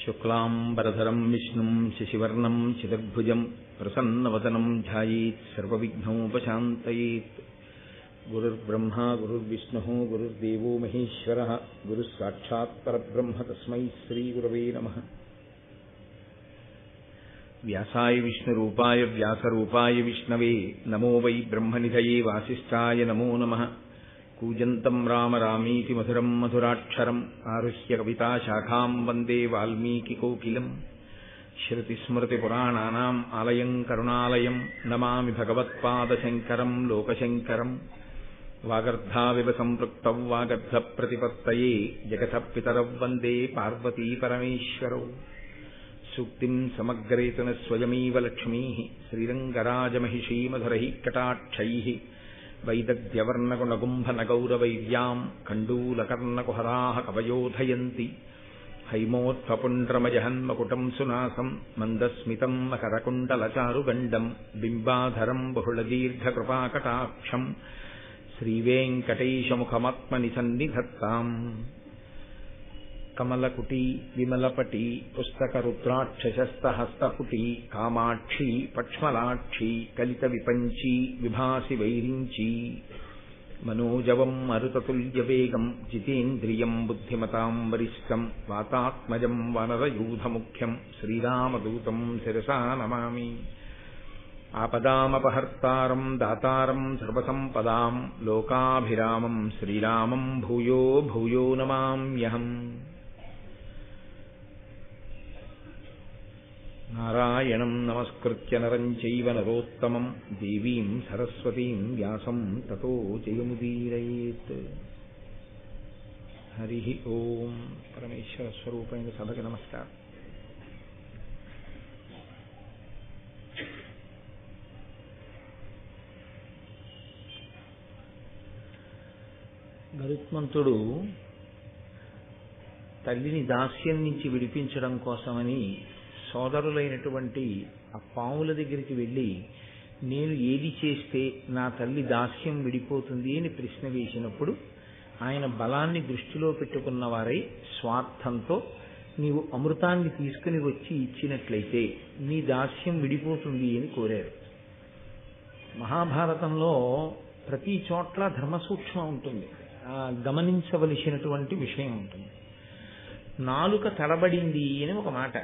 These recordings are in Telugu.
శుక్లాంబరధరం విష్ణుం శశివర్ణం చతుర్భుజం ప్రసన్నవదనం ధ్యాయేత్ సర్వవిఘ్నోపశాంతయేత్. గురుర్బ్రహ్మా గురుర్విష్ణుః గురుర్దేవో మహేశ్వరః గురుః సాక్షాత్ పరబ్రహ్మ తస్మై శ్రీగురవే నమః. వ్యాసాయ విష్ణురూపాయ వ్యాసరూపాయ విష్ణవే నమో వై బ్రహ్మనిధయే వాసిష్ఠాయ నమో నమః. కూజంతం రామ రామీతి మధురం మధురాక్షరం ఆరుహ్య కవితాశాఖాం వందే వాల్మీకికోకిలం. శ్రుతిస్మృతిపురాణానాం ఆలయం కరుణాలయం నమామి భగవత్పాదశంకరం లోకశంకరం. వాగర్ధావివ సంపృక్తౌ వాగర్ధప్రతిపత్తయే జగతః పితరౌ వందే పార్వతీ పరమేశ్వరౌ. సూక్తిం సమగ్రేతున స్వయమేవ లక్ష్మీః శ్రీరంగరాజమహిషీ మధురైః కటాక్షైః. వైదగ్ధ్యవర్ణగుణగుంభనగౌరవైర్యాం కండూలకర్ణకుహరాः కవయోధయంతి. హైమోత్ఫపుండ్రమజహన్మకుటం సునాసం మందస్మితం మకరకుండలచారుగండం బింబాధరం బహుళదీర్ఘకృపాకటాక్షం శ్రీవేంకటేశముఖమాత్మని సన్నిధత్తాం. కమలకుటీ విమలపటీ పుస్తకరుద్రాక్షసస్తహస్తపుటీ కామాక్షీ పక్ష్మలాక్షీ కలిత విపంచీ విభాసి వైరించీ. మనోజవం మరుతతుల్యవేగం జితేంద్రియం బుద్ధిమతాం వరిష్టం వాతాత్మజం వనరయూధముఖ్యం శ్రీరామదూతం శిరసా నమామి. ఆపదామపహర్తారం దాతారం సర్వసంపదాం లోకాభిరామం శ్రీరామం భూయో భూయో నమామ్యహం. నారాయణం నమస్కృత్య నరం చైవ నరోత్తమం దేవీం సరస్వతీం వ్యాసం తతో జయముదీరయేత్. హరి ఓం. పరమేశ్వర స్వరూపైన సభకి నమస్కారం. గరుత్మంతుడు తల్లిని దాస్యం నుంచి విడిపించడం కోసమని సోదరులైనటువంటి ఆ పాముల దగ్గరికి వెళ్ళి, నేను ఏది చేస్తే నా తల్లి దాస్యం విడిపోతుంది అని ప్రశ్న వేసినప్పుడు ఆయన బలాన్ని దృష్టిలో పెట్టుకున్నవారై స్వార్థంతో నీవు అమృతాన్ని తీసుకుని వచ్చి ఇచ్చినట్లయితే నీ దాస్యం విడిపోతుంది అని కోరారు. మహాభారతంలో ప్రతి చోట్ల ధర్మసూక్ష్మం ఉంటుంది, గమనించవలసినటువంటి విషయం ఉంటుంది. నాలుక తడబడింది అని ఒక మాట.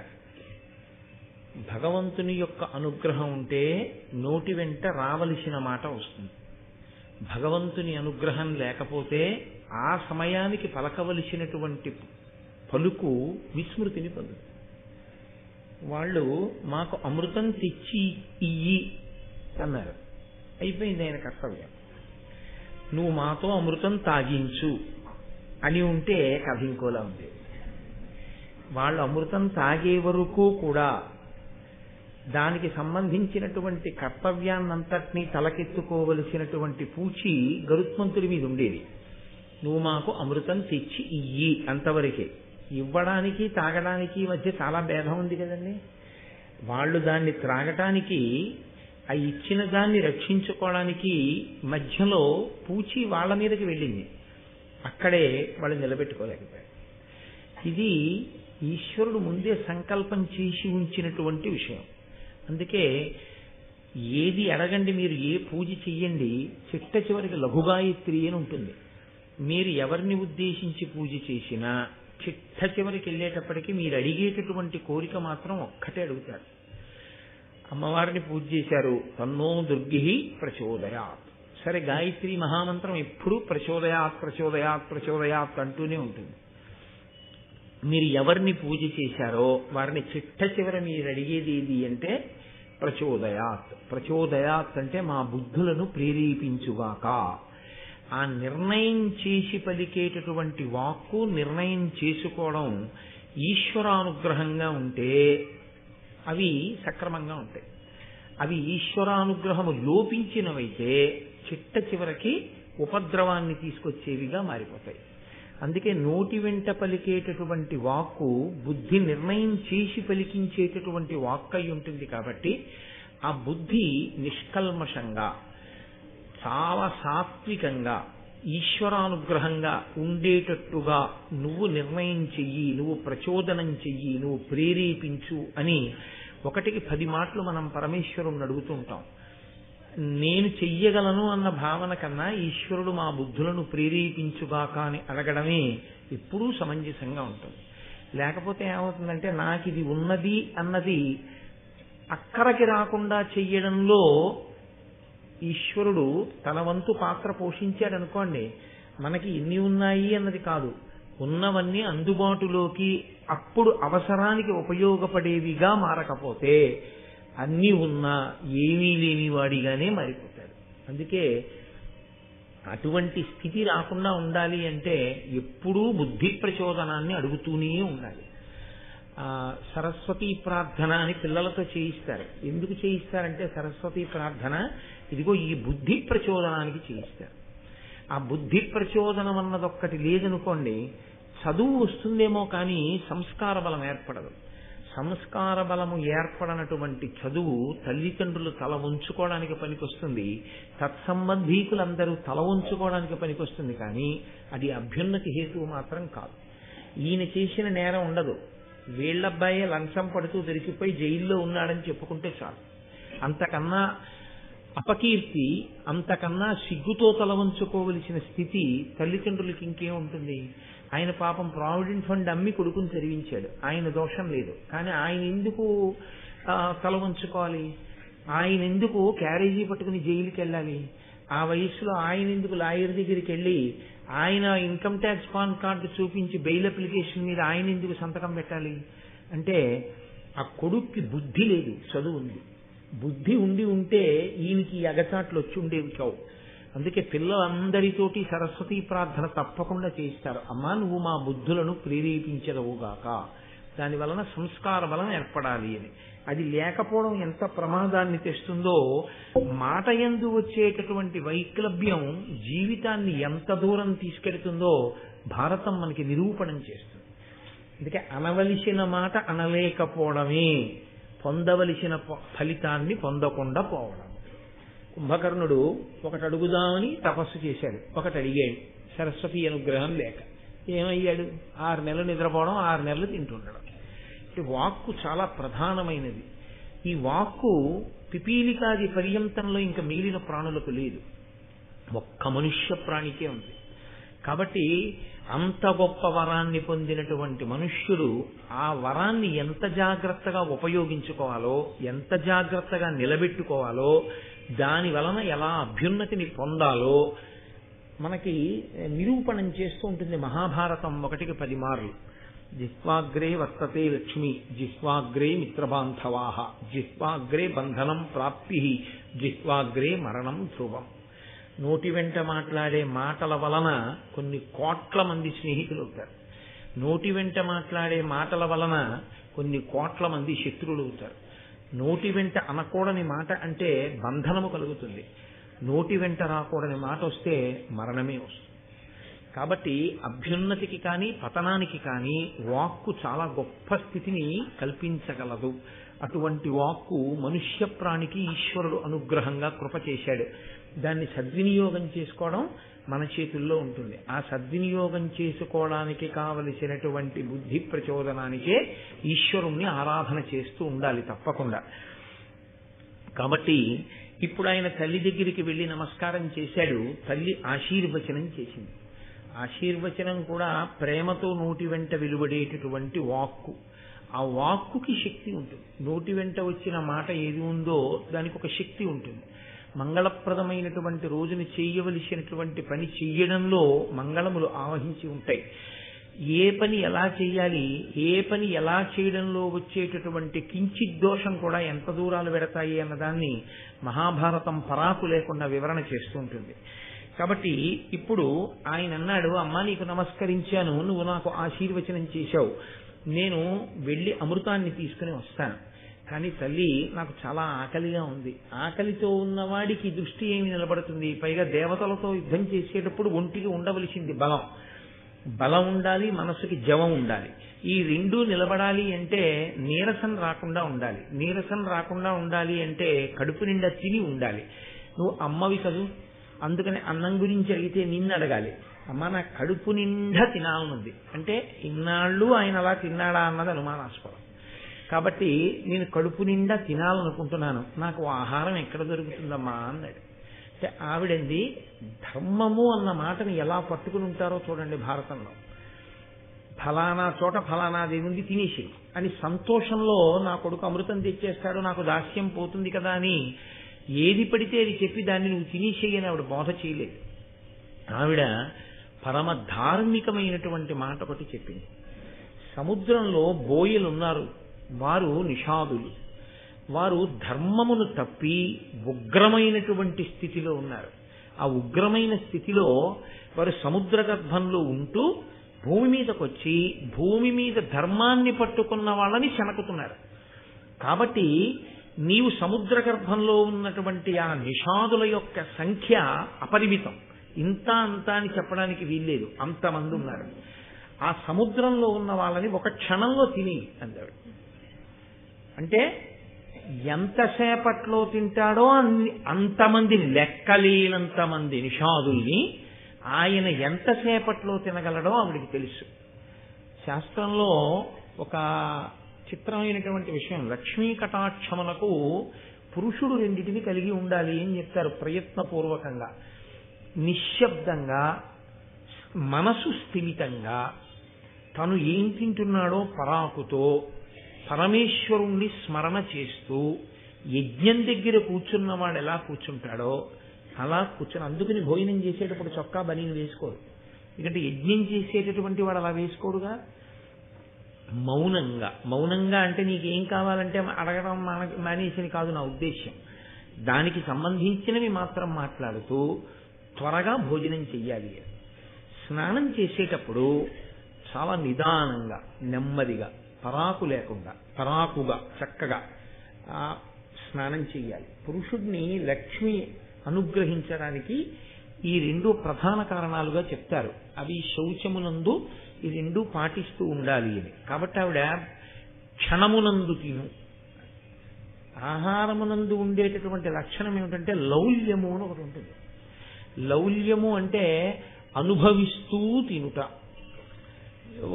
భగవంతుని యొక్క అనుగ్రహం ఉంటే నోటి వెంట రావలసిన మాట వస్తుంది. భగవంతుని అనుగ్రహం లేకపోతే ఆ సమయానికి పలకవలసినటువంటి పలుకు విస్మృతిని పొందుతుంది. వాళ్ళు మాకు అమృతం తెచ్చి ఇయ్యి అన్నారు. అయిపోయింది ఆయన కర్తవ్యం. నువ్వు మాతో అమృతం తాగించు అని ఉంటే కథ ఇంకోలా ఉంది. వాళ్ళు అమృతం తాగే వరకు కూడా దానికి సంబంధించినటువంటి కర్తవ్యాన్నంతటినీ తలకెత్తుకోవలసినటువంటి పూచి గరుత్మంతుడి మీద ఉండేది. నువ్వు మాకు అమృతం తెచ్చి ఇయ్యి అంతవరకే. ఇవ్వడానికి తాగడానికి మధ్య చాలా భేదం ఉంది కదండి. వాళ్ళు దాన్ని త్రాగటానికి, ఆ ఇచ్చిన దాన్ని రక్షించుకోవడానికి మధ్యలో పూచి వాళ్ళ మీదకి వెళ్ళింది. అక్కడే వాళ్ళు నిలబెట్టుకోలేకపోయారు. ఇది ఈశ్వరుడు ముందే సంకల్పం చేసి ఉంచినటువంటి విషయం. అందుకే ఏది అడగండి, మీరు ఏ పూజ చెయ్యండి, చిట్ట చివరికి లఘుగాయత్రి అని ఉంటుంది. మీరు ఎవరిని ఉద్దేశించి పూజ చేసినా చిట్ట చివరికి వెళ్ళేటప్పటికీ మీరు అడిగేటటువంటి కోరిక మాత్రం ఒక్కటే అడుగుతారు. అమ్మవారిని పూజ చేశారు, తన్నో దుర్గి ప్రచోదయాత్. సరే, గాయత్రి మహామంత్రం ఎప్పుడూ ప్రచోదయాత్ ప్రచోదయాత్ ప్రచోదయాత్ అంటూనే ఉంటుంది. మీరు ఎవరిని పూజ చేశారో వారిని చిట్ట చివర మీరు అడిగేది ఏది అంటే ప్రచోదయాత్. ప్రచోదయాత్ అంటే మా బుద్ధులను ప్రేరేపించుగాక. ఆ నిర్ణయం చేసి పలికేటటువంటి వాక్కు, నిర్ణయం చేసుకోవడం ఈశ్వరానుగ్రహంగా ఉంటే అవి సక్రమంగా ఉంటాయి. అవి ఈశ్వరానుగ్రహము లోపించినవైతే చిట్ట చివరికి ఉపద్రవాన్ని తీసుకొచ్చేవిగా మారిపోతాయి. అందుకే నోటి వెంట పలికేటటువంటి వాక్కు బుద్ధి నిర్ణయం చేసి పలికించేటటువంటి వాక్కు అయి ఉంటుంది. కాబట్టి ఆ బుద్ధి నిష్కల్మషంగా, చాలా సాత్వికంగా, ఈశ్వరానుగ్రహంగా ఉండేటట్టుగా నువ్వు నిర్ణయం చెయ్యి, నువ్వు ప్రచోదనం చెయ్యి, నువ్వు ప్రేరేపించు అని 1కి 10 మాటలు మనం పరమేశ్వరుణ్ణి అడుగుతుంటాం. నేను చెయ్యగలను అన్న భావన కన్నా ఈశ్వరుడు మా బుద్ధులను ప్రేరేపించుగాక అని అడగడమే ఎప్పుడూ సమంజసంగా ఉంటుంది. లేకపోతే ఏమవుతుందంటే నాకు ఇది ఉన్నది అన్నది అక్కడికి రాకుండా చెయ్యడంలో ఈశ్వరుడు తన వంతు పాత్ర పోషించాడనుకోండి, మనకి ఎన్ని ఉన్నాయి అన్నది కాదు, ఉన్నవన్నీ అందుబాటులోకి అప్పుడు అవసరానికి ఉపయోగపడేవిగా మారకపోతే అన్నీ ఉన్నా ఏమీ లేని వాడిగానే మారిపోతాడు. అందుకే అటువంటి స్థితి రాకుండా ఉండాలి అంటే ఎప్పుడూ బుద్ధి ప్రచోదనాన్ని అడుగుతూనే ఉండాలి. సరస్వతీ ప్రార్థన అని పిల్లలతో చేయిస్తారు. ఎందుకు చేయిస్తారంటే సరస్వతీ ప్రార్థన ఇదిగో ఈ బుద్ధి ప్రచోదనానికి చేయిస్తారు. ఆ బుద్ధి ప్రచోదనం అన్నదొక్కటి లేదనుకోండి, చదువు వస్తుందేమో కానీ సంస్కార బలం ఏర్పడదు. సంస్కార బలము ఏర్పడనటువంటి చదువు తల్లిదండ్రులు తల ఉంచుకోవడానికి పనికొస్తుంది, తత్సంబంధీకులందరూ తల ఉంచుకోవడానికి పనికొస్తుంది, కానీ అది అభ్యున్నతి హేతువు మాత్రం కాదు. ఈయన చేసిన నేరం ఉండదు, వీళ్ళబ్బాయే లంచం పడుతూ దొరికిపోయి జైల్లో ఉన్నాడని చెప్పుకుంటే చాలు. అంతకన్నా అపకీర్తి, అంతకన్నా సిగ్గుతో తల వంచుకోవలసిన స్థితి తల్లిదండ్రులకి ఇంకేం ఉంటుంది? ఆయన పాపం ప్రావిడెంట్ ఫండ్ అమ్మి కొడుకుని చదివించాడు, ఆయన దోషం లేదు, కానీ ఆయన ఎందుకు తల వంచుకోవాలి? ఆయన ఎందుకు క్యారేజీ పట్టుకుని జైలుకి వెళ్ళాలి? ఆ వయసులో ఆయన ఎందుకు లాయర్ దగ్గరికి వెళ్ళి ఆయన ఇన్కమ్ ట్యాక్స్ పాన్ కార్డు చూపించి బెయిల్ అప్లికేషన్ మీద ఆయన ఎందుకు సంతకం పెట్టాలి? అంటే ఆ కొడుక్కి బుద్ధి లేదు, చదువు ఉంది. బుద్ధి ఉండి ఉంటే ఈయనకి అగచాట్లు వచ్చి ఉండేవి కావు. అందుకే పిల్లలందరితోటి సరస్వతీ ప్రార్థన తప్పకుండా చేయిస్తారు. అమ్మా నువ్వు మా బుద్ధులను ప్రేరేపించదవుగాక, దాని వలన సంస్కార బలం ఏర్పడాలి అని. అది లేకపోవడం ఎంత ప్రమాదాన్ని తెస్తుందో, మాట యందు వచ్చేటటువంటి వైక్లభ్యం జీవితాన్ని ఎంత దూరం తీసుకెడుతుందో భారతం మనకి నిరూపణం చేస్తుంది. అందుకే అనవలసిన మాట అనలేకపోవడమే పొందవలసిన ఫలితాన్ని పొందకుండా పోవడం. కుంభకర్ణుడు ఒకటి అడుగుదామని తపస్సు చేశాడు, ఒకటి అడిగాడు, సరస్వతి అనుగ్రహం లేక ఏమయ్యాడు? 6 నెలలు నిద్రపోవడం, 6 నెలలు తింటుండడం. వాక్కు చాలా ప్రధానమైనది. ఈ వాక్కు పిపీలికాది పర్యంతంలో ఇంకా మిగిలిన ప్రాణులకు లేదు, ఒక్క మనుష్య ప్రాణికే ఉంది. కాబట్టి అంత గొప్ప వరాన్ని పొందినటువంటి మనుష్యుడు ఆ వరాన్ని ఎంత జాగ్రత్తగా ఉపయోగించుకోవాలో, ఎంత జాగ్రత్తగా నిలబెట్టుకోవాలో, దాని వలన ఎలా అభ్యున్నతిని పొందాలో మనకి నిరూపణం చేస్తూ ఉంటుంది మహాభారతం 1కి 10 మార్లు. జిహ్వాగ్రే వర్తతే లక్ష్మి, జిహ్వాగ్రే మిత్రబాంధవాః, జిహ్వాగ్రే బంధనం ప్రాప్తి, జిహ్వాగ్రే మరణం ధ్రువం. నోటి వెంట మాట్లాడే మాటల వలన కొన్ని కోట్ల మంది స్నేహితులు అవుతారు. నోటి వెంట మాట్లాడే మాటల వలన కొన్ని కోట్ల మంది శత్రువులు అవుతారు. నోటి వెంట అనకూడని మాట అంటే బంధనము కలుగుతుంది, నోటి వెంట రాకూడని మాట వస్తే మరణమే వస్తుంది. కాబట్టి అభ్యున్నతికి కానీ పతనానికి కానీ వాక్కు చాలా గొప్ప స్థితిని కల్పించగలదు. అటువంటి వాక్కు మనుష్య ప్రాణికి ఈశ్వరుడు అనుగ్రహంగా కృప చేశాడు. దాన్ని సద్వినియోగం చేసుకోవడం మన చేతుల్లో ఉంటుంది. ఆ సద్వినియోగం చేసుకోవడానికి కావలసినటువంటి బుద్ధి ప్రచోదనానికే ఈశ్వరుణ్ణి ఆరాధన చేస్తూ ఉండాలి తప్పకుండా. కాబట్టి ఇప్పుడు ఆయన తల్లి దగ్గరికి వెళ్లి నమస్కారం చేశాడు. తల్లి ఆశీర్వచనం చేసింది. ఆశీర్వచనం కూడా ప్రేమతో నోటి వెంట వెలువడేటటువంటి వాక్కు. ఆ వాక్కుకి శక్తి ఉంటుంది. నోటి వెంట వచ్చిన మాట ఏది ఉందో దానికి ఒక శక్తి ఉంటుంది. మంగళప్రదమైనటువంటి రోజుని చేయవలసినటువంటి పని చెయ్యడంలో మంగళములు ఆవహించి ఉంటాయి. ఏ పని ఎలా చేయాలి, ఏ పని ఎలా చేయడంలో వచ్చేటటువంటి కించిత్ దోషం కూడా ఎంత దూరాలు పెడతాయి అన్నదాన్ని మహాభారతం పరాకు లేకుండా వివరణ చేస్తూ ఉంటుంది. కాబట్టి ఇప్పుడు ఆయన అన్నాడు, అమ్మా నీకు నమస్కరించాను, నువ్వు నాకు ఆశీర్వచనం చేశావు, నేను వెళ్ళి అమృతాన్ని తీసుకుని వస్తాను. కానీ తల్లి నాకు చాలా ఆకలిగా ఉంది. ఆకలితో ఉన్నవాడికి దృష్టి ఏమి నిలబడుతుంది? పైగా దేవతలతో యుద్ధం చేసేటప్పుడు ఒంటికి ఉండవలసింది బలం. బలం ఉండాలి, మనసుకి జవం ఉండాలి. ఈ రెండూ నిలబడాలి అంటే నీరసం రాకుండా ఉండాలి. నీరసం రాకుండా ఉండాలి అంటే కడుపు నిండా తిని ఉండాలి. నువ్వు అమ్మవి కదూ, అందుకని అన్నం గురించి అడిగితే నిన్ను అడగాలి, అమ్మ నా కడుపు నిండా తినాలనుంది అంటే ఇన్నాళ్ళు ఆయన అలా తిన్నాడా అన్నది అనుమానాస్పదం. కాబట్టి నేను కడుపు నిండా తినాలనుకుంటున్నాను, నాకు ఆహారం ఎక్కడ దొరుకుతుందమ్మా అన్నాడు. అంటే ఆవిడంది ధర్మము అన్న మాటని ఎలా పట్టుకుని ఉంటారో చూడండి భారతంలో. ఫలానా చోట ఫలానాది ఉంది తినేసి అని సంతోషంలో నా కొడుకు అమృతం తెచ్చేస్తాడు, నాకు దాస్యం పోతుంది కదా అని ఏది పడితే అది చెప్పి దాన్ని నువ్వు తినేసేయని ఆవిడ బోధ చేయలేదు. ఆవిడ పరమ ధార్మికమైనటువంటి మాట ఒకటి చెప్పింది. సముద్రంలో బోయలున్నారు, వారు నిషాదులు, వారు ధర్మమును తప్పి ఉగ్రమైనటువంటి స్థితిలో ఉన్నారు. ఆ ఉగ్రమైన స్థితిలో వారు సముద్ర గర్భంలో ఉంటూ భూమి మీదకి వచ్చి భూమి మీద ధర్మాన్ని పట్టుకున్న వాళ్ళని శనకుతున్నారు. కాబట్టి నీవు సముద్ర గర్భంలో ఉన్నటువంటి ఆ నిషాదుల యొక్క సంఖ్య అపరిమితం, ఇంత అంత అని చెప్పడానికి వీల్లేదు, అంతమంది ఉన్నారు. ఆ సముద్రంలో ఉన్న వాళ్ళని ఒక క్షణంలో తిని అంటాడు. అంటే ఎంతసేపట్లో తింటాడో అంతమంది, లెక్కలేనంతమంది నిషాదుల్ని ఆయన ఎంతసేపట్లో తినగలడో ఆవిడికి తెలుసు. శాస్త్రంలో ఒక చిత్రమైనటువంటి విషయం, లక్ష్మీ కటాక్షములకు పురుషుడు రెండిటిని కలిగి ఉండాలి అని చెప్తారు ప్రయత్నపూర్వకంగా. నిశ్శబ్దంగా మనసు స్థిమితంగా తను ఏం తింటున్నాడో పరాకుతో పరమేశ్వరుణ్ణి స్మరణ చేస్తూ యజ్ఞం దగ్గర కూర్చున్నవాడు ఎలా కూర్చుంటాడో అలా కూర్చొని, అందుకని భోజనం చేసేటప్పుడు చొక్కా బనీని వేసుకోరు, ఎందుకంటే యజ్ఞం చేసేటటువంటి వాడు అలా వేసుకోరుగా. మౌనంగా, మౌనంగా అంటే నీకేం కావాలంటే అడగడం మానేసిని కాదు నా ఉద్దేశ్యం, దానికి సంబంధించినవి మాత్రం మాట్లాడుతూ త్వరగా భోజనం చెయ్యాలి. స్నానం చేసేటప్పుడు చాలా నిదానంగా నెమ్మదిగా పరాకు లేకుండా పరాకుగా చక్కగా స్నానం చెయ్యాలి. పురుషుడిని లక్ష్మి అనుగ్రహించడానికి ఈ రెండు ప్రధాన కారణాలుగా చెప్తారు. అవి శౌచమునందు ఈ రెండు పాటిస్తూ ఉండాలి అని. కాబట్టి ఆవిడ క్షణమునందు తిను. ఆహారమునందు ఉండేటటువంటి లక్షణం ఏమిటంటే లౌల్యము అని ఒకటి ఉంటుంది. లౌల్యము అంటే అనుభవిస్తూ తినుట.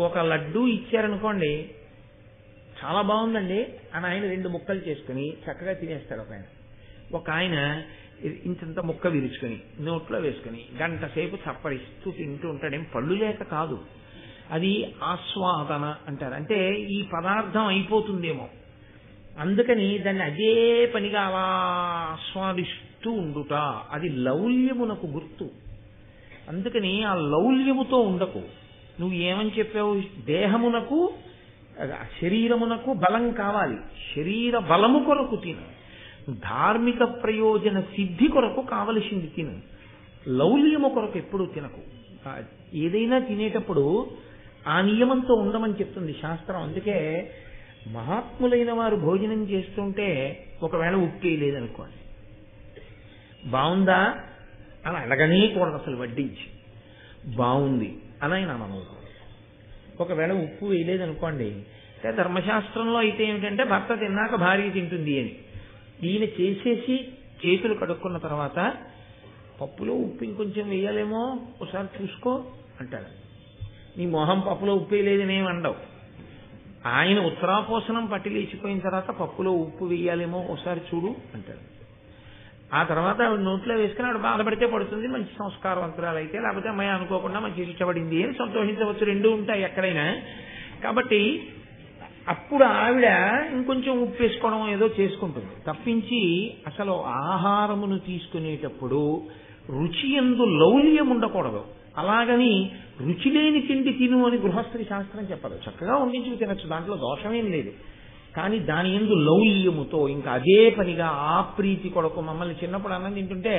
ఒక లడ్డూ ఇచ్చారనుకోండి, చాలా బాగుందండి అని ఆయన 2 ముక్కలు చేసుకుని చక్కగా తినేస్తాడు ఒక ఆయన ఇంత ముక్క విరుచుకొని నోట్లో వేసుకుని గంట సేపు చప్పరిస్తూ తింటూ ఉంటాడేం, పళ్ళు లేక కాదు, అది ఆస్వాదన అంటారు. అంటే ఈ పదార్థం అయిపోతుందేమో అందుకని దాన్ని అదే పనిగా అలా ఆస్వాదిస్తూ ఉండుట, అది లౌల్యమునకు గుర్తు. అందుకని ఆ లౌల్యముతో ఉండకు. నువ్వు ఏమని చెప్పావు, దేహమునకు శరీరమునకు బలం కావాలి, శరీర బలము కొరకు తిను, ధార్మిక ప్రయోజన సిద్ధి కొరకు కావలసింది తిను, లౌల్యము కొరకు ఎప్పుడూ తినకు. ఏదైనా తినేటప్పుడు ఆ నియమంతో ఉండమని చెప్తుంది శాస్త్రం. అందుకే మహాత్ములైన వారు భోజనం చేస్తుంటే ఒకవేళ ఉప్పు వేయలేదనుకోండి, బాగుందా అని అడగనే కూడదు, అసలు వడ్డించి బాగుంది అని ఆయన అనకూడదు. ఒకవేళ ఉప్పు వేయలేదనుకోండి, ధర్మశాస్త్రంలో అయితే ఏమిటంటే భర్త తిన్నాక భార్య తింటుంది అని. ఈయన చేసేసి చేతులు కడుక్కున్న తర్వాత పప్పులో ఉప్పు ఇంకొంచెం వేయాలేమో ఒకసారి చూసుకో అంటాడు. నీ మొహం పప్పులో ఉప్పు వేయలేదని ఏమి అండవు. ఆయన ఉత్తరాపోసనం పట్టి లేచిపోయిన తర్వాత పప్పులో ఉప్పు వేయాలేమో ఒకసారి చూడు అంటాడు. ఆ తర్వాత ఆవిడ నోట్లో వేసుకుని ఆవిడ బాధపడితే పడుతుంది, మంచి సంస్కారవంతురాలు అయితే, లేకపోతే అమ్మాయి అనుకోకుండా మంచి ఇష్టపడింది అని సంతోషించవచ్చు, రెండూ ఉంటాయి ఎక్కడైనా. కాబట్టి అప్పుడు ఆవిడ ఇంకొంచెం ఉప్పు వేసుకోవడం ఏదో చేసుకుంటుంది తప్పించి, అసలు ఆహారమును తీసుకునేటప్పుడు రుచి యందు లౌల్యం ఉండకూడదు. అలాగని రుచి లేని తిండి తిను అని గృహస్థి శాస్త్రం చెప్పదు. చక్కగా వండించుకు తినచ్చు, దాంట్లో దోషమేం లేదు. కానీ దాని యందు లౌల్యముతో ఇంకా అదే పనిగా ఆ ప్రీతి కొరకు, మమ్మల్ని చిన్నప్పుడు అన్నం తింటుంటే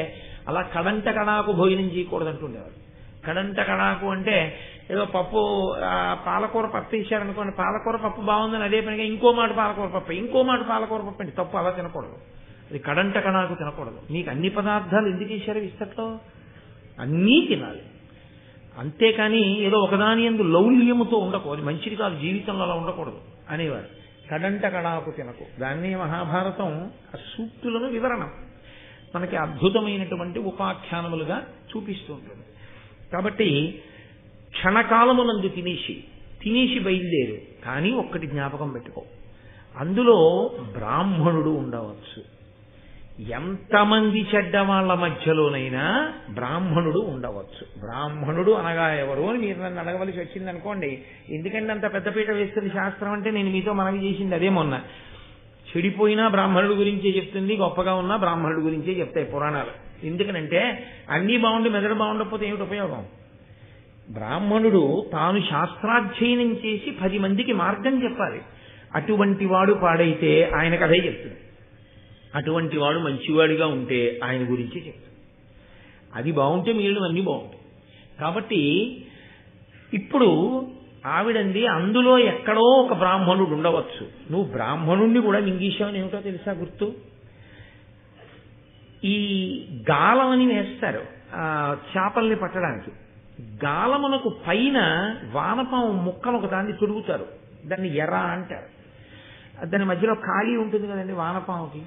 అలా కడంట కడాకు భోజనం చేయకూడదు అంటుండేవారు. కడంట కడాకు అంటే ఏదో పప్పు పాలకూర పప్పు ఇచ్చారనుకోండి, పాలకూర పప్పు బాగుందని అదే పనిగా ఇంకో మాట పాలకూర పప్పు, ఇంకో మాట పాలకూర పప్పు అంటే తప్పు, అలా తినకూడదు. అది కడంట కడాకు తినకూడదు. మీకు అన్ని పదార్థాలు ఎందుకు ఇచ్చారు ఇస్తట్లో, అన్నీ తినాలి. అంతేకాని ఏదో ఒకదాని యందు లౌల్యముతో ఉండకూడదు, అది మంచిది కాదు, జీవితంలో అలా ఉండకూడదు అనేవారు. కడంట కడాకు తినకు, దాన్ని మహాభారతం ఆ సూక్తులను వివరణం. మనకి అద్భుతమైనటువంటి ఉపాఖ్యానములుగా చూపిస్తూ ఉంటుంది. కాబట్టి క్షణకాలమునందు తినేసి బయలుదేరు. కానీ ఒక్కటి జ్ఞాపకం పెట్టుకో, అందులో బ్రాహ్మణుడు ఉండవచ్చు. ఎంతమంది చెడ్డవాళ్ల మధ్యలోనైనా బ్రాహ్మణుడు ఉండవచ్చు. బ్రాహ్మణుడు అనగా ఎవరు అని మీరు నన్ను అడగవలసి వచ్చింది అనుకోండి. ఎందుకంటే అంత పెద్దపీట వేస్తుంది శాస్త్రం అంటే, నేను మీతో మనవి చేసింది అదే. మొన్న చెడిపోయినా బ్రాహ్మణుడు గురించే చెప్తుంది, గొప్పగా ఉన్నా బ్రాహ్మణుడు గురించే చెప్తాయి పురాణాలు. ఎందుకనంటే అన్నీ బాగుండి మెదడు బాగుండకపోతే ఏమిటి ఉపయోగం? బ్రాహ్మణుడు తాను శాస్త్రాధ్యయనం చేసి 10 మందికి మార్గం చెప్పాలి. అటువంటి వాడు పాడైతే ఆయన కథే చెప్తుంది. అటువంటి వాడు మంచివాడిగా ఉంటే ఆయన గురించి చెప్తుంది. అది బాగుంటే మీరు అన్నీ బాగుంటాయి. కాబట్టి ఇప్పుడు ఆవిడంది అందులో ఎక్కడో ఒక బ్రాహ్మణుడు ఉండవచ్చు. నువ్వు బ్రాహ్మణుణ్ణి కూడా మింగేశావని ఏమిటో తెలుసా గుర్తు? ఈ గాలమని వేస్తారు చేపల్ని పట్టడానికి. గాలమునకు పైన వానపాము ముక్కను ఒక దాన్ని తొడుగుతారు, దాన్ని ఎర్ర అంటారు. దాని మధ్యలో ఖాళీ ఉంటుంది కదండి వానపాముకి,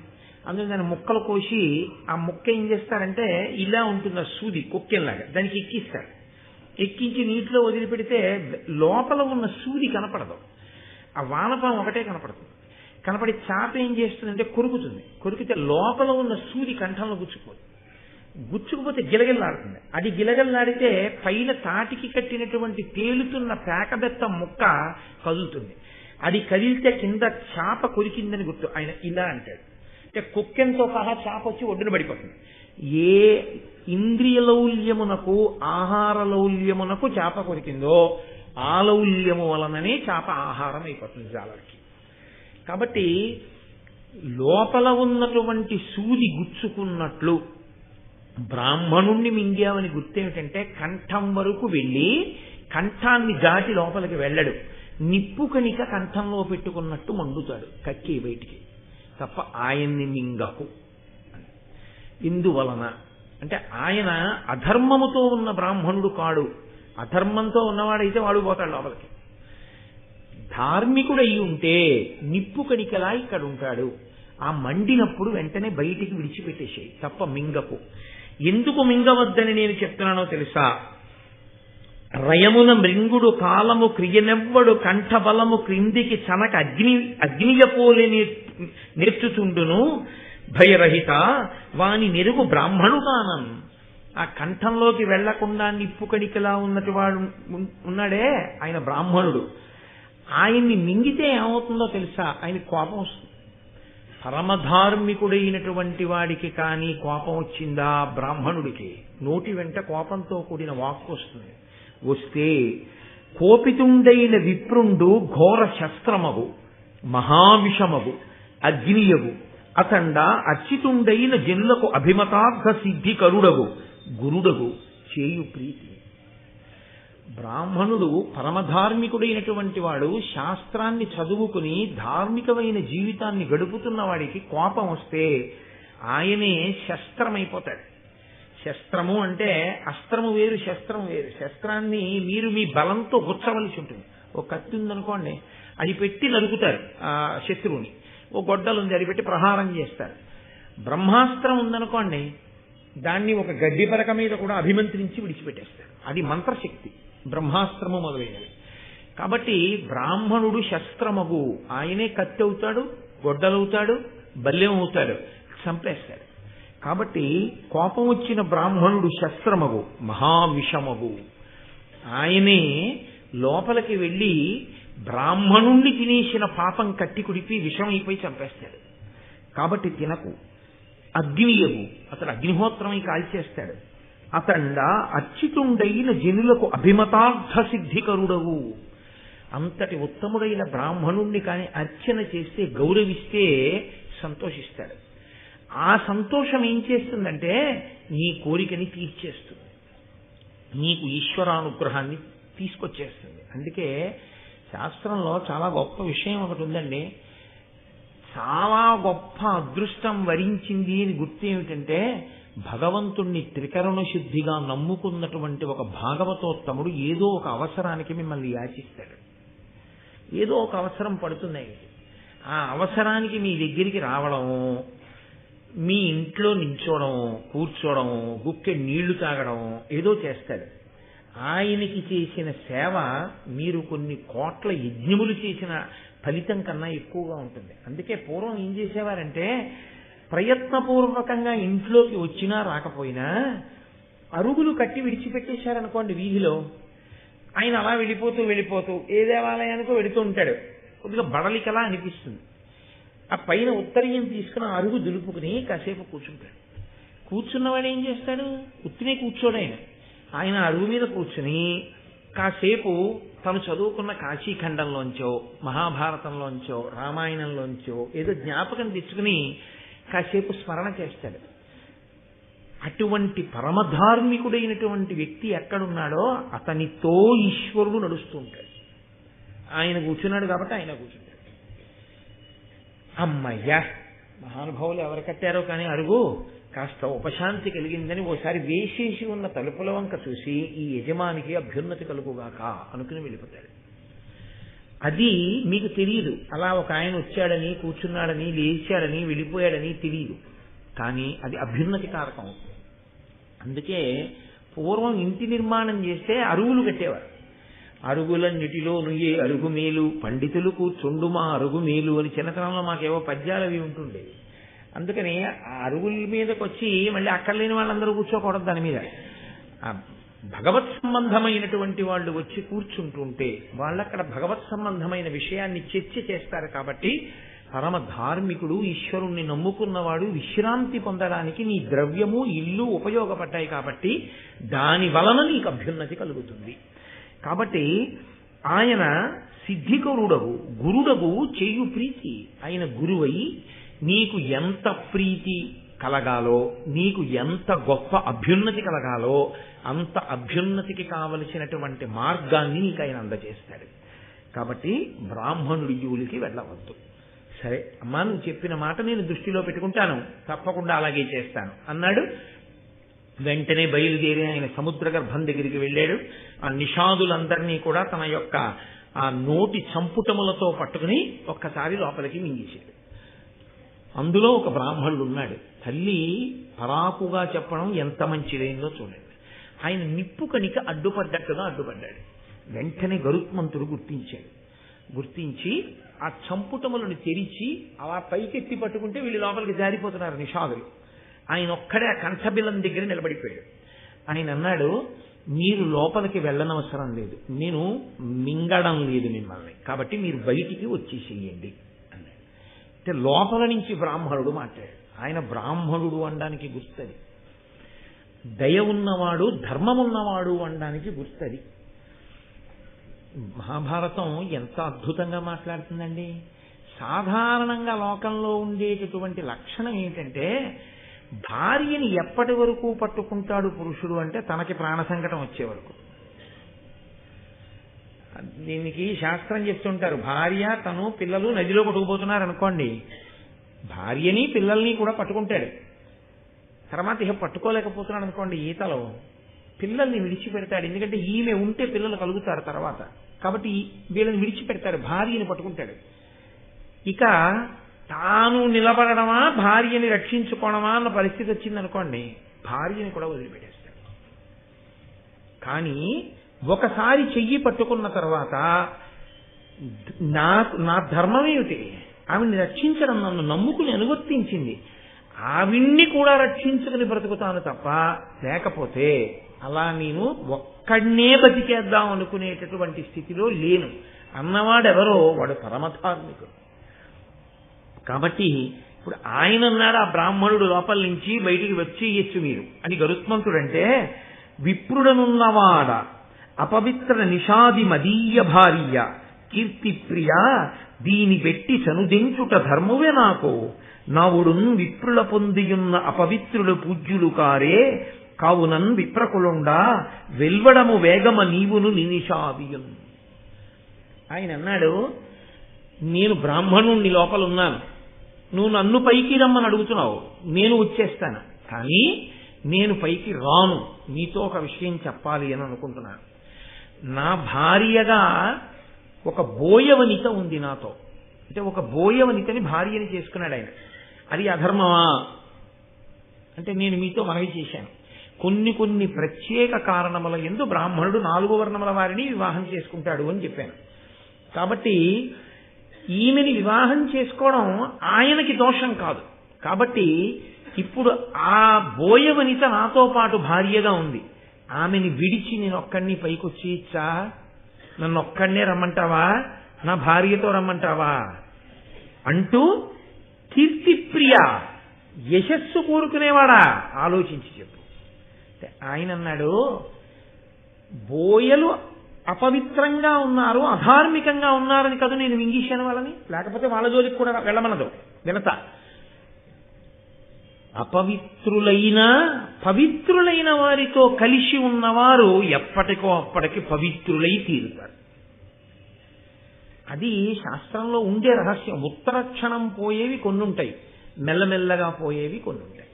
అందులో దాన్ని ముక్కలు కోసి ఆ ముక్క ఏం చేస్తారంటే ఇలా ఉంటుంది సూది కుక్కెంలాగా, దానికి ఎక్కిస్తారు. ఎక్కించి నీటిలో వదిలిపెడితే లోపల ఉన్న సూది కనపడదు, ఆ వానపాము ఒకటే కనపడుతుంది. కనపడి చేప ఏం చేస్తుందంటే కొరుకుతుంది. కొరికితే లోపల ఉన్న సూది కంఠంలో గుచ్చుకుపోతే గిలగిల్లాడుతుంది. అది గిలగిల్లాడితే పైన తాటికి కట్టినటువంటి తేలుతున్న పేకబెత్త ముక్క కదులుతుంది. అది కదిలితే కింద చేప కొరికిందని గుర్తు. ఆయన ఇలా అంటాడు, అంటే కుక్కెంతో సహా చేప వచ్చి ఒడ్డున పడిపోతుంది. ఏ ఇంద్రియ లౌల్యమునకు ఆహార లౌల్యమునకు చేప కొరికిందో ఆ లౌల్యము వలననే చేప ఆహారం అయిపోతుంది జాలరికి. కాబట్టి లోపల ఉన్నటువంటి సూది గుచ్చుకున్నట్లు బ్రాహ్మణుణ్ణి మింగావని గుర్తేమిటంటే కంఠం వరకు వెళ్ళి కంఠాన్ని దాటి లోపలికి వెళ్ళడు. నిప్పు కణిక కంఠంలో పెట్టుకున్నట్టు మండుతాడు కక్కి బయటికి, తప్ప ఆయన్ని మింగకు. ఇందువలన అంటే ఆయన అధర్మముతో ఉన్న బ్రాహ్మణుడు కాడు. అధర్మంతో ఉన్నవాడైతే వాడు పోతాడు లోపలికి. ధార్మికుడై ఉంటే నిప్పు కణికలా ఇక్కడ ఉంటాడు. ఆ మండినప్పుడు వెంటనే బయటికి విడిచిపెట్టేసేయి, తప్ప మింగకు. ఎందుకు మింగవద్దని నేను చెప్తున్నానో తెలుసా? రయమున మృంగుడు కాలము క్రియనెవ్వడు కంఠబలము క్రిందికి చనక అగ్నియపోలే నేర్చుచుండును భయరహిత వాని నెరుగు బ్రాహ్మణుగానం. ఆ కంఠంలోకి వెళ్లకుండా నిప్పు కణికలా ఉన్నటి వాడు ఉన్నాడే ఆయన బ్రాహ్మణుడు. ఆయన్ని మింగితే ఏమవుతుందో తెలుసా? ఆయన కోపం వస్తుంది. పరమధార్మికుడైనటువంటి వాడికి కానీ కోపం వచ్చిందా? బ్రాహ్మణుడికి నోటి వెంట కోపంతో కూడిన వాక్కు వస్తుంది. వస్తే కోపితుండైన విప్రుండు ఘోర శస్త్రమగు మహావిషమగు అగ్నియగు అతండ అర్చితుండైన జనులకు అభిమతార్థ సిద్ధికరుడగు గురుడగు చేయు ప్రీతి. బ్రాహ్మణుడు పరమధార్మికుడైనటువంటి వాడు శాస్త్రాన్ని చదువుకుని ధార్మికమైన జీవితాన్ని గడుపుతున్న వాడికి కోపం వస్తే ఆయనే శస్త్రమైపోతాడు. శస్త్రము అంటే అస్త్రము వేరు, శస్త్రం వేరు. శస్త్రాన్ని మీరు మీ బలంతో గుచ్చవలసి ఉంటుంది. ఒక కత్తి ఉందనుకోండి, అది పెట్టి నరుకుతారు ఆ శత్రువుని. ఓ గొడ్డలు ఉంది, అది పెట్టి ప్రహారం చేస్తారు. బ్రహ్మాస్త్రం ఉందనుకోండి, దాన్ని ఒక గడ్డి పరక మీద కూడా అభిమంత్రించి విడిచిపెట్టేస్తారు. అది మంత్రశక్తి, బ్రహ్మాస్త్రము మొదలైనవి. కాబట్టి బ్రాహ్మణుడు శస్త్రమగు, ఆయనే కత్తి అవుతాడు, గొడ్డలవుతాడు, బల్యం అవుతాడు, చంపేస్తాడు. కాబట్టి కోపం వచ్చిన బ్రాహ్మణుడు శస్త్రమగు మహావిషమగు, ఆయనే లోపలికి వెళ్ళి బ్రాహ్మణుణ్ణి తినేసిన పాపం కట్టి కుడిపి విషం అయిపోయి చంపేస్తాడు. కాబట్టి తినకు. అగ్నియగు, అతడు అగ్నిహోత్రమై కాల్చేస్తాడు. అతండ అర్చితుండైన జనులకు అభిమతార్థ సిద్ధికరుడవు. అంతటి ఉత్తముడైన బ్రాహ్మణుణ్ణి కాని అర్చన చేస్తే, గౌరవిస్తే సంతోషిస్తాడు. ఆ సంతోషం ఏం చేస్తుందంటే నీ కోరికని తీర్చేస్తుంది, నీకు ఈశ్వరానుగ్రహాన్ని తీసుకొచ్చేస్తుంది. అందుకే శాస్త్రంలో చాలా గొప్ప విషయం ఒకటి ఉందండి. చాలా గొప్ప అదృష్టం వరించింది అని గుర్తు ఏమిటంటే, భగవంతుణ్ణి త్రికరణ శుద్ధిగా నమ్ముకున్నటువంటి ఒక భాగవతోత్తముడు ఏదో ఒక అవసరానికి మిమ్మల్ని యాచిస్తాడు. ఏదో ఒక అవసరం పడుతున్నాయి, ఆ అవసరానికి మీ దగ్గరికి రావడం, మీ ఇంట్లో నించోవడం, కూర్చోవడం, గుక్కె నీళ్లు తాగడం ఏదో చేస్తాడు. ఆయనకి చేసిన సేవ మీరు కొన్ని కోట్ల యజ్ఞములు చేసిన ఫలితం కన్నా ఎక్కువగా ఉంటుంది. అందుకే పూర్వం ఏం చేసేవారంటే ప్రయత్నపూర్వకంగా ఇంట్లోకి వచ్చినా రాకపోయినా అరుగులు కట్టి విడిచిపెట్టేశారనుకోండి వీధిలో, ఆయన అలా వెళ్ళిపోతూ ఏ దేవాలయానికో వెళుతూ ఉంటాడు. కొద్దిగా బడలికలా అనిపిస్తుంది. ఆ పైన ఉత్తరీయం తీసుకుని అరుగు దులుపుకుని కాసేపు కూర్చుంటాడు. కూర్చున్నవాడు ఏం చేస్తాడు? ఉత్తినే కూర్చోడు. ఆయన అరుగు మీద కూర్చుని కాసేపు తను చదువుకున్న కాశీఖండంలోంచో, మహాభారతంలోంచో, రామాయణంలోంచో ఏదో జ్ఞాపకం తెచ్చుకుని కాసేపు స్మరణ చేస్తాడు. అటువంటి పరమధార్మికుడైనటువంటి వ్యక్తి ఎక్కడున్నాడో అతనితో ఈశ్వరుడు నడుస్తూ ఉంటాడు. ఆయన కూర్చున్నాడు కాబట్టి ఆయన కూర్చుంటాడు. అమ్మయ్యా, మహానుభావులు ఎవరు కట్టారో కానీ అరుగు కాస్త ఉపశాంతి కలిగిందని ఓసారి వేసేసి ఉన్న తలుపుల వంక చూసి ఈ యజమానికి అభ్యున్నతి కలుగుగాక అనుకుని వెళ్ళిపోతాడు. అది మీకు తెలియదు. అలా ఒక ఆయన వచ్చాడని, కూర్చున్నాడని, లేచాడని, వెళ్ళిపోయాడని తెలియదు. కానీ అది అభ్యున్నతి కారకం అవుతుంది. అందుకే పూర్వం ఇంటి నిర్మాణం చేస్తే అరుగులు కట్టేవారు. అరుగులన్నిటిలో నుయ్యే అరుగు మేలు, పండితులు కూర్చుండు మా అరుగు మేలు అని చిన్నతనంలో మాకేవో పద్యాలు అవి ఉంటుండేవి. అందుకని ఆ అరుగుల మీదకి వచ్చి మళ్ళీ అక్కర్లేని వాళ్ళందరూ కూర్చోకూడదు దాని మీద. భగవత్ సంబంధమైనటువంటి వాళ్ళు వచ్చి కూర్చుంటుంటే వాళ్ళక్కడ భగవత్ సంబంధమైన విషయాన్ని చర్చ చేస్తారు. కాబట్టి పరమ ధార్మికుడు, ఈశ్వరుణ్ణి నమ్ముకున్నవాడు విశ్రాంతి పొందడానికి నీ ద్రవ్యము, ఇల్లు ఉపయోగపడ్డాయి కాబట్టి దాని వలన నీకు అభ్యున్నతి కలుగుతుంది. కాబట్టి ఆయన సిద్ధికరుడవు, గురుడవు చేయు ప్రీతి. ఆయన గురువై నీకు ఎంత ప్రీతి కలగాలో, నీకు ఎంత గొప్ప అభ్యున్నతి కలగాలో అంత అభ్యున్నతికి కావలసినటువంటి మార్గాన్ని నీకు ఆయన అందజేస్తాడు. కాబట్టి బ్రాహ్మణుడి జోలికి వెళ్ళవద్దు. సరే అమ్మా, నువ్వు చెప్పిన మాట నేను దృష్టిలో పెట్టుకుంటాను, తప్పకుండా అలాగే చేస్తాను అన్నాడు. వెంటనే బయలుదేరి ఆయన సముద్ర గర్భం దగ్గరికి వెళ్ళాడు. ఆ నిషాదులందరినీ కూడా తన యొక్క ఆ నోటి చంపుటములతో పట్టుకుని ఒక్కసారి లోపలికి మింగేశాడు. అందులో ఒక బ్రాహ్మణుడు ఉన్నాడు. తల్లి పరాకుగా చెప్పడం ఎంత మంచిదైందో చూడండి. ఆయన నిప్పు కణిక అడ్డుపడ్డట్టుగా అడ్డుపడ్డాడు. వెంటనే గరుత్మంతుడు గుర్తించి ఆ చంపుటములను తెరిచి అలా పైకెత్తి పట్టుకుంటే వీళ్ళు లోపలికి జారిపోతున్నారు నిషాదులు. ఆయన ఒక్కడే ఆ కంఠబిల్లం దగ్గర నిలబడిపోయాడు. ఆయన అన్నాడు, మీరు లోపలికి వెళ్ళనవసరం లేదు, నేను మింగడం లేదు మిమ్మల్ని, కాబట్టి మీరు బయటికి వచ్చేసేయండి అన్నాడు. అంటే లోపల నుంచి బ్రాహ్మణుడు మాట్లాడాడు. ఆయన బ్రాహ్మణుడు అనడానికి గుర్తది, దయ ఉన్నవాడు, ధర్మమున్నవాడు అనడానికి గుర్తది. మహాభారతం ఎంత అద్భుతంగా మాట్లాడుతుందండి. సాధారణంగా లోకంలో ఉండేటటువంటి లక్షణం ఏంటంటే భార్యని ఎప్పటి వరకు పట్టుకుంటాడు పురుషుడు అంటే తనకి ప్రాణ సంకటం వచ్చే వరకు. దీనికి శాస్త్రం చెప్తుంటారు, భార్య తను పిల్లలు నదిలో కొట్టుకుపోతున్నారు అనుకోండి, భార్యని పిల్లల్ని కూడా పట్టుకుంటాడు. తర్వాత ఇక పట్టుకోలేకపోతున్నాడు అనుకోండి ఈతలో, పిల్లల్ని విడిచిపెడతాడు. ఎందుకంటే ఈమె ఉంటే పిల్లలు కలుగుతారు తర్వాత, కాబట్టి వీళ్ళని విడిచిపెడతాడు, భార్యని పట్టుకుంటాడు. ఇక తాను నిలబడమా భార్యని రక్షించుకోవడమా అన్న పరిస్థితి వచ్చిందనుకోండి, భార్యని కూడా వదిలిపెట్టేస్తాడు. కానీ ఒకసారి చెయ్యి పట్టుకున్న తర్వాత నా ధర్మం ఏమిటి, ఆవిడ్ని రక్షించడం, నన్ను నమ్ముకుని అనువర్తించింది, ఆవిడ్ని కూడా రక్షించుకుని బ్రతుకుతాను తప్ప, లేకపోతే అలా నేను ఒక్కడనే బతికేద్దాం అనుకునేటటువంటి స్థితిలో లేను అన్నవాడెవరో వాడు పరమధార్మికుడు. కాబట్టి ఇప్పుడు ఆయన అన్నాడు, ఆ బ్రాహ్మణుడు లోపల నుంచి బయటికి వచ్చేయచ్చు మీరు అని గరుత్మంతుడంటే, విప్రుడనున్నవాడ అపవిత్ర నిషాది మదీయ భార్య కీర్తి ప్రియ దీని పెట్టి చనుదించుట ధర్మువే నాకు, నావుడున్ విప్రుల పొందియున్న అపవిత్రులు పూజ్యులు కారే, కావునన్ విప్రకులుండా వెల్వడము వేగమ నీవును నినిషాదియున్. ఆయన అన్నాడు, నేను బ్రాహ్మణుణ్ణి లోపల ఉన్నాను, నువ్వు నన్ను పైకి రమ్మని అడుగుతున్నావు, నేను వచ్చేస్తాను, కానీ నేను పైకి రాను, నీతో ఒక విషయం చెప్పాలి అని అనుకుంటున్నాను. నా భార్యగా ఒక బోయవనిత ఉంది నాతో, అంటే ఒక బోయవనితని భార్యని చేసుకున్నాడు ఆయన. అది అధర్మమా అంటే నేను మీతో మనవి చేశాను, కొన్ని కొన్ని ప్రత్యేక కారణముల యందు బ్రాహ్మణుడు 4 వర్ణముల వారిని వివాహం చేసుకుంటాడు అని చెప్పాను. కాబట్టి ఈమెని వివాహం చేసుకోవడం ఆయనకి దోషం కాదు. కాబట్టి ఇప్పుడు ఆ బోయవనిత నాతో పాటు భార్యగా ఉంది, ఆమెని విడిచి నేను ఒక్కడిని పైకొచ్చి ఇచ్చా, నన్ను ఒక్కడనే రమ్మంటావా, నా భార్యతో రమ్మంటావా అంటూ కీర్తిప్రియ యశస్సు కోరుకునేవాడా ఆలోచించి చెప్పు. ఆయన అన్నాడు, బోయలు అపవిత్రంగా ఉన్నారు, అధార్మికంగా ఉన్నారని కదా నేను మింగేశాను వాళ్ళని, లేకపోతే వాళ్ళ జోలికి కూడా వెళ్ళమనదు వినత. పవిత్రులైన వారితో కలిసి ఉన్నవారు ఎప్పటికో అప్పటికి పవిత్రులై తీరుతారు. అది శాస్త్రంలో ఉండే రహస్యం. ఉత్తర క్షణం పోయేవి కొన్ని ఉంటాయి, మెల్లమెల్లగా పోయేవి కొన్ని ఉంటాయి.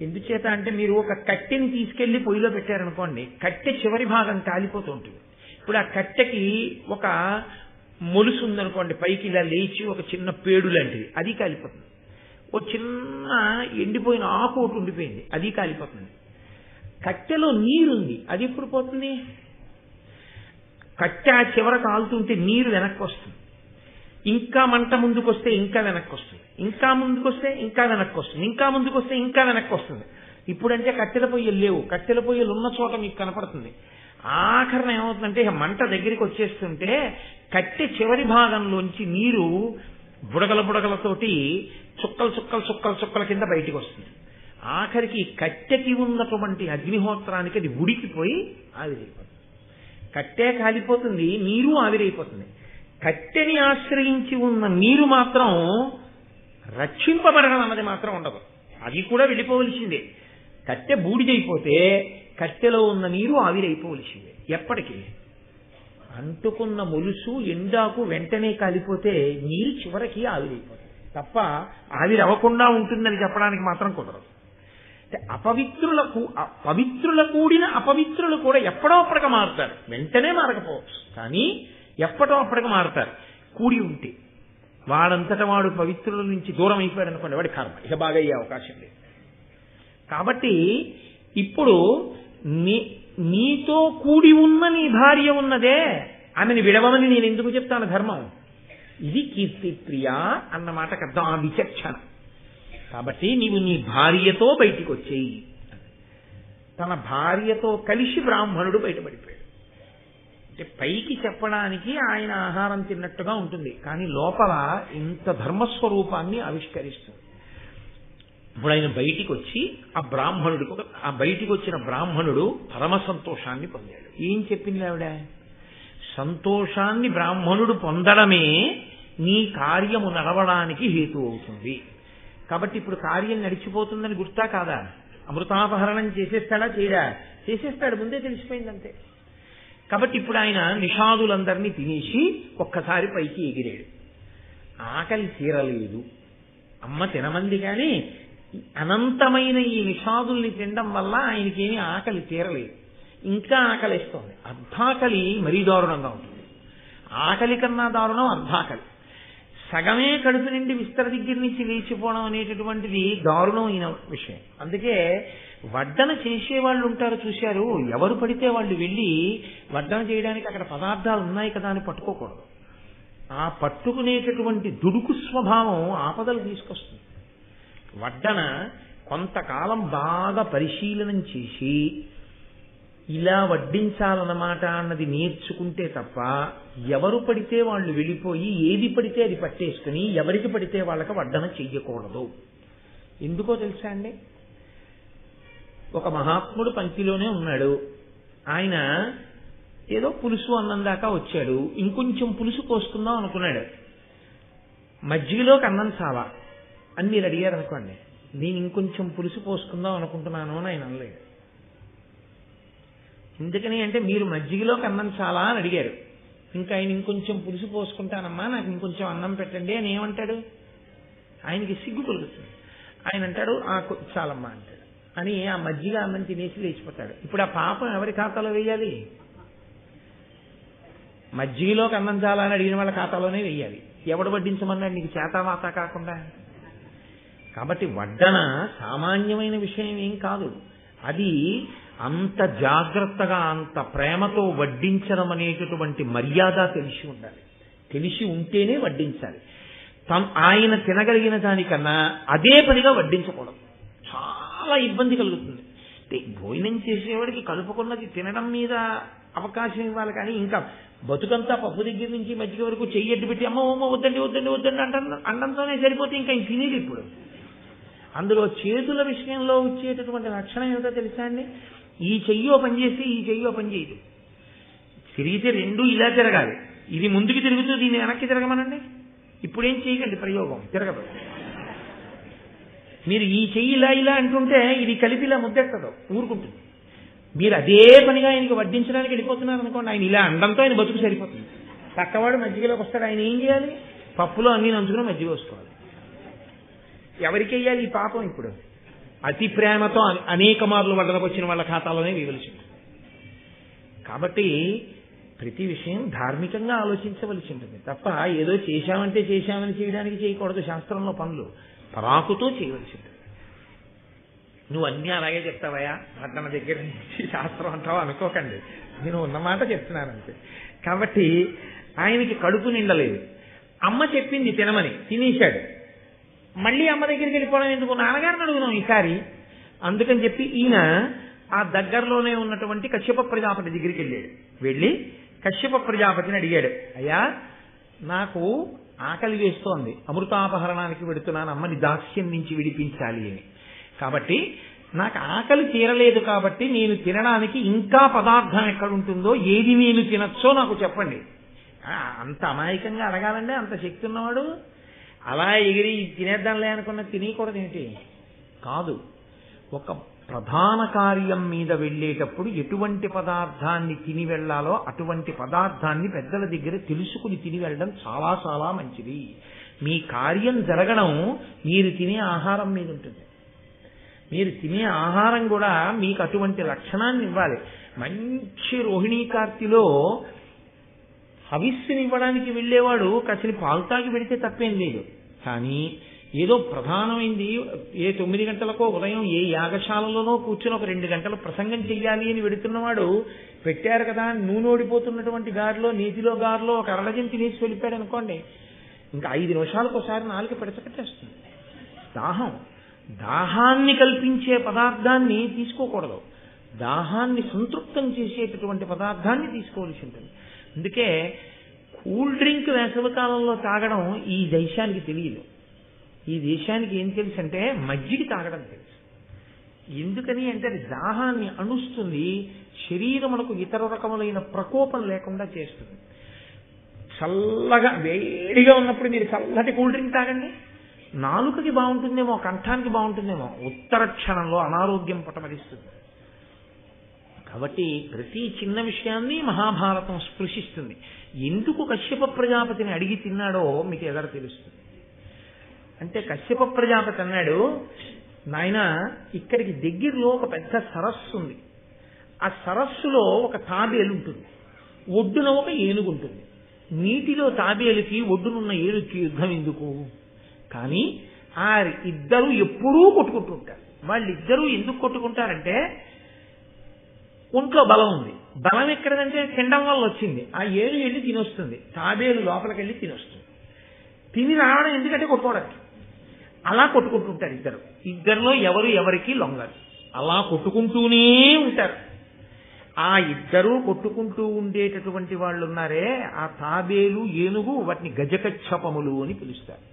ఎందుచేత అంటే మీరు ఒక కట్టెని తీసుకెళ్లి పొయ్యిలో పెట్టారనుకోండి, కట్టె చివరి భాగం కాలిపోతూ ఉంటుంది. ఇప్పుడు ఆ కట్టెకి ఒక మొలుసు ఉందనుకోండి, పైకి ఇలా లేచి ఒక చిన్న పేడు లాంటిది, అది కాలిపోతుంది. ఓ చిన్న ఎండిపోయిన ఆకు ఒకటి ఉండిపోయింది, అది కాలిపోతుంది. కట్టెలో నీరుంది, అది ఎప్పుడు పోతుంది? కట్టె ఆ చివర కాలుతుంటే నీరు వెనక్కి వస్తుంది, ఇంకా మంట ముందుకు వస్తే ఇంకా వెనక్కి వస్తుంది, ఇంకా ముందుకు వస్తే ఇంకా వెనక్కి వస్తుంది, ఇంకా ముందుకు వస్తే ఇంకా వెనక్కి వస్తుంది. ఇప్పుడంటే కట్టెల పొయ్యలు లేవు, కట్టెల పొయ్యలు ఉన్న చోట మీకు కనపడుతుంది. ఆఖరణ ఏమవుతుందంటే మంట దగ్గరికి వచ్చేస్తుంటే కట్టె చివరి భాగంలోంచి నీరు బుడగలతోటి చుక్కల కింద బయటికి వస్తుంది. ఆఖరికి కట్టెకి ఉన్నటువంటి అగ్నిహోత్రానికి అది ఉడికిపోయి ఆవిరైపోతుంది. కట్టె కాలిపోతుంది, నీరు ఆవిరైపోతుంది. కట్టెని ఆశ్రయించి ఉన్న నీరు మాత్రం రక్షింపబడడం అన్నది మాత్రం ఉండదు, అది కూడా వెళ్ళిపోవలసిందే. కట్టె బూడిదైపోతే కట్టెలో ఉన్న నీరు ఆవిరైపోవలసిందే. ఎప్పటికీ అంటుకున్న మొలుసు ఎండాకు వెంటనే కాలిపోతే నీరు చివరికి ఆవిరైపోతుంది తప్ప ఆవిరవ్వకుండా ఉంటుందని చెప్పడానికి మాత్రం కుదరదు. పవిత్రుల కూడిన అపవిత్రులు కూడా ఎప్పుడో అప్పటికి మారుతారు, వెంటనే మారకపోవచ్చు, కానీ ఎప్పటో అప్పటికి మారుతారు. కూడి ఉంటే వాడంతటా వాడు పవిత్రుల నుంచి దూరం అయిపోయాడు అనుకోండి, వాడి కర్మ ఇక బాగా అయ్యే అవకాశం లేదు. కాబట్టి ఇప్పుడు నీతో కూడి ఉన్న నీ భార్య ఉన్నదే, ఆమెను విడవమని నేను ఎందుకు చెప్తాను ధర్మం? ఇది కీర్తిప్రియ అన్నమాటకు అర్థం, ఆ విచక్షణ. కాబట్టి నీవు నీ భార్యతో బయటికి వచ్చేయి. తన భార్యతో కలిసి బ్రాహ్మణుడు బయటపడిపోయాడు. అంటే పైకి చెప్పడానికి ఆయన ఆహారం తిన్నట్టుగా ఉంటుంది, కానీ లోపల ఇంత ధర్మస్వరూపాన్ని ఆవిష్కరిస్తుంది. ఇప్పుడు ఆయన బయటికి వచ్చి ఆ బయటికి వచ్చిన బ్రాహ్మణుడు పరమ సంతోషాన్ని పొందాడు. ఏం చెప్పింది ఆవిడ? సంతోషాన్ని బ్రాహ్మణుడు పొందడమే నీ కార్యము నడవడానికి హేతు అవుతుంది. కాబట్టి ఇప్పుడు కార్యం నడిచిపోతుందని గుర్తా కాదా? అమృతాపహరణం చేసేస్తాడా? చేయడా? చేసేస్తాడు, ముందే తెలిసిపోయిందంతే. కాబట్టి ఇప్పుడు ఆయన నిషాదులందరినీ తినేసి ఒక్కసారి పైకి ఎగిరాడు. ఆకలి తీరలేదు, అమ్మ తినమంది, కానీ అనంతమైన ఈ నిషాదుల్ని తినడం వల్ల ఆయనకేమీ ఆకలి తీరలేదు, ఇంకా ఆకలిస్తోంది. అర్ధాకలి మరీ దారుణంగా ఉంటుంది. ఆకలి కన్నా దారుణం అర్ధాకలి. సగమే కడుపు నిండి విస్తర దగ్గర నుంచి లేచిపోవడం అనేటటువంటిది దారుణమైన విషయం. అందుకే వడ్డన చేసేవాళ్ళు ఉంటారు చూశారు, ఎవరు పడితే వాళ్ళు వెళ్ళి వడ్డన చేయడానికి అక్కడ పదార్థాలు ఉన్నాయి కదా అని పట్టుకోకూడదు. ఆ పట్టుకునేటటువంటి దుడుకు స్వభావం ఆపదలు తీసుకొస్తుంది. వడ్డన కొంతకాలం బాగా పరిశీలనం చేసి ఇలా వడ్డించాలన్నమాట అన్నది నేర్చుకుంటే తప్ప ఎవరు పడితే వాళ్ళు వెళ్ళిపోయి ఏది పడితే అది పట్టేసుకుని ఎవరికి పడితే వాళ్ళకి వడ్డన చెయ్యకూడదు. ఎందుకో తెలుసా అండి? ఒక మహాత్ముడు పంక్తిలోనే ఉన్నాడు. ఆయన ఏదో పులుసు అన్నం దాకా వచ్చాడు, ఇంకొంచెం పులుసు పోసుకుందాం అనుకున్నాడు. మజ్జిగలోకి అన్నం చాలా అని మీరు అడిగారు అనుకోండి, నేను ఇంకొంచెం పులుసు పోసుకుందాం అనుకుంటున్నాను అని ఆయన అనలేదు. ఎందుకని అంటే మీరు మజ్జిగలోకి అన్నం చాలా అని అడిగారు, ఇంకా ఆయన ఇంకొంచెం పులుసు పోసుకుంటానమ్మా, నాకు ఇంకొంచెం అన్నం పెట్టండి అని ఏమంటాడు? ఆయనకి సిగ్గు కలుగుతుంది. ఆయన అంటాడు చాలమ్మా అంటాడు అని ఆ మజ్జిగ అన్నం తినేసి లేచిపోతాడు. ఇప్పుడు ఆ పాపం ఎవరి ఖాతాలో వేయాలి? మజ్జిగలోకి అన్నం చాలా అని అడిగిన వాళ్ళ ఖాతాలోనే వేయాలి. ఎవడు వడ్డించమన్నాడు నీకు చేతావాత కాకుండా? కాబట్టి వడ్డన సామాన్యమైన విషయం ఏం కాదు. అది అంత జాగ్రత్తగా అంత ప్రేమతో వడ్డించడం అనేటటువంటి మర్యాద తెలిసి ఉండాలి. తెలిసి ఉంటేనే వడ్డించాలి. ఆయన తినగలిగిన దానికన్నా అదే పనిగా వడ్డించకూడదు. చాలా ఇబ్బంది కలుగుతుంది. భోజనం చేసేవాడికి కలుపుకున్నది తినడం మీద అవకాశం ఇవ్వాలి. కానీ ఇంకా బతుకంతా పప్పు దగ్గర నుంచి మజ్జిగ వరకు చెయ్యడ్డు పెట్టి అమ్మ వద్దండి వద్దండి వద్దండి అండంతోనే సరిపోతే ఇంకా తినేది. ఇప్పుడు అందులో చేతుల విషయంలో వచ్చేటటువంటి లక్షణం ఏమిటో తెలుసా అండి? ఈ చెయ్యో పనిచేసి ఈ చెయ్యో పని చేయదు. తిరిగితే రెండు ఇలా తిరగాలి. ఇది ముందుకు తిరుగుతూ దీన్ని వెనక్కి తిరగమనండి. ఇప్పుడేం చేయకండి, ప్రయోగం తిరగదు. మీరు ఈ చెయ్యి ఇలా ఇలా అంటుంటే ఇది కలిపి ఇలా ముద్దెట్టదు, ఊరుకుంటుంది. మీరు అదే పనిగా ఆయనకి వడ్డించడానికి వెళ్ళిపోతున్నారు అనుకోండి, ఆయన ఇలా అండంతో ఆయన బతుకు సరిపోతుంది. పక్కవాడు మజ్జిగలోకి వస్తాడు, ఆయన ఏం చేయాలి? పప్పులో అన్ని నంచుకుని మజ్జిగ వేసుకోవాలి. ఎవరికి వెయ్యాలి ఈ పాపం? ఇప్పుడు అతి ప్రేమతో అనేక మార్లు వడ్డనకు వచ్చిన వాళ్ళ ఖాతాలోనే వేయవలసి ఉంటుంది. కాబట్టి ప్రతి విషయం ధార్మికంగా ఆలోచించవలసి ఉంటుంది తప్ప ఏదో చేశామంటే చేశామని చేయడానికి చేయకూడదు. శాస్త్రంలో పనులు పరాకుతో చేయవలసి ఉంటుంది. నువ్వు అన్నీ అలాగే చెప్తావయా వడ్డన దగ్గర నుంచి శాస్త్రం అంటావా అనుకోకండి, నేను ఉన్నమాట చెప్తున్నానంతే. కాబట్టి ఆయనకి కడుపు నిండలేదు. అమ్మ చెప్పింది తినమని, తినేశాడు. మళ్ళీ అమ్మ దగ్గరికి వెళ్ళిపోవడం ఎందుకు? నాన్నగారిని అడుగుదాం ఈసారి. అందుకని చెప్పి ఈయన ఆ దగ్గరలోనే ఉన్నటువంటి కశ్యప ప్రజాపతి దగ్గరికి వెళ్ళాడు. వెళ్ళి కశ్యప ప్రజాపతిని అడిగాడు, అయ్యా నాకు ఆకలి వేస్తోంది, అమృతాపహరణానికి వెడుతున్నాను, అమ్మని దాస్యం నుంచి విడిపించాలి అని. కాబట్టి నాకు ఆకలి తీరలేదు, కాబట్టి నేను తినడానికి ఇంకా పదార్థం ఎక్కడుంటుందో, ఏది నేను తినచ్చో నాకు చెప్పండి. అంత అమాయకంగా అడగాలంటే అంత శక్తి ఉన్నవాడు అలా ఎగిరి తినేద్దాంలే అనుకున్న తినేయకూడదు ఏంటి? కాదు. ఒక ప్రధాన కార్యం మీద వెళ్ళేటప్పుడు ఎటువంటి పదార్థాన్ని తిని వెళ్లాలో అటువంటి పదార్థాన్ని పెద్దల దగ్గర తెలుసుకుని తిని వెళ్ళడం చాలా చాలా మంచిది. మీ కార్యం జరగడం మీరు తినే ఆహారం మీద ఉంటుంది. మీరు తినే ఆహారం కూడా మీకు అటువంటి లక్షణాన్ని ఇవ్వాలి. మంచి రోహిణీ కార్తిలో హవిస్సుని ఇవ్వడానికి వెళ్ళేవాడు కాసిన పాలు తాగి పెడితే తప్పేం లేదు. కానీ ఏదో ప్రధానమైంది, ఏ 9 గంటలకో ఉదయం ఏ యాగశాలలోనో కూర్చుని ఒక 2 గంటలు ప్రసంగం చెయ్యాలి అని వెడుతున్నవాడు పెట్టారు కదా నూనె ఓడిపోతున్నటువంటి గారిలో, నీతిలో గారిలో ఒక అరడజం తినేసి వెళ్ళిపోయాడు అనుకోండి, ఇంకా 5 నిమిషాలకు ఒకసారి నాలుక పెడచకట్టేస్తుంది. దాహాన్ని కల్పించే పదార్థాన్ని తీసుకోకూడదు. దాహాన్ని సంతృప్తం చేసేటటువంటి పదార్థాన్ని తీసుకోవాల్సి ఉంటుంది. అందుకే కూల్ డ్రింక్ వేసవికాలంలో తాగడం ఈ దేశానికి తెలియదు. ఈ దేశానికి ఏం తెలుసు అంటే మజ్జిగ తాగడం తెలుసు. ఎందుకని అంటే అది దాహాన్ని అణుస్తుంది, శరీరములకు ఇతర రకములైన ప్రకోపం లేకుండా చేస్తుంది. చల్లగా వేడిగా ఉన్నప్పుడు మీరు చల్లటి కూల్ డ్రింక్ తాగండి, నాలుకకి బాగుంటుందేమో, కంఠానికి బాగుంటుందేమో, ఉత్తర క్షణంలో అనారోగ్యం పటమరిస్తుంది. కాబట్టి ప్రతి చిన్న విషయాన్ని మహాభారతం స్పృశిస్తుంది. ఎందుకు కశ్యప ప్రజాపతిని అడిగి తిన్నాడో మీకు ఎదురు తెలుస్తుంది. అంటే కశ్యప ప్రజాపతి అన్నాడు, నాయన ఇక్కడికి దగ్గరలో ఒక పెద్ద సరస్సు ఉంది. ఆ సరస్సులో ఒక తాబేలు ఉంటుంది, ఒడ్డున ఒక ఏనుగు ఉంటుంది. నీటిలో తాబేలుకి ఒడ్డునున్న ఏనుగుకి యుద్ధం ఎందుకు? కానీ ఆ ఇద్దరు ఎప్పుడూ కొట్టుకుంటుంటారు. వాళ్ళిద్దరూ ఎందుకు కొట్టుకుంటారంటే ఒంట్లో బలం ఉంది. బలం ఎక్కడదంటే తినడం వల్ల వచ్చింది. ఆ ఏను వెళ్ళి తినొస్తుంది, తాబేలు లోపలికి వెళ్ళి తినొస్తుంది. తిని రావడం ఎందుకంటే కొట్టుకోవడానికి. అలా కొట్టుకుంటుంటారు ఇద్దరు. ఇద్దరిలో ఎవరు ఎవరికి లొంగరు, అలా కొట్టుకుంటూనే ఉంటారు. ఆ ఇద్దరూ కొట్టుకుంటూ ఉండేటటువంటి వాళ్ళు ఉన్నారే, ఆ తాబేలు ఏనుగు, వాటిని గజకచ్చపములు అని పిలుస్తారు.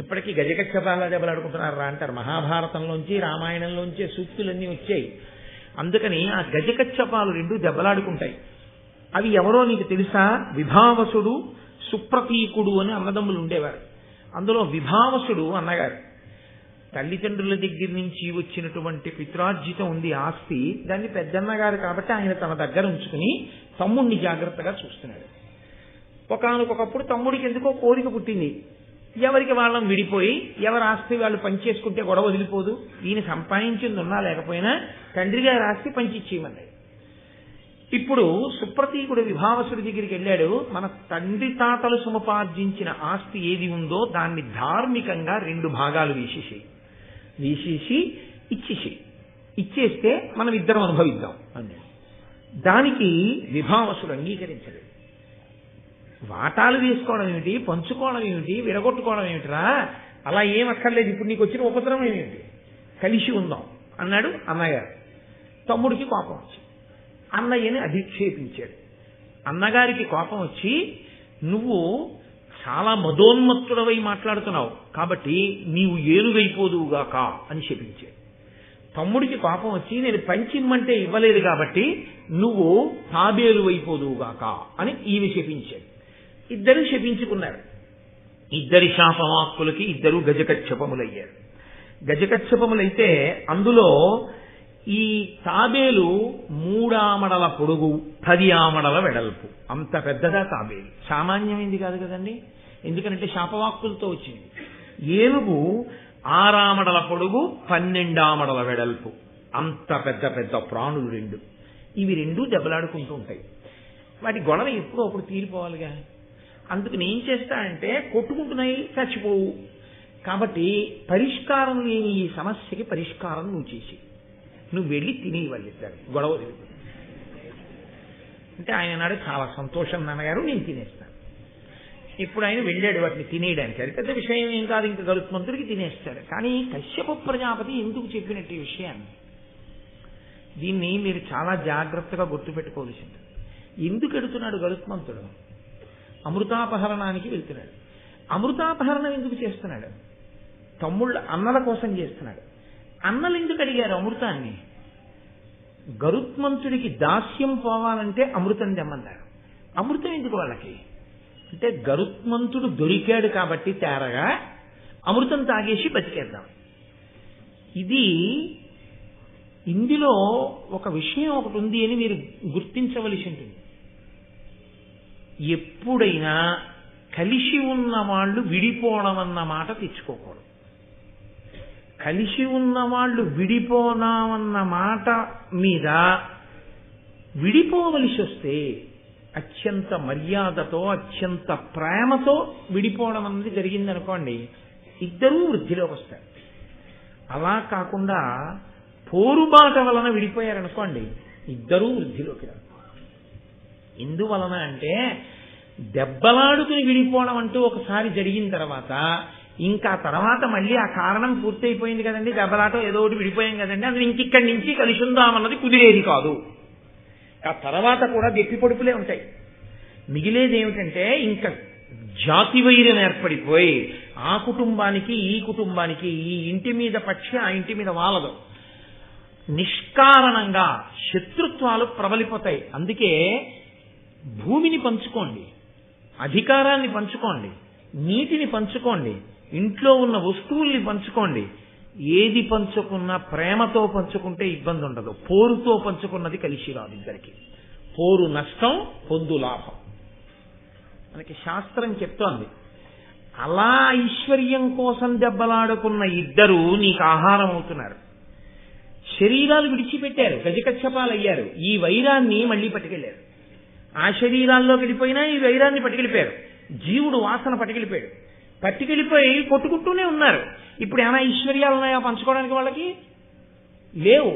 ఇప్పటికీ గజకచ్చపాల దెబ్బలాడుకుంటున్నారా అంటారు. మహాభారతంలోంచి రామాయణంలోంచే సూక్తులన్నీ వచ్చాయి. అందుకని ఆ గజకచ్చపాలు రెండు దెబ్బలాడుకుంటాయి. అవి ఎవరో నీకు తెలుసా? విభావసుడు, సుప్రతీకుడు అని అన్నదమ్ములు ఉండేవారు. అందులో విభావసుడు అన్నగారు తల్లిదండ్రుల దగ్గర నుంచి వచ్చినటువంటి పిత్రార్జితం ఉంది ఆస్తి, దాన్ని పెద్దన్నగారు కాబట్టి ఆయన తన దగ్గర ఉంచుకుని తమ్ముడిని జాగ్రత్తగా చూస్తున్నాడు. ఒకానొకప్పుడు తమ్ముడికి ఎందుకో కోరిక పుట్టింది, ఎవరికి వాళ్ళం విడిపోయి ఎవరి ఆస్తి వాళ్ళు పనిచేసుకుంటే గొడవ వదిలిపోదు, ఈయన సంపాదించింది ఉన్నా లేకపోయినా తండ్రి గారి ఆస్తి పంచిచ్చేయమన్నాడు. ఇప్పుడు సుప్రతీకుడు విభావసుడి దగ్గరికి వెళ్ళాడు. మన తండ్రి తాతలు సముపార్జించిన ఆస్తి ఏది ఉందో దాన్ని ధార్మికంగా 2 భాగాలు వేసేసేయి, వేసేసి ఇచ్చేస్తే మనం ఇద్దరం అనుభవిద్దాం అన్నాడు. దానికి విభావసుడు అంగీకరించలేదు. వాటాలు వేసుకోవడం ఏమిటి, పంచుకోవడం ఏమిటి, విడగొట్టుకోవడం ఏమిటిరా, అలా ఏం అక్కర్లేదు, ఇప్పుడు నీకు వచ్చిన ఉపద్రవం ఏమిటి, కలిసి ఉందాం అన్నాడు అన్నగారు. తమ్ముడికి కోపం వచ్చింది. అన్నయ్యని అధిక్షేపించాడు. అన్నగారికి కోపం వచ్చి, నువ్వు చాలా మదోన్మత్తుడవై మాట్లాడుతున్నావు కాబట్టి నీవు ఏనుగైపోదువుగాక అని శపించాడు. తమ్ముడికి కోపం వచ్చి, నేను పంచిమ్మంటే ఇవ్వలేదు కాబట్టి నువ్వు తాబేలు అయిపోదువుగాక అని ఈమె శపించాడు. ఇద్దరు శపించుకున్నారు. ఇద్దరి శాపవాక్కులకి ఇద్దరు గజకచ్చపములయ్యారు. గజకచ్చపములైతే అందులో ఈ తాబేలు 3 ఆమడల పొడుగు 10 ఆమడల వెడల్పు, అంత పెద్దగా తాబేలు, సామాన్యమైంది కాదు కదండి, ఎందుకంటే శాపవాక్కులతో వచ్చింది. ఏనుగు 6 ఆమడల పొడుగు 12 ఆమడల వెడల్పు, అంత పెద్ద పెద్ద ప్రాణులు రెండు. ఇవి రెండు దెబ్బలాడుకుంటూ ఉంటాయి. వాటి గొడవ ఎప్పుడో ఒకటి తీరిపోవాలిగా. అందుకు నేను చేస్తానంటే కొట్టుకుంటున్నాయి, చచ్చిపోవు. కాబట్టి పరిష్కారం లేని ఈ సమస్యకి పరిష్కారం నువ్వు చేసి నువ్వు వెళ్ళి తినేవాళ్ళు గొడవ అంటే ఆయన నాడు చాలా సంతోషం నాన్నగారు, నేను తినేస్తాను. ఇప్పుడు ఆయన వెళ్ళాడు వాటిని తినేయడానికి. అది పెద్ద విషయం ఏం కాదు, ఇంకా గరుత్మంతుడికి తినేస్తాడు. కానీ కశ్యప ప్రజాపతి ఎందుకు చెప్పినట్టు ఈ విషయాన్ని, దీన్ని మీరు చాలా జాగ్రత్తగా గుర్తుపెట్టుకోవాల్సింది. ఎందుకు ఎడుతున్నాడు గరుత్మంతుడు? అమృతాపహరణానికి వెళ్తున్నాడు. అమృతాపహరణం ఎందుకు చేస్తున్నాడు? తమ్ముళ్ళ అన్నల కోసం చేస్తున్నాడు. అన్నలు ఎందుకు అడిగారు అమృతాన్ని? గరుత్మంతుడికి దాస్యం పోవాలంటే అమృతం తెమ్మన్నారు. అమృతం ఎందుకు వాళ్ళకి అంటే, గరుత్మంతుడు దొరికాడు కాబట్టి తేరగా అమృతం తాగేసి బతికేద్దాం. ఇందులో ఒక విషయం ఒకటి ఉంది అని మీరు గుర్తించవలసి ఉంటుంది. ఎప్పుడైనా కలిసి ఉన్న వాళ్ళు విడిపోవడం అన్న మాట తెచ్చుకోకూడదు. కలిసి ఉన్న వాళ్ళు విడిపోనామన్న మాట మీద విడిపోవలసి వస్తే అత్యంత మర్యాదతో అత్యంత ప్రేమతో విడిపోవడం అన్నది జరిగిందనుకోండి, ఇద్దరూ వృద్ధిలోకి వస్తారు. అలా కాకుండా పోరుబాట వలన విడిపోయారనుకోండి, ఇద్దరూ వృద్ధిలోకి రారు. ఎందువలన అంటే, దెబ్బలాడుకుని విడిపోవడం అంటూ ఒకసారి జరిగిన తర్వాత ఇంకా తర్వాత మళ్ళీ ఆ కారణం పూర్తయిపోయింది కదండి, దెబ్బలాట ఏదో ఒకటి విడిపోయాం కదండి, అది ఇంకిక్కడి నుంచి కలిసి ఉందామన్నది కుదిరేది కాదు. ఆ తర్వాత కూడా గట్టి పొడుపులే ఉంటాయి. మిగిలేది ఏమిటంటే ఇంకా జాతి వైరం ఏర్పడిపోయి ఆ కుటుంబానికి ఈ కుటుంబానికి, ఈ ఇంటి మీద పక్షి ఆ ఇంటి మీద వాలదు, నిష్కారణంగా శత్రుత్వాలు ప్రబలిపోతాయి. అందుకే భూమిని పంచుకోండి, అధికారాన్ని పంచుకోండి, నీటిని పంచుకోండి, ఇంట్లో ఉన్న వస్తువుల్ని పంచుకోండి. ఏది పంచుకున్నా ప్రేమతో పంచుకుంటే ఇబ్బంది ఉండదు. పోరుతో పంచుకున్నది కలిసి రాదు. ఇద్దరికి పోరు నష్టం, పొందు లాభం మనకి శాస్త్రం చెప్తోంది. అలా ఐశ్వర్యం కోసం దెబ్బలాడుకున్న ఇద్దరు నీకు ఆహారం అవుతున్నారు. శరీరాలు విడిచిపెట్టారు, గజకచ్చపాలయ్యారు. ఈ వైరాన్ని మళ్ళీ పట్టుకెళ్లారు. ఆ శరీరాల్లో విడిపోయినా ఈ వైరాన్ని పట్టుకెళ్ళిపోయారు. జీవుడు వాసన పట్టుకెళ్ళిపోయాడు. పట్టుకెళ్ళిపోయి కొట్టుకుంటూనే ఉన్నారు. ఇప్పుడు ఏమైనా ఐశ్వర్యాలు ఉన్నాయా పంచుకోవడానికి? వాళ్ళకి లేవు.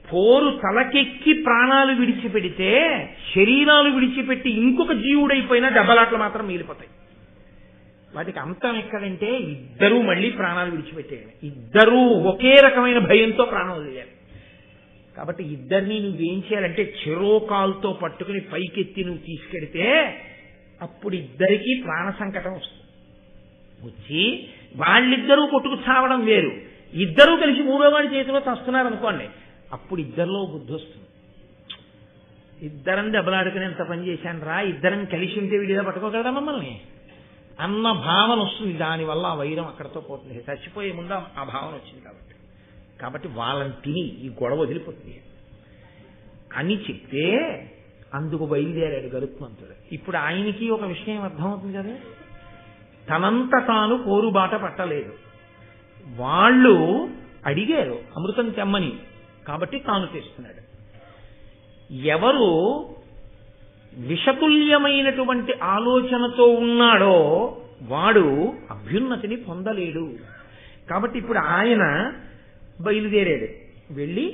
పోరు తలకెక్కి ప్రాణాలు విడిచిపెడితే, శరీరాలు విడిచిపెట్టి ఇంకొక జీవుడైపోయినా దెబ్బలాట్లు మాత్రం మిగిలిపోతాయి. వాటికి అంతం ఎక్కడంటే, ఇద్దరూ మళ్ళీ ప్రాణాలు విడిచిపెట్టేయాలి. ఇద్దరూ ఒకే రకమైన భయంతో ప్రాణం వదిలేయాలి. కాబట్టి ఇద్దరిని నువ్వేం చేయాలంటే, చెరోకాల్తో పట్టుకుని పైకెత్తి నువ్వు తీసుకెడితే అప్పుడు ఇద్దరికీ ప్రాణ సంకటం వస్తుంది. వచ్చి వాళ్ళిద్దరూ కొట్టుకు చావడం వేరు, ఇద్దరూ కలిసి మూడోవాడి చేతిలో చస్తున్నారు అనుకోండి, అప్పుడు ఇద్దరిలో బుద్ధి వస్తుంది. ఇద్దరం దెబ్బలాడుకుని ఎంత పని చేశాను రా, ఇద్దరం కలిసి ఉంటే వీడిగా పట్టుకోగలరా మమ్మల్ని అన్న భావన వస్తుంది. దానివల్ల ఆ వైరం అక్కడతో పోతుంది. చచ్చిపోయే ముందు ఆ భావన వచ్చింది కాబట్టి వాళ్ళని తిని ఈ గొడవ వదిలిపోతుంది అని చెప్తే అందుకు బయలుదేరాడు గరుత్మంతుడు. ఇప్పుడు ఆయనకి ఒక విషయం అర్థమవుతుంది కదా, తనంత తాను పోరుబాట పట్టలేదు. వాళ్ళు అడిగారు అమృతం తెమ్మని, కాబట్టి తాను తెస్తున్నాడు. ఎవరు విషతుల్యమైనటువంటి ఆలోచనతో ఉన్నాడో వాడు అభ్యున్నతిని పొందలేడు. కాబట్టి ఇప్పుడు ఆయన బయలుదేరాడు. వెళ్ళి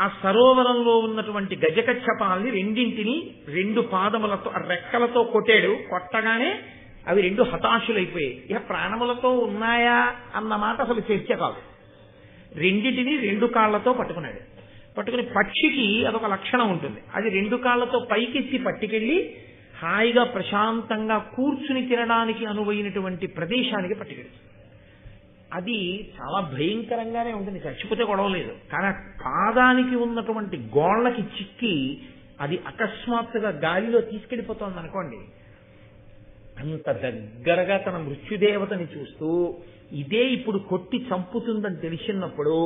ఆ సరోవరంలో ఉన్నటువంటి గజకచ్చపాల్ని రెండింటిని 2 పాదములతో రెక్కలతో కొట్టాడు. కొట్టగానే అవి 2 హతాశులైపోయాయి. ఇక ప్రాణములతో ఉన్నాయా అన్న మాట అసలు చర్చ కాదు. రెండింటిని 2 కాళ్లతో పట్టుకున్నాడు. పట్టుకుని పక్షికి అదొక లక్షణం ఉంటుంది. అది 2 కాళ్లతో పైకెత్తి పట్టుకెళ్ళి హాయిగా ప్రశాంతంగా కూర్చుని తినడానికి అనువైనటువంటి ప్రదేశానికి పట్టుకెళ్ళి, అది చాలా భయంకరంగానే ఉంటుంది. చచ్చిపోతే గొడవలేదు. కానీ పాదానికి ఉన్నటువంటి గోళ్లకి చిక్కి అది అకస్మాత్తుగా గాలిలో తీసుకెళ్లిపోతోంది అనుకోండి. అంత దగ్గరగా తన మృత్యుదేవతని చూస్తూ ఇదే ఇప్పుడు కొట్టి చంపుతుందని తెలిసినప్పుడు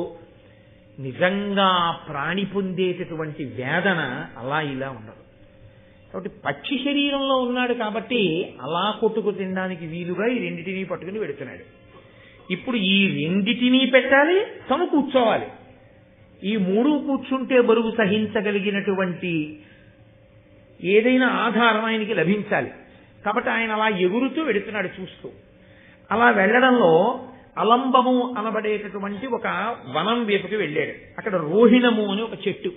నిజంగా ప్రాణి పొందేటటువంటి వేదన అలా ఇలా ఉండదు. కాబట్టి పక్షి శరీరంలో ఉన్నాడు కాబట్టి అలా కొట్టుకు తినడానికి వీలుగా ఈ రెండిటినీ పట్టుకుని పెడుతున్నాడు. ఇప్పుడు ఈ రెండిటినీ పెట్టాలి, తను కూర్చోవాలి. ఈ 3 కూర్చుంటే బరువు సహించగలిగినటువంటి ఏదైనా ఆధారం ఆయనకి లభించాలి. కాబట్టి ఆయన అలా ఎగురుతూ వెడుతున్నాడు చూస్తూ. అలా వెళ్లడంలో అలంబము అనబడేటటువంటి ఒక వనం వైపుకి వెళ్ళాడు. అక్కడ రోహిణము అని ఒక చెట్టు.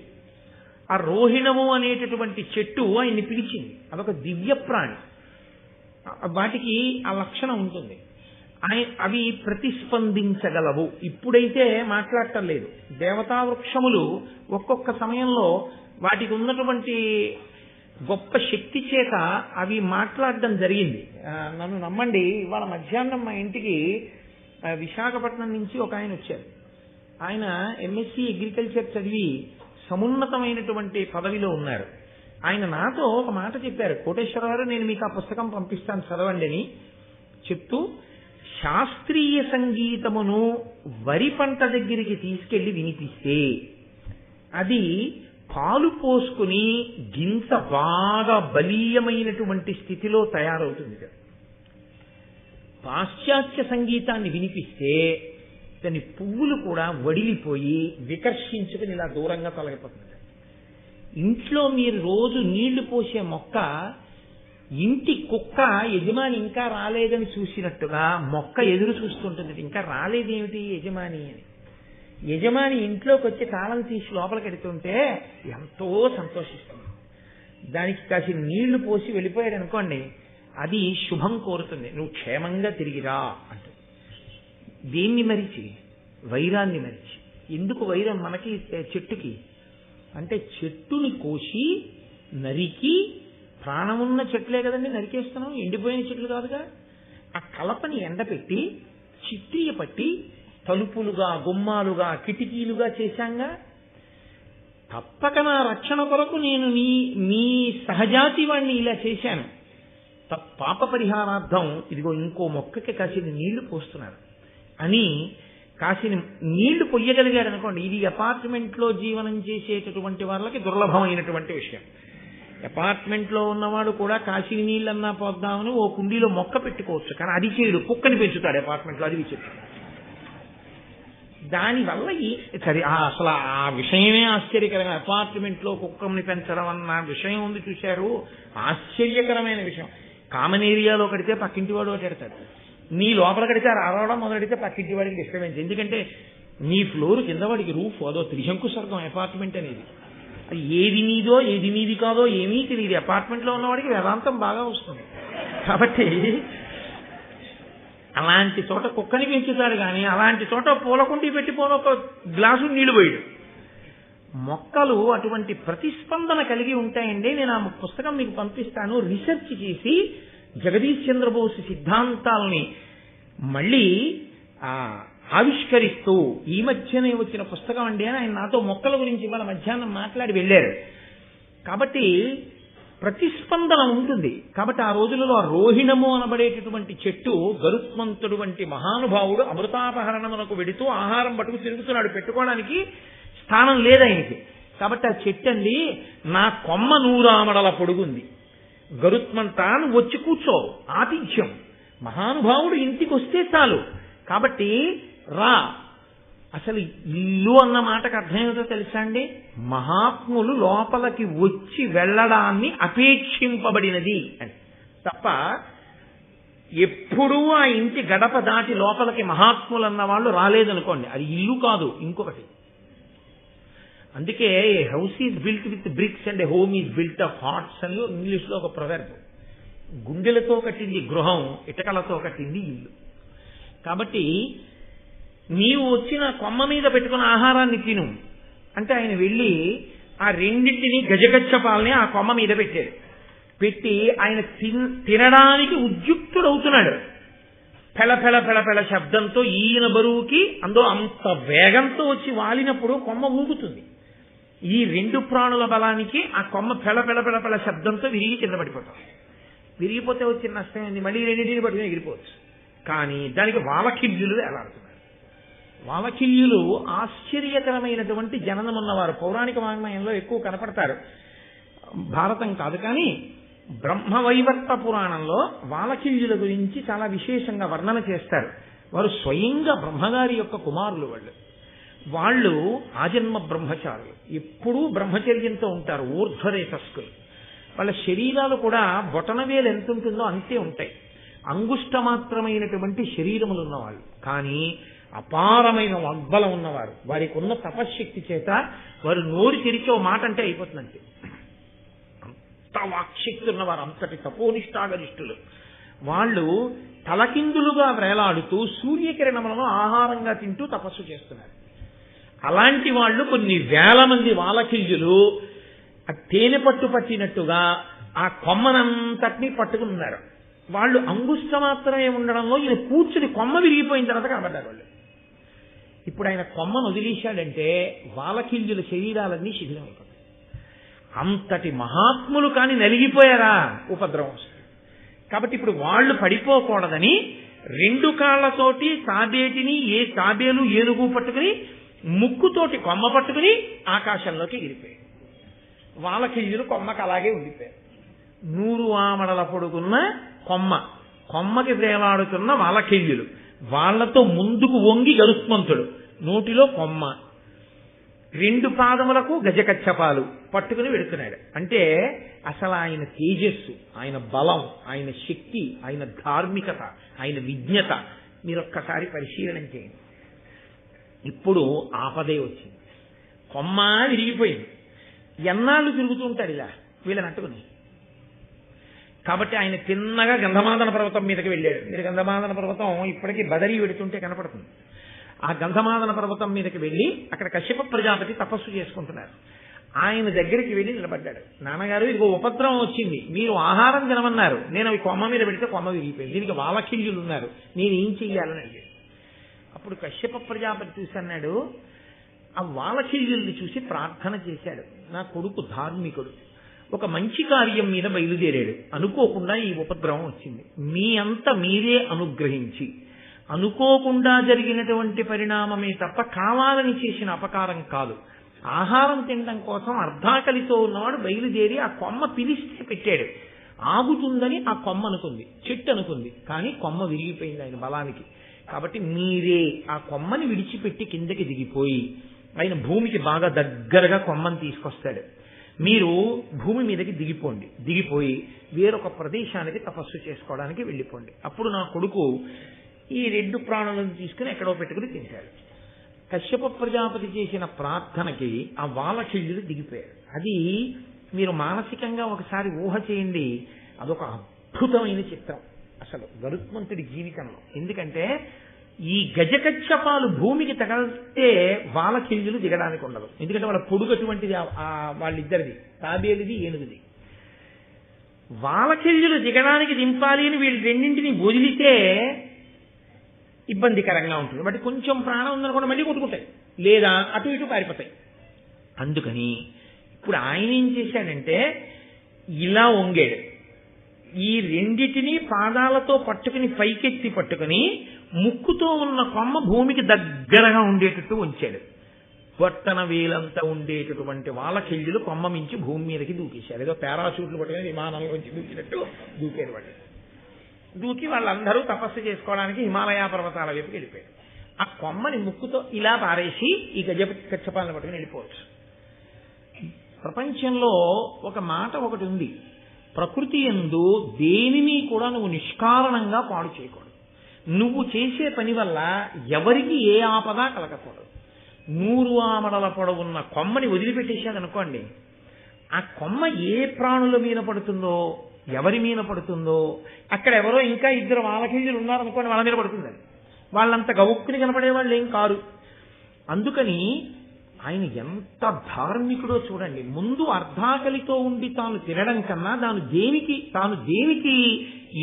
ఆ రోహిణము అనేటటువంటి చెట్టు ఆయన్ని పిలిచింది. అదొక దివ్య ప్రాణి. వాటికి ఆ లక్షణం ఉంటుంది. అవి ప్రతిస్పందించగలవు. ఇప్పుడైతే మాట్లాడటం లేదు. దేవతా వృక్షములు ఒక్కొక్క సమయంలో వాటికి ఉన్నటువంటి గొప్ప శక్తి చేత అవి మాట్లాడడం జరిగింది. నన్ను నమ్మండి, ఇవాళ మధ్యాహ్నం మా ఇంటికి విశాఖపట్నం నుంచి ఒక ఆయన వచ్చారు. ఆయన ఎంఎస్సి అగ్రికల్చర్ చదివి సమున్నతమైనటువంటి పదవిలో ఉన్నారు. ఆయన నాతో ఒక మాట చెప్పారు, కోటేశ్వర గారు నేను మీకు ఆ పుస్తకం పంపిస్తాను చదవండి అని చెప్తూ, శాస్త్రీయ సంగీతమును వరి పంట దగ్గరికి తీసుకెళ్లి వినిపిస్తే అది పాలు పోసుకుని గింత బాగా బలీయమైనటువంటి స్థితిలో తయారవుతుంది. పాశ్చాత్య సంగీతాన్ని వినిపిస్తే దాని పువ్వులు కూడా వడిలిపోయి వికర్షించుకుని ఇలా దూరంగా తొలగిపోతుంది. ఇంట్లో మీరు రోజు నీళ్లు పోసే మొక్క ఇంటి కుక్క యజమాని ఇంకా రాలేదని చూసినట్టుగా మొక్క ఎదురు చూస్తుంటుంది. ఇంకా రాలేదేమిటి యజమాని అని. యజమాని ఇంట్లోకి వచ్చి తాళం తీసి లోపలికి వెడుతుంటే ఎంతో సంతోషిస్తుంది. దానికి కాసి నీళ్లు పోసి వెళ్ళిపోయాడు అనుకోండి, అది శుభం కోరుతుంది, నువ్వు క్షేమంగా తిరిగిరా అంటుంది. దేన్ని మరిచి? వైరాన్ని మరిచి. ఎందుకు వైరం మనకి చెట్టుకి అంటే చెట్టుని కోసి నరికి, ప్రాణమున్న చెట్లే కదండి నరికేస్తున్నాం, ఎండిపోయిన చెట్లు కాదుగా. ఆ కలపని ఎండపెట్టి చిట్టియ పట్టి తలుపులుగా గుమ్మాలుగా కిటికీలుగా చేశాంగా. తప్పక నా రక్షణ కొరకు నేను నీ సహజాతి వాణ్ణి ఇలా చేశాను. పాప పరిహారార్థం ఇదిగో ఇంకో మొక్కకి కాసిన నీళ్లు పోస్తున్నారు అని కాసిన నీళ్లు పొయ్యగలిగాడు అనుకోండి. ఇది అపార్ట్మెంట్ లో జీవనం చేసేటటువంటి వాళ్ళకి దుర్లభమైనటువంటి విషయం. అపార్ట్మెంట్ లో ఉన్నవాడు కూడా కాసిన నీళ్ళన్నా పోద్దామని ఓ కుండీలో మొక్క పెట్టుకోవచ్చు, కానీ అది చేయడు, కుక్కని పెంచుతాడు అపార్ట్మెంట్ లో. అది విచిత్రం. దానివల్ల సరే అసలు ఆ విషయమే ఆశ్చర్యకరంగా, అపార్ట్మెంట్ లో కుక్కని పెంచడం అన్న విషయం ఉంది చూశారు, ఆశ్చర్యకరమైన విషయం. కామన్ ఏరియాలో కడితే పక్కింటి వాడు ఒకటి ఎడతాడు, నీ లోపల కడితే రావడం మొదలెడితే పక్కింటి వాడికి డిస్టర్బెన్స్. ఎందుకంటే నీ ఫ్లోర్ కింద వాడికి రూఫ్, అదో త్రిశంకు స్వర్గం అపార్ట్మెంట్ అనేది. అది ఏది నీదో ఏది నీది కాదో ఏమీ తెలియదు. అపార్ట్మెంట్ లో ఉన్నవాడికి వేదాంతం బాగా వస్తుంది. కాబట్టి అలాంటి చోట కుక్కని పెంచుతారు, కానీ అలాంటి చోట పూలకుండి పెట్టిపోయిన ఒక గ్లాసు నీళ్లు పోయాడు. మొక్కలు అటువంటి ప్రతిస్పందన కలిగి ఉంటాయండి. నేను ఆ పుస్తకం మీకు పంపిస్తాను. రీసెర్చ్ చేసి జగదీష్ చంద్రబోస్ సిద్ధాంతాలని మళ్ళీ ఆవిష్కరిస్తూ ఈ మధ్యనే వచ్చిన పుస్తకం అండి అని ఆయన నాతో మొక్కల గురించి ఇవాళ మధ్యాహ్నం మాట్లాడి వెళ్ళారు. కాబట్టి ప్రతిస్పందన ఉంటుంది. కాబట్టి ఆ రోజులలో రోహిణము అనబడేటటువంటి చెట్టు, గరుత్మంతుడు వంటి మహానుభావుడు అమృతాపహరణమునకు వెడుతూ ఆహారం పట్టుకు తిరుగుతున్నాడు, పెట్టుకోవడానికి స్థానం లేదు ఆయనకి. కాబట్టి ఆ చెట్టు అండి, నా కొమ్మ 100 ఆమడల పొడుగుంది, గరుత్మంతాను వచ్చి కూర్చో, ఆతిథ్యం. మహానుభావుడు ఇంటికి వస్తే చాలు, కాబట్టి రా. అసలు ఇల్లు అన్న మాటకు అర్థం ఏమిటో తెలుసా అండి? మహాత్ములు లోపలికి వచ్చి వెళ్ళడాన్ని అపేక్షింపబడినది అని తప్ప ఎప్పుడూ ఆ ఇంటి గడప దాటి లోపలికి మహాత్ములు అన్న వాళ్ళు రాలేదనుకోండి, అది ఇల్లు కాదు ఇంకొకటి. అందుకే house is built with bricks and home is built of hearts అని ఇంగ్లీష్లో ఒక ప్రొవర్బ్. గుండెలతో కట్టింది గృహం, ఇటకలతో కట్టింది ఇల్లు. కాబట్టి నీవు వచ్చిన కొమ్మ మీద పెట్టుకున్న ఆహారాన్ని తిను అంటే ఆయన వెళ్ళి ఆ రెండింటిని గజగచ్చపాలని ఆ కొమ్మ మీద పెట్టాడు. పెట్టి ఆయన తినడానికి ఉద్యుక్తుడవుతున్నాడు. పెళ పెళ పెళ పెళ శబ్దంతో ఈయన బరువుకి అందులో అంత వేగంతో వచ్చి వాలినప్పుడు కొమ్మ ఊగుతుంది. ఈ రెండు ప్రాణుల బలానికి ఆ కొమ్మ పెళ పెళ పెళ పెళ శబ్దంతో విరిగి కింద పడిపోతాం. విరిగిపోతే వచ్చిన నష్టం ఏంది? మళ్ళీ రెండింటిని పట్టుకుని ఎగిరిపోవచ్చు. కానీ దానికి వాలకిల్యులు ఎలాడుతున్నారు. వాలకిల్యులు ఆశ్చర్యకరమైనటువంటి జననం ఉన్నవారు. పౌరాణిక వాంగ్మయంలో ఎక్కువ కనపడతారు, భారతం కాదు. కానీ బ్రహ్మవైవర్త పురాణంలో వాలకిల్యుల గురించి చాలా విశేషంగా వర్ణన చేస్తారు. వారు స్వయంగా బ్రహ్మగారి యొక్క కుమారులు. వాళ్ళు ఆజన్మ బ్రహ్మచారులు, ఎప్పుడూ బ్రహ్మచర్యంతో ఉంటారు, ఊర్ధ్వరేతస్కులు. వాళ్ళ శరీరాలు కూడా బొటనవేలు ఎంత ఉంటుందో అంతే ఉంటాయి. అంగుష్ట మాత్రమైనటువంటి శరీరములు ఉన్నవాళ్ళు, కానీ అపారమైన వాగ్బలం ఉన్నవారు. వారికి ఉన్న తపశ్శక్తి చేత వారు నోరు తెరిచి ఓ మాట అంటే అయిపోతుందంటే అంత వాక్శక్తి ఉన్నవారు, అంతటి తపోనిష్టాగరిష్ఠులు. వాళ్ళు తలకిందులుగా వేలాడుతూ సూర్యకిరణములను ఆహారంగా తింటూ తపస్సు చేస్తున్నారు. అలాంటి వాళ్ళు కొన్ని వేల మంది వాలకిల్యులు ఆ తేనె పట్టు పట్టినట్టుగా ఆ కొమ్మనంతటినీ పట్టుకున్నారు. వాళ్ళు అంగుష్ట మాత్రమే ఉండడంలో ఈయన కూర్చుని కొమ్మ విరిగిపోయిన తర్వాత కనబడ్డారు వాళ్ళు. ఇప్పుడు ఆయన కొమ్మను వదిలేశాడంటే వాలకిల్యుల శరీరాలన్నీ శిథిలమైపోతాయి. అంతటి మహాత్ములు కానీ నలిగిపోయారా ఉపద్రవం వస్తుంది. కాబట్టి ఇప్పుడు వాళ్ళు పడిపోకూడదని రెండు కాళ్లతోటి తాబేటిని తాబేలు ఏనుగు పట్టుకుని ముక్కుతోటి కొమ్మ పట్టుకుని ఆకాశంలోకి ఎగిరిపోయాయి. వాలకిల్యులు కొమ్మకు అలాగే ఉండిపోయారు. 100 ఆమడల పొడుగున్న కొమ్మకి వేలాడుతున్న వాలకిల్యులు, వాళ్లతో ముందుకు వంగి గరుత్మంతుడు, నోటిలో కొమ్మ, 2 పాదములకు గజకచ్చపాలు పట్టుకుని వెడుతున్నాడు. అంటే అసలు ఆయన తేజస్సు, ఆయన బలం, ఆయన శక్తి, ఆయన ధార్మికత, ఆయన విజ్ఞత మీరు ఒక్కసారి పరిశీలన చేయండి. ఇప్పుడు ఆపదే వచ్చింది, కొమ్మ విరిగిపోయింది. ఎన్నాళ్ళు తిరుగుతుంటాడు ఇలా వీళ్ళని అట్టుకుని. కాబట్టి ఆయన తిన్నగా గంధమాదన పర్వతం మీదకి వెళ్ళాడు. మీరు గంధమాదన పర్వతం ఇప్పటికీ బదరీ వెడుతుంటే కనపడుతుంది. ఆ గంధమాదన పర్వతం మీదకి వెళ్ళి అక్కడ కశ్యప ప్రజాపతి తపస్సు చేసుకుంటున్నారు. ఆయన దగ్గరికి వెళ్ళి నిలబడ్డాడు. నాన్నగారు, ఇదిగో ఉపద్రవం వచ్చింది, మీరు ఆహారం తినమన్నారు, నేను అవి కొమ్మ మీద పెడితే కొమ్మ విరిగిపోయింది, దీనికి వాలకిల్యులు ఉన్నారు, నేను ఏం చెయ్యాలని అడిగాడు. అప్పుడు కశ్యప ప్రజాపతి చూసి అన్నాడు, ఆ వాలకిల్యుల్ని చూసి ప్రార్థన చేశాడు. నా కొడుకు ధార్మికుడు, ఒక మంచి కార్యం మీద బయలుదేరాడు, అనుకోకుండా ఈ ఉపద్రవం వచ్చింది, మీ అంత మీరే అనుగ్రహించి, అనుకోకుండా జరిగినటువంటి పరిణామమే తప్ప కావాలని చేసిన అపకారం కాదు. ఆహారం తినడం కోసం అర్ధాకలితో ఉన్నవాడు బయలుదేరి ఆ కొమ్మ పిలిస్తే పెట్టాడు. ఆగుతుందని ఆ కొమ్మ అనుకుంది, చెట్టు అనుకుంది, కానీ కొమ్మ విరిగిపోయింది ఆయన బలానికి. కాబట్టి మీరే ఆ కొమ్మని విడిచిపెట్టి కిందకి దిగిపోయి ఆయన భూమికి బాగా దగ్గరగా కొమ్మని తీసుకొస్తాడు. మీరు భూమి మీదకి దిగిపోండి, దిగిపోయి వేరొక ప్రదేశానికి తపస్సు చేసుకోవడానికి వెళ్ళిపోండి. అప్పుడు నా కొడుకు ఈ 2 ప్రాణులను తీసుకుని ఎక్కడో పెట్టుకుని తింటాడు. కశ్యప ప్రజాపతి చేసిన ప్రార్థనకి ఆ వాలకిల్యులు దిగిపోయారు. అది మీరు మానసికంగా ఒకసారి ఊహ చేయండి. అదొక అద్భుతమైన చిత్రం అసలు గరుత్మంతుడి జీవితంలో. ఎందుకంటే ఈ గజకచ్చపాలు భూమికి తగలితే వాలకిల్యులు దిగడానికి ఉండదు. ఎందుకంటే వాళ్ళ పొడుగు అటువంటిది, వాళ్ళిద్దరిది, తాబేలుది ఏనుగుది. వాలకిల్యులు దిగడానికి దింపాలి అని వీళ్ళు రెండింటిని వదిలితే ఇబ్బందికరంగా ఉంటుంది. బట్ కొంచెం ప్రాణం ఉందనుకోండి మళ్ళీ కొట్టుకుంటాయి, లేదా అటు ఇటు పారిపోతాయి. అందుకని ఇప్పుడు ఆయన ఏం చేశాడంటే ఇలా వంగాడు, ఈ రెండిటిని పాదాలతో పట్టుకుని పైకెత్తి పట్టుకుని ముక్కుతో ఉన్న కొమ్మ భూమికి దగ్గరగా ఉండేటట్టు ఉంచాడు. బొట్టన వేలంతా ఉండేటటువంటి వాలకిల్యులు కొమ్మ మించి భూమి మీదకి దూకేశారు. ఏదో పారాషూట్లు పట్టుకుని విమానంలోంచి దూకినట్టు దూకారు వాళ్ళు. దూకి వాళ్ళందరూ తపస్సు చేసుకోవడానికి హిమాలయ పర్వతాల వైపుకి వెళ్ళిపోయారు. ఆ కొమ్మని ముక్కుతో ఇలా పారేసి ఈ గజకచ్చపాలను పట్టుకుని వెళ్ళిపోవచ్చు. ప్రపంచంలో ఒక మాట ఒకటి ఉంది, ప్రకృతి యందు దేనిని కూడా నువ్వు నిష్కారణంగా పాడు చేయకూడదు. నువ్వు చేసే పని వల్ల ఎవరికి ఏ ఆపద కలగకూడదు. 100 ఆమడల పొడవున్న కొమ్మని వదిలిపెట్టేశాదనుకోండి, ఆ కొమ్మ ఏ ప్రాణుల మీద పడుతుందో, ఎవరి మీద పడుతుందో, అక్కడ ఎవరో ఇంకా 2 వాలకింజలు ఉన్నారనుకోండి, వాళ్ళ మీద పడుతుంది. వాళ్ళంత గవుక్కుని కనపడే వాళ్ళు ఏం కారు. అందుకని ఆయన ఎంత ధార్మికుడో చూడండి. ముందు అర్ధాకలితో ఉండి తాను తినడం కన్నా తాను దేనికి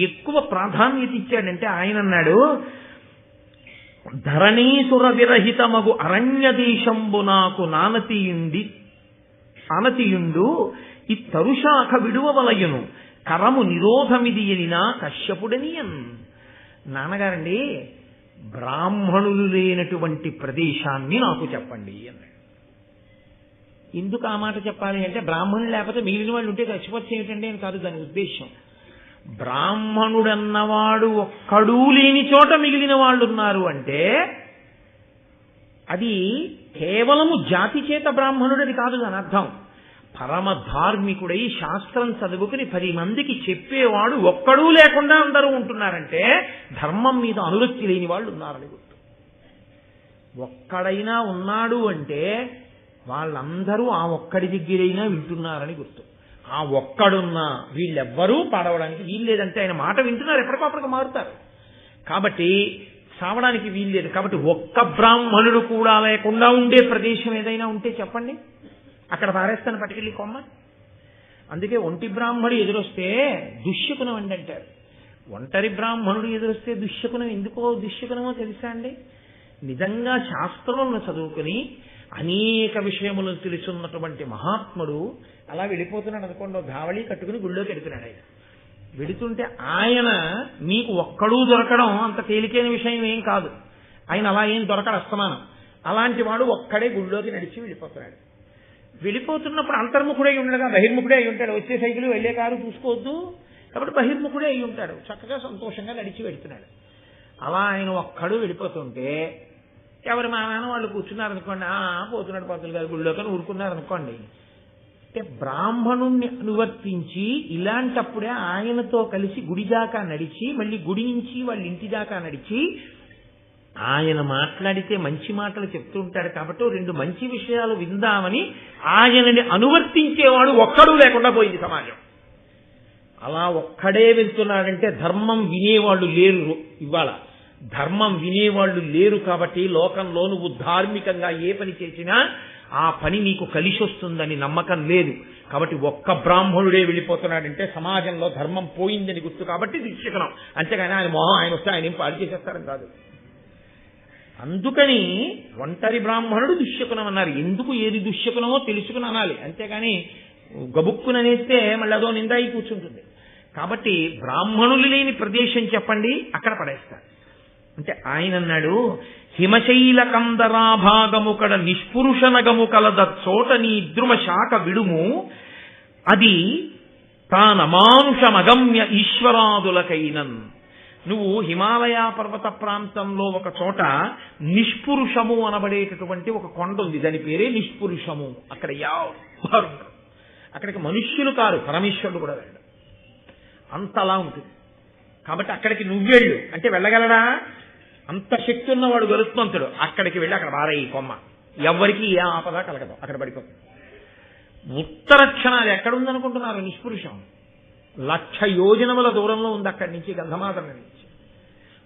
ఎక్కువ ప్రాధాన్యత ఇచ్చాడంటే ఆయన అన్నాడు, ధరణీసుర విరహితమగు అరణ్య దేశంబు నాకు ఆనతియుండు ఈ తరుశాఖ విడువవలయును కరము నిరోధమిది ఎనినా కశ్యపుడనియన్. నాన్నగారండి, బ్రాహ్మణులు లేనటువంటి ప్రదేశాన్ని నాకు చెప్పండి అన్నాడు. ఎందుకు ఆ మాట చెప్పాలి అంటే, బ్రాహ్మణులు లేకపోతే మిగిలిన వాళ్ళు ఉంటే చచ్చిపోతే ఏమిటండి అని కాదు దాని ఉద్దేశం. బ్రాహ్మణుడన్నవాడు ఒక్కడూ లేని చోట మిగిలిన వాళ్ళు ఉన్నారు అంటే అది కేవలము జాతి చేత బ్రాహ్మణుడని కాదు దాని అర్థం. పరమ ధార్మికుడై శాస్త్రం చదువుకుని 10 మందికి చెప్పేవాడు ఒక్కడూ లేకుండా అందరూ ఉంటున్నారంటే ధర్మం మీద అనురక్తి లేని వాళ్ళు ఉన్నారని గుర్తు. ఒక్కడైనా ఉన్నాడు అంటే వాళ్ళందరూ ఆ ఒక్కడి దగ్గరైనా వింటున్నారని గుర్తు. ఆ ఒక్కడున్నా వీళ్ళెవ్వరూ పాడవడానికి వీల్లేదంటే ఆయన మాట వింటున్నారు, ఎప్పటికప్పటికి మారుతారు. కాబట్టి సావడానికి వీల్లేదు. కాబట్టి ఒక్క బ్రాహ్మణుడు కూడా లేకుండా ఉండే ప్రదేశం ఏదైనా ఉంటే చెప్పండి, అక్కడ పారేస్తాను పట్టుకెళ్ళి కొమ్మ. అందుకే ఒంటి బ్రాహ్మణుడు ఎదురొస్తే దుశ్శకునం అండి అంటారు. ఒంటరి బ్రాహ్మణుడు ఎదురొస్తే దుశ్శకునం ఎందుకో దుశ్శకునమో తెలుసా అండి? నిజంగా శాస్త్రములను చదువుకుని అనేక విషయములను తెలుసున్నటువంటి మహాత్ముడు అలా వెళ్ళిపోతున్నాడు అనుకోండి, ధావళి కట్టుకుని గుళ్ళోకి వెడుతున్నాడు. ఆయన వెడుతుంటే ఆయన మీకు ఒక్కడూ దొరకడం అంత తేలికైన విషయం ఏం కాదు. ఆయన అలా ఏం దొరకడు అస్తమానం. అలాంటి వాడు ఒక్కడే గుళ్ళోకి నడిచి వెళ్ళిపోతున్నాడు. వెళ్ళిపోతున్నప్పుడు అంతర్ముఖుడై ఉండగా బహిర్ముఖుడే అయి ఉంటాడు. వచ్చే సైకిల్ వెళ్లే కారు చూసుకోవద్దు కాబట్టి బహిర్ముఖుడే అయి ఉంటాడు. చక్కగా సంతోషంగా నడిచి వెళ్తున్నాడు. అలా ఆయన ఒక్కడు వెళ్ళిపోతుంటే ఎవరి మా నాన్న వాళ్ళు కూర్చున్నారనుకోండి, పోతున్నాడు పంతులు గారు గుళ్ళోకి అని ఊరుకున్నారనుకోండి. అంటే బ్రాహ్మణుణ్ణి అనువర్తించి ఇలాంటప్పుడే ఆయనతో కలిసి గుడి దాకా నడిచి మళ్ళీ గుడి నుంచి వాళ్ళ ఇంటి దాకా నడిచి ఆయన మాట్లాడితే మంచి మాటలు చెప్తూ ఉంటాడు కాబట్టి 2 మంచి విషయాలు విందామని ఆయనని అనువర్తించేవాడు ఒక్కడూ లేకుండా పోయింది సమాజం. అలా ఒక్కడే వెళ్తున్నాడంటే ధర్మం వినేవాళ్ళు లేరు. ఇవాళ ధర్మం వినేవాళ్ళు లేరు కాబట్టి లోకంలో నువ్వు ధార్మికంగా ఏ పని చేసినా ఆ పని నీకు కలిసి వస్తుందని నమ్మకం లేదు. కాబట్టి ఒక్క బ్రాహ్మణుడే వెళ్ళిపోతున్నాడంటే సమాజంలో ధర్మం పోయిందని గుర్తు. కాబట్టి దుశ్శకునం. అంతేగాని ఆయన వస్తే ఆయన ఏం పాడు చేసేస్తారని కాదు. అందుకని ఒంటరి బ్రాహ్మణుడు దుశ్శకునం అన్నారు. ఎందుకు ఏది దుశ్శకునమో తెలుసుకుని అనాలి, అంతేగాని గబుక్కుననేస్తే మళ్ళీ అదో నిందాయి కూర్చుంటుంది. కాబట్టి బ్రాహ్మణులు లేని ప్రదేశం చెప్పండి, అక్కడ పడేస్తారు. అంటే ఆయన అన్నాడు, హిమశైల కందరాభాగము కడ నిష్పురుషనగము కలద చోట నీ ద్రుమ శాఖ విడుము అది తానమానుషమగమ్య ఈశ్వరాదులకైనన్. నువ్వు హిమాలయ పర్వత ప్రాంతంలో ఒక చోట నిష్పురుషము అనబడేటటువంటి ఒక కొండ ఉంది, దాని పేరే నిష్పురుషము. అక్కడ ఎవరు అక్కడికి మనుష్యులు కారు, పరమేశ్వరుడు కూడా వెళ్ళడు, అంతలా ఉంటుంది. కాబట్టి అక్కడికి నువ్వెళ్ళు అంటే వెళ్ళగలడా? అంత శక్తి ఉన్నవాడు గరుత్మంతుడు. అక్కడికి వెళ్ళి అక్కడ బారయ్యి కొమ్మ, ఎవరికి ఏ ఆపద కలగదు, అక్కడ పడిపోతుంది. ఉత్తర క్షణాలు ఎక్కడుందనుకుంటున్నారు? నిష్పురుషం 1,00,000 యోజనముల దూరంలో ఉంది అక్కడి నుంచి, గంధమాదన నుంచి.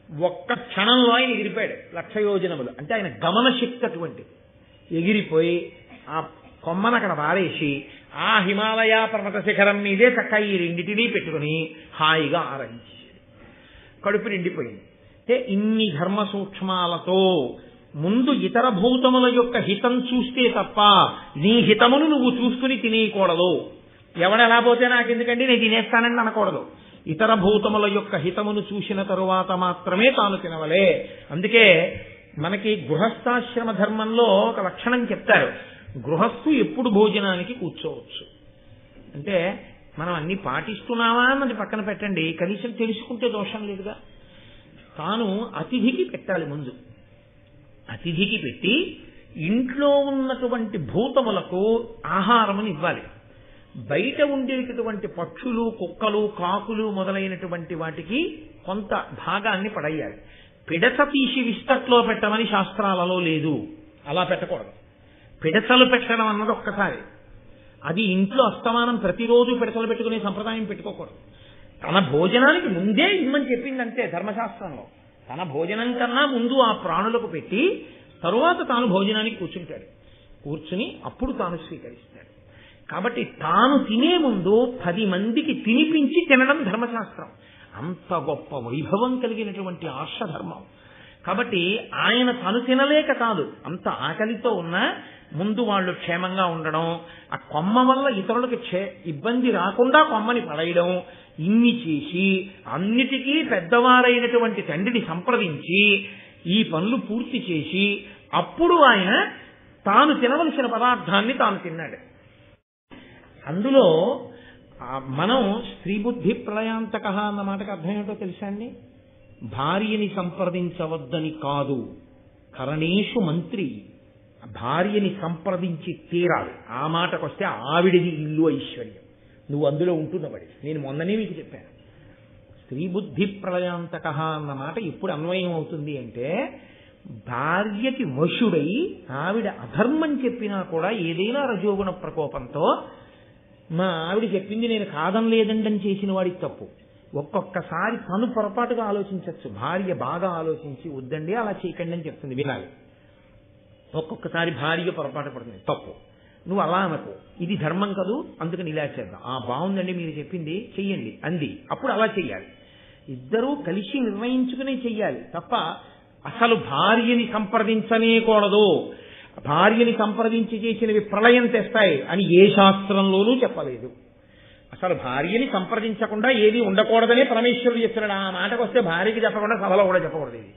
ఒక్క క్షణంలో ఆయన ఎగిరిపోయాడు 1,00,000 యోజనములు. అంటే ఆయన గమన శక్తి అటువంటి. ఎగిరిపోయి ఆ కొమ్మను అక్కడ పారేసి ఆ హిమాలయ పర్వత శిఖరం మీదే చక్క ఈ 2 పెట్టుకుని హాయిగా ఆరంభించి కడుపు నిండిపోయింది. అంటే ఇన్ని ధర్మ సూక్ష్మాలతో ముందు ఇతర భూతముల యొక్క హితం చూస్తే తప్ప నీ హితమును నువ్వు చూసుకుని తినేయకూడదు. ఎవడెలా పోతే నాకెందుకండి నేను తినేస్తానని అనకూడదు. ఇతర భూతముల యొక్క హితమును చూసిన తరువాత మాత్రమే తాను తినవలే. అందుకే మనకి గృహస్థాశ్రమ ధర్మంలో ఒక లక్షణం చెప్తారు, గృహస్థు ఎప్పుడు భోజనానికి కూర్చోవచ్చు. అంటే మనం అన్ని పాటిస్తున్నామా అన్నది పక్కన పెట్టండి, కనీసం తెలుసుకుంటే దోషం లేదుగా. తాను అతిథికి పెట్టాలి, ముందు అతిథికి పెట్టి ఇంట్లో ఉన్నటువంటి భూతములకు ఆహారమును ఇవ్వాలి. బయట ఉండేటటువంటి పక్షులు, కుక్కలు, కాకులు మొదలైనటువంటి వాటికి కొంత భాగాన్ని పడేయాలి. పిడస తీసి విస్తట్లో పెట్టమని శాస్త్రాలలో లేదు. అలా పెట్టకూడదు. పిడసలు పెట్టడం అన్నది ఒక్కసారి. అది ఇంట్లో అస్తమానం ప్రతిరోజు పిడసలు పెట్టుకునే సంప్రదాయం పెట్టుకోకూడదు. తన భోజనానికి ముందే ఇమ్మని చెప్పిందంటే ధర్మశాస్త్రంలో. తన భోజనం కన్నా ముందు ఆ ప్రాణులకు పెట్టి తరువాత తాను భోజనానికి కూర్చుంటాడు. కూర్చుని అప్పుడు తాను స్వీకరిస్తాడు. కాబట్టి తాను తినే ముందు 10 మందికి తినిపించి తినడం ధర్మశాస్త్రం. అంత గొప్ప వైభవం కలిగినటువంటి ఆర్షధర్మం. కాబట్టి ఆయన తను తినలేక కాదు, అంత ఆకలితో ఉన్నా ముందు వాళ్ళు క్షేమంగా ఉండడం, ఆ కొమ్మ వల్ల ఇతరులకు ఇబ్బంది రాకుండా కొమ్మని పడేయడం, ఇన్ని చేసి అన్నిటికీ పెద్దవారైనటువంటి తండ్రిని సంప్రదించి ఈ పనులు పూర్తి చేసి అప్పుడు ఆయన తాను తినవలసిన పదార్థాన్ని తాను తిన్నాడు. అందులో మనం స్త్రీ బుద్ధి ప్రళయాంతక అన్న మాటకు అర్థం ఏంటో తెలుసా అండి? భార్యని సంప్రదించవద్దని కాదు, కరణేషు మంత్రి. భార్యని సంప్రదించి తీరాలి. ఆ మాటకొస్తే ఆవిడిది ఇల్లు ఐశ్వర్యం, నువ్వు అందులో ఉంటున్నవాడి. నేను మొన్ననే మీకు చెప్పాను, స్త్రీ బుద్ధి ప్రళయాంతక అన్న మాట ఎప్పుడు అన్వయం అవుతుంది అంటే, భార్యకి వశుడై ఆవిడ అధర్మం చెప్పినా కూడా ఏదైనా రజోగుణ ప్రకోపంతో మా ఆవిడ చెప్పింది నేను కాదనలేదండని చేసిన వాడికి తప్పు. ఒక్కొక్కసారి తను పొరపాటుగా ఆలోచించవచ్చు. భార్య బాగా ఆలోచించి వద్దండి అలా చేయకండి అని చెప్తుంది, వినాలి. ఒక్కొక్కసారి భార్య పొరపాటు పడుతుంది, తప్పు. నువ్వు అలా అనకు, ఇది ధర్మం కదూ, అందుకని ఇలా చేద్దాం. బాగుందండి మీరు చెప్పింది, చెయ్యండి అంది. అప్పుడు అలా చెయ్యాలి. ఇద్దరూ కలిసి నిర్ణయించుకునే చెయ్యాలి తప్ప అసలు భార్యని సంప్రదించనేకూడదు. భార్యని సంప్రదించి చేసినవి ప్రళయం తెస్తాయి అని ఏ శాస్త్రంలోనూ చెప్పలేదు. అసలు భార్యని సంప్రదించకుండా ఏది ఉండకూడదనే పరమేశ్వరుడు చెప్తున్నాడు. ఆ మాటకు వస్తే భార్యకి చెప్పకుండా సభలో కూడా చెప్పకూడదు. ఇది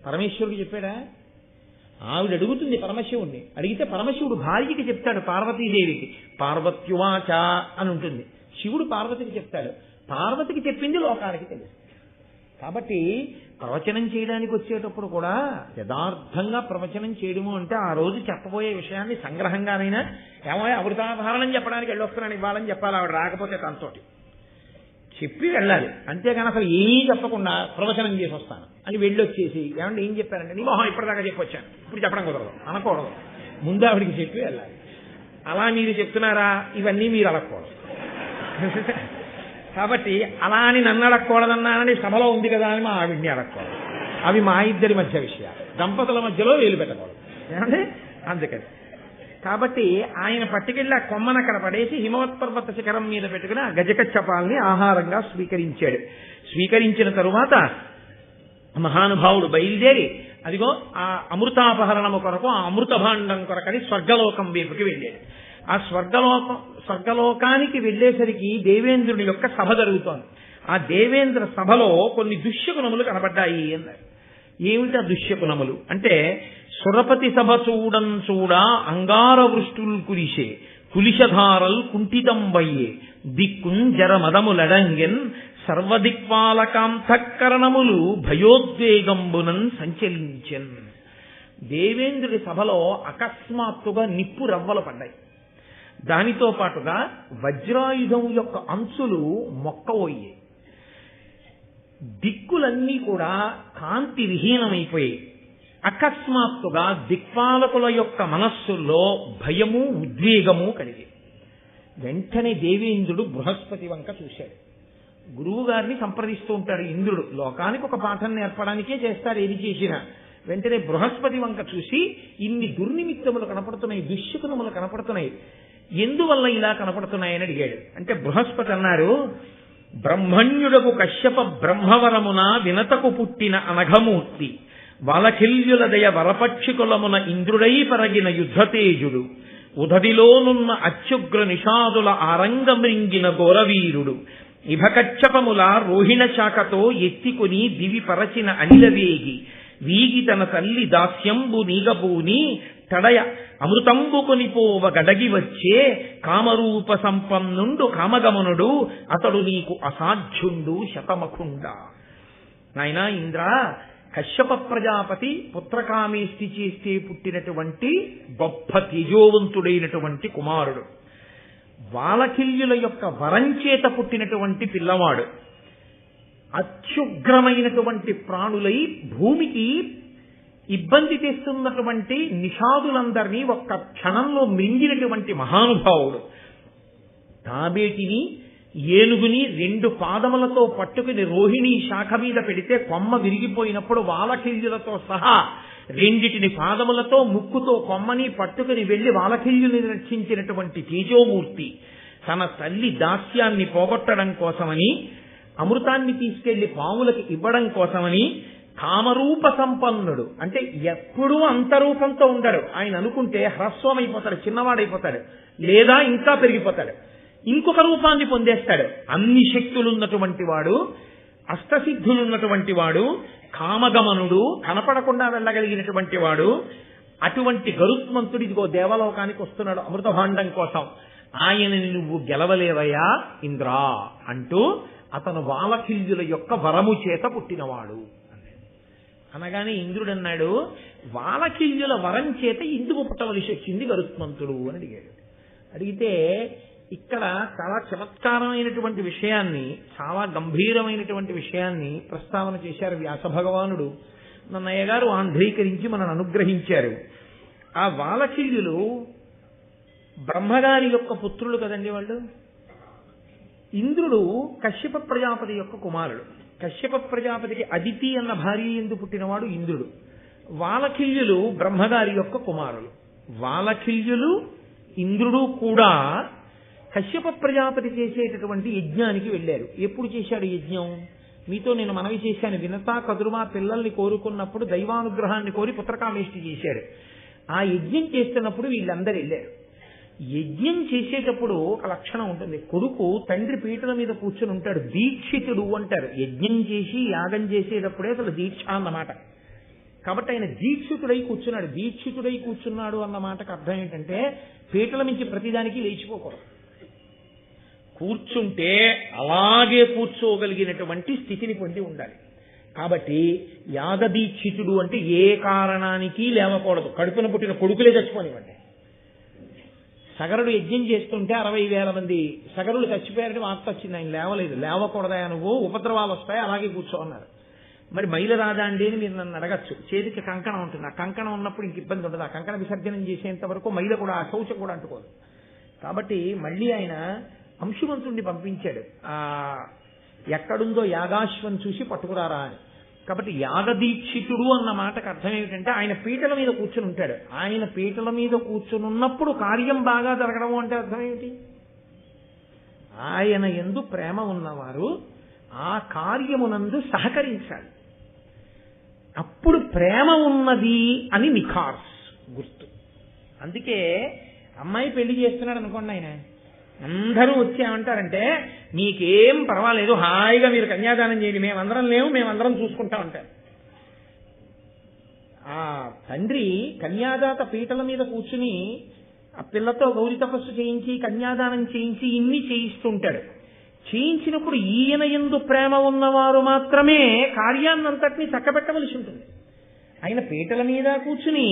పరమేశ్వరుడు చెప్పాడా? ఆవిడ అడుగుతుంది పరమశివుణ్ణి. అడిగితే పరమశివుడు భార్యకి చెప్తాడు, పార్వతీదేవికి. పార్వత్యువాచ అని ఉంటుంది. శివుడు పార్వతికి చెప్తాడు. పార్వతికి చెప్పింది లోకానికి తెలుసు. కాబట్టి ప్రవచనం చేయడానికి వచ్చేటప్పుడు కూడా యథార్థంగా ప్రవచనం చేయడము అంటే ఆ రోజు చెప్పబోయే విషయాన్ని సంగ్రహంగానైనా ఏమో అమృతాధారణం చెప్పడానికి వెళ్ళొస్తున్నాను ఇవ్వాలని చెప్పాలి. ఆవిడ రాకపోతే తనతోటి చెప్పి వెళ్ళాలి. అంతేగాని అసలు ఏమీ చెప్పకుండా ప్రవచనం చేసి వస్తాను అని వెళ్ళొచ్చేసి ఏమంటే ఏం చెప్పారంటే నీ మొహం ఇప్పటిదాకా చెప్పొచ్చాను, ఇప్పుడు చెప్పడం కుదరదు అనకూడదు. ముందు ఆవిడికి చెప్పి వెళ్ళాలి. అలా మీరు చెప్తున్నారా, ఇవన్నీ మీరు అడగకూడదు. కాబట్టి అలా అని నన్ను అడగకూడదన్నానని సభలో ఉంది కదా అని మా ఆవిడ్ని అడగకూడదు. అవి మా ఇద్దరి మధ్య విషయాలు, దంపతుల మధ్యలో వేలు పెట్టకూడదు. ఏమంటే అందుకని కాబట్టి ఆయన పట్టుకెళ్ళి ఆ కొమ్మను అక్కడ పడేసి హిమవత్ పర్వత శిఖరం మీద పెట్టుకుని ఆ గజకచ్చపాల్ని ఆహారంగా స్వీకరించాడు. స్వీకరించిన తరువాత మహానుభావుడు బయలుదేరి అదిగో ఆ అమృతాపహరణము కొరకు, ఆ అమృత భాండం కొరకని స్వర్గలోకం వైపుకి వెళ్ళాడు. ఆ స్వర్గలోకానికి వెళ్ళేసరికి దేవేంద్రుడి యొక్క సభ జరుగుతోంది. ఆ దేవేంద్ర సభలో కొన్ని దుష్యగుణములు కనబడ్డాయి అన్నారు. ఏమిటి ఆ దుష్యగుణములు అంటే, సురపతి సభ చూడం చూడా అంగార వృష్టులు కురిసే కులిశధారల్ కుంఠితంబయ్యే దిక్కుం జరమదములడంగెన్ సర్వదిక్పాలకాంతఃకరణములు భయోద్వేగంబునన్ సంచలించెన్. దేవేంద్రుడి సభలో అకస్మాత్తుగా నిప్పు రవ్వలు పడ్డాయి. దానితో పాటుగా వజ్రాయుధం యొక్క అంచులు మొక్కవోయాయి. దిక్కులన్నీ కూడా కాంతి విహీనమైపోయాయి. అకస్మాత్తుగా దిక్పాలకుల యొక్క మనస్సుల్లో భయము, ఉద్వేగము కలిగి వెంటనే దేవేంద్రుడు బృహస్పతి వంక చూశాడు. గురువు గారిని సంప్రదిస్తూ ఉంటాడు ఇంద్రుడు. లోకానికి ఒక పాఠం నేర్పడానికే చేస్తాడు ఏది చేసినా. వెంటనే బృహస్పతి వంక చూసి ఇన్ని దుర్నిమిత్తములు కనపడుతున్నాయి, దుశ్శకునములు కనపడుతున్నాయి, ఎందువల్ల ఇలా కనపడుతున్నాయని అడిగాడు. అంటే బృహస్పతి అన్నారు, బ్రహ్మణ్యుడకు కశ్యప బ్రహ్మవరమున వినతకు పుట్టిన అనఘమూర్తి వాలకిల్యుల దయ వరపక్షికులమున ఇంద్రుడై పరగిన యుద్ధతేజుడు ఉదడిలోనున్న అత్యుగ్ర నిషాదుల ఆరంగమృంగిన ఘోరవీరుడు ఇభకచ్చపముల రోహిణ శాఖతో ఎత్తికొని దివి పరచిన అనిలవేగి వీగి తన తల్లి దాస్యంబు నీగబూని తడయ అమృతంబు కొనిపోవ గడగి వచ్చే కామరూప సంపన్నుండు కామగమనుడు అతడు నీకు అసాధ్యుండు శతమఖుండ. నాయనా ఇంద్ర, కశ్యప ప్రజాపతి పుత్రకామేష్టి చేస్తే పుట్టినటువంటి గొప్ప తేజోవంతుడైనటువంటి కుమారుడు. వాలకిల్యుల యొక్క వరంచేత పుట్టినటువంటి పిల్లవాడు అత్యుగ్రమైనటువంటి ప్రాణులై భూమికి ఇబ్బంది తెస్తున్నటువంటి నిషాదులందరినీ ఒక్క క్షణంలో మింగినటువంటి మహానుభావుడు. తాబేటిని ఏనుగుని 2 పాదములతో పట్టుకుని రోహిణి శాఖ మీద పెడితే కొమ్మ విరిగిపోయినప్పుడు వాలకిల్యులతో సహా 2 పాదములతో ముక్కుతో కొమ్మని పట్టుకుని వెళ్లి వాలకిల్యుని రక్షించినటువంటి తేజోమూర్తి తన తల్లి దాస్యాన్ని పోగొట్టడం కోసమని, అమృతాన్ని తీసుకెళ్లి పాములకు ఇవ్వడం కోసమని కామరూప సంపన్నుడు, అంటే ఎప్పుడూ అంతరూపంతో ఉండడు. ఆయన అనుకుంటే హ్రస్వమైపోతాడు, చిన్నవాడైపోతాడు, లేదా ఇంకా పెరిగిపోతాడు, ఇంకొక రూపాన్ని పొందేస్తాడు. అన్ని శక్తులున్నటువంటి వాడు, అష్టసిద్ధులున్నటువంటి వాడు, కామగమనుడు, కనపడకుండా వెళ్ళగలిగినటువంటి వాడు. అటువంటి గరుత్మంతుడు ఇదిగో దేవలోకానికి వస్తున్నాడు అమృత భాండం కోసం. ఆయనని నువ్వు గెలవలేవయ్యా ఇంద్రా అంటూ అతను వాలకిల్యుల యొక్క వరము చేత పుట్టినవాడు అనగానే ఇంద్రుడు అన్నాడు, వాలకిల్యుల వరం చేత ఎందుకు పుట్టవలసి వచ్చింది గరుత్మంతుడు అని అడిగాడు. అడిగితే ఇక్కడ చాలా చమత్కారమైనటువంటి విషయాన్ని, చాలా గంభీరమైనటువంటి విషయాన్ని ప్రస్తావన చేశారు వ్యాస భగవానుడు. నన్నయ్య గారు ఆంధ్రీకరించి మనను అనుగ్రహించారు. ఆ వాలకిల్యులు బ్రహ్మగారి యొక్క పుత్రులు కదండి వాళ్ళు. ఇంద్రుడు కశ్యప ప్రజాపతి యొక్క కుమారుడు. కశ్యప ప్రజాపతికి అదితి అన్న భార్య ఎందు పుట్టినవాడు ఇంద్రుడు. వాలకిల్యులు బ్రహ్మగారి యొక్క కుమారులు. వాలకిల్యులు ఇంద్రుడు కూడా కశ్యప ప్రజాపతి చేసేటటువంటి యజ్ఞానికి వెళ్ళారు. ఎప్పుడు చేశాడు యజ్ఞం? మీతో నేను మనవి చేశాను, వినతా కదురుమా పిల్లల్ని కోరుకున్నప్పుడు దైవానుగ్రహాన్ని కోరి పుత్రకామేష్టి చేశాడు. ఆ యజ్ఞం చేస్తున్నప్పుడు వీళ్ళందరూ వెళ్ళారు. యజ్ఞం చేసేటప్పుడు ఒక లక్షణం ఉంటుంది. కొడుకు తండ్రి పీటల మీద కూర్చుని ఉంటాడు, దీక్షితుడు అంటారు. యజ్ఞం చేసి యాగం చేసేటప్పుడే అసలు దీక్ష అన్నమాట. కాబట్టి ఆయన దీక్షితుడై కూర్చున్నాడు. దీక్షితుడై కూర్చున్నాడు అన్న మాటకు అర్థం ఏంటంటే పీటల నుంచి ప్రతిదానికి లేచిపోకూడదు. కూర్చుంటే అలాగే కూర్చోగలిగినటువంటి స్థితిని పొంది ఉండాలి. కాబట్టి యాగదీక్షితుడు అంటే ఏ కారణానికి లేవకూడదు. కడుపున పుట్టిన కొడుకులే చచ్చిపోనివ్వండి. సగరుడు యజ్ఞం చేస్తుంటే 60,000 మంది సగరులు చచ్చిపోయారని వార్త వచ్చింది. ఆయన లేవలేదు. లేవకూడదా నువ్వు, ఉపద్రవాలు వస్తాయి, అలాగే కూర్చో అన్నారు. మరి మైలు రాదా అండి అని మీరు నన్ను అడగచ్చు. చేతికి కంకణం ఉంటుంది. ఆ కంకణం ఉన్నప్పుడు ఇంక ఇబ్బంది ఉండదు. ఆ కంకణ విసర్జనం చేసేంత వరకు మైల కూడా, ఆ శౌచ కూడా అంటుకోదు. కాబట్టి మళ్ళీ ఆయన అంశుమంతుడిని పంపించాడు, ఎక్కడుందో యాగాశ్వం చూసి పట్టుకురారా అని. కాబట్టి యాగదీక్షితుడు అన్న మాటకు అర్థం ఏమిటంటే ఆయన పీటల మీద కూర్చుని ఉంటాడు. ఆయన పీటల మీద కూర్చుని ఉన్నప్పుడు కార్యం బాగా జరగడం అంటే అర్థం ఏమిటి? ఆయన యందు ప్రేమ ఉన్నవారు ఆ కార్యమునందు సహకరించాలి. అప్పుడు ప్రేమ ఉన్నది అని నిఖార్స్ గుర్తు. అందుకే అమ్మాయి పెళ్లి చేస్తున్నాడు అనుకోండి, ఆయన అందరూ వచ్చామంటారంటే మీకేం పర్వాలేదు, హాయిగా మీరు కన్యాదానం చేయండి, మేమందరం లేవు, మేమందరం చూసుకుంటా ఉంటారు. ఆ తండ్రి కన్యాదాత పీటల మీద కూర్చుని ఆ పిల్లతో గౌరీ తపస్సు చేయించి కన్యాదానం చేయించి ఇన్ని చేయిస్తుంటాడు. చేయించినప్పుడు ఈయన యందు ప్రేమ ఉన్నవారు మాత్రమే కార్యాన్నంతటినీ చక్కబెట్టవలసి ఉంటుంది. ఆయన పీటల మీద కూర్చుని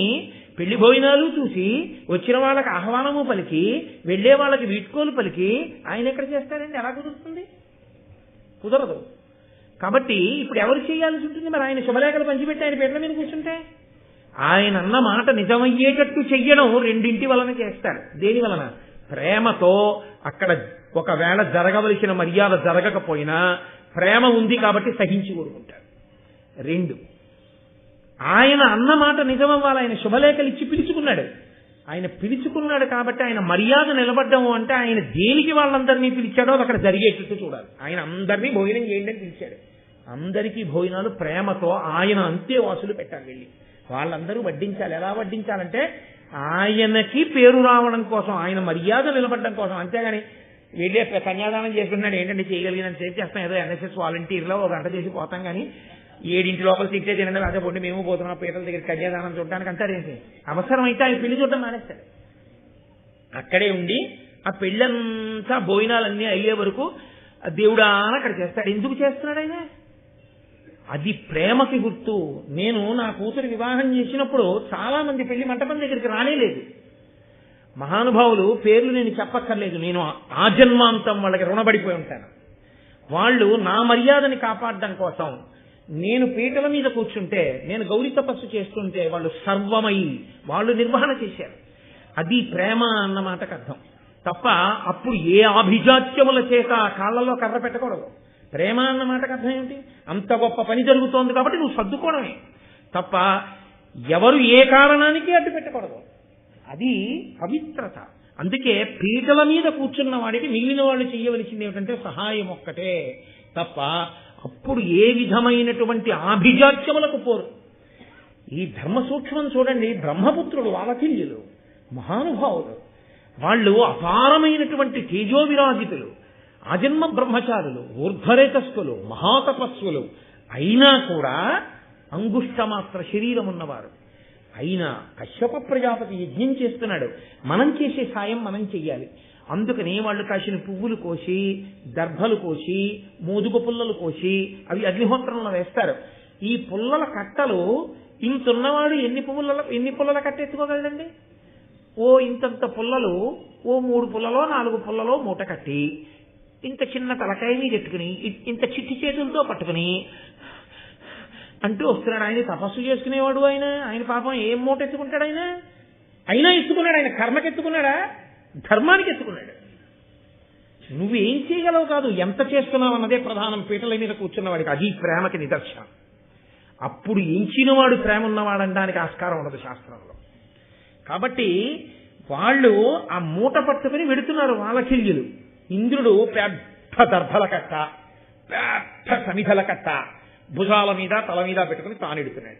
పెళ్లి భోజనాలు చూసి వచ్చిన వాళ్ళకి ఆహ్వానము పలికి వెళ్లే వాళ్ళకి వీడ్కోలు పలికి ఆయన ఎక్కడ చేస్తాడండి? ఎలా కుదురుతుంది? కుదరదు. కాబట్టి ఇప్పుడు ఎవరు చేయాల్సి ఉంటుంది? మరి ఆయన శుభలేఖలు పంచిపెట్టి ఆయన పీటల మీద కూర్చుంటే ఆయన అన్న మాట నిజమయ్యేటట్టు చెయ్యడం రెండింటి వలన చేస్తారు. దేని వలన? ప్రేమతో. అక్కడ ఒకవేళ జరగవలసిన మర్యాద జరగకపోయినా ప్రేమ ఉంది కాబట్టి సహించి ఊరుకుంటారు. 2, ఆయన అన్నమాట నిజమవ్వాలి. ఆయన శుభలేఖలు ఇచ్చి పిలుచుకున్నాడు. ఆయన పిలుచుకున్నాడు కాబట్టి ఆయన మర్యాద నిలబడ్డము అంటే ఆయన దేనికి వాళ్ళందరినీ పిలిచాడో అక్కడ జరిగేటట్టు చూడాలి. ఆయన అందరినీ భోజనం చేయండి అని పిలిచాడు. అందరికీ భోజనాలు ప్రేమతో ఆయన అంతేవాసులు పెట్టాలి. వెళ్ళి వాళ్ళందరూ వడ్డించాలి. ఎలా వడ్డించాలంటే ఆయనకి పేరు రావడం కోసం, ఆయన మర్యాద నిలబడడం కోసం. అంతేగాని వెళ్ళే కన్యాదానం చేసుకున్నాడు ఏంటంటే చేయగలిగినంత సేపు చేస్తాం, ఏదో ఎన్ఎస్ఎస్ వాలంటీర్లో 1 గంట చేసి పోతాం, కానీ 7 లోపల తిట్టే తినండి, అదే పొండి మేము పోతున్నాం పీటల దగ్గర కన్యాదానం చూడడానికి అంటారేంటి? అవసరమైతే ఆయన పెళ్లి చూడడం మానేస్తాడు. అక్కడే ఉండి ఆ పెళ్ళంతా భోజనాలన్నీ అయ్యే వరకు దేవుడా అని అక్కడ చేస్తాడు. ఎందుకు చేస్తున్నాడు ఆయన? అది ప్రేమకి గుర్తు. నేను నా కూతురు వివాహం చేసినప్పుడు చాలా మంది పెళ్లి మంటపం దగ్గరికి రానేలేదు. మహానుభావులు పేర్లు నేను చెప్పక్కర్లేదు, నేను ఆజన్మాంతం వాళ్ళకి రుణపడిపోయి ఉంటాను. వాళ్ళు నా మర్యాదని కాపాడడం కోసం నేను పీటల మీద కూర్చుంటే, నేను గౌరీ తపస్సు చేస్తుంటే వాళ్ళు సర్వమై వాళ్ళు నిర్వహణ చేశారు. అది ప్రేమ అన్న మాటకు అర్థం తప్ప అప్పుడు ఏ ఆభిజాత్యముల చేత కాళ్ళలో కర్ర పెట్టకూడదు. ప్రేమ అన్న మాటకు అర్థం ఏంటి? అంత గొప్ప పని జరుగుతోంది కాబట్టి నువ్వు సర్దుకోవడమే తప్ప ఎవరు ఏ కారణానికి అడ్డు పెట్టకూడదు. అది పవిత్రత. అందుకే పీటల మీద కూర్చున్న వాడికి మిగిలిన వాళ్ళు చేయవలసింది ఏమిటంటే సహాయం ఒక్కటే తప్ప అప్పుడు ఏ విధమైనటువంటి ఆభిజాత్యములకు పోరు. ఈ ధర్మ సూక్ష్మం చూడండి. బ్రహ్మపుత్రులు వాలకిల్యులు మహానుభావులు, వాళ్ళు అపారమైనటువంటి తేజోవిరాజితులు, ఆజన్మ బ్రహ్మచారులు, ఊర్ధ్వరేతస్థులు, మహాతపస్సులు అయినా కూడా అంగుష్టమాత్ర శరీరం ఉన్నవారు. అయినా కశ్యప ప్రజాపతి యజ్ఞం చేస్తున్నాడు, మనం చేసే సాయం మనం చెయ్యాలి. అందుకని వాళ్ళు కాసిన పువ్వులు కోసి, దర్భలు కోసి, మోదుగ పుల్లలు కోసి అవి అగ్నిహోత్రంలో వేస్తారు. ఈ పుల్లల కట్టలు ఇంతున్నవాడు ఎన్ని పుల్లల కట్ట ఎత్తుకోగలడండి? ఇంతంత పుల్లలు 3 పుల్లలో 4 పుల్లలో మూట కట్టి ఇంత చిన్న తలకాయ మీద ఎట్టుకుని ఇంత చిట్టి చేతులతో పట్టుకుని అంటూ వస్తున్నాడు. ఆయన తపస్సు చేసుకునేవాడు. ఆయన పాపం ఏం మూట ఎత్తుకుంటాడు? అయినా ఎత్తుకున్నాడు. ఆయన కర్మకి ఎత్తుకున్నాడా? ధర్మానికి ఎత్తుకున్నాడు. నువ్వేం చేయగలవు కాదు, ఎంత చేస్తున్నావు అన్నదే ప్రధానం. పీటల మీద కూర్చున్నవాడికి అది ప్రేమకి నిదర్శనం. అప్పుడు ఎంచినవాడు ప్రేమ ఉన్నవాడనడానికి ఆస్కారం ఉండదు శాస్త్రంలో. కాబట్టి వాళ్ళు ఆ మూట పట్టుకుని వెడుతున్నారు వాలకిల్యులు. ఇంద్రుడు పెద్ద దర్భల కట్ట, పెద్ద సమిధల కట్ట భుజాల మీద తల మీద పెట్టుకుని తాను ఎడుతున్నాడు.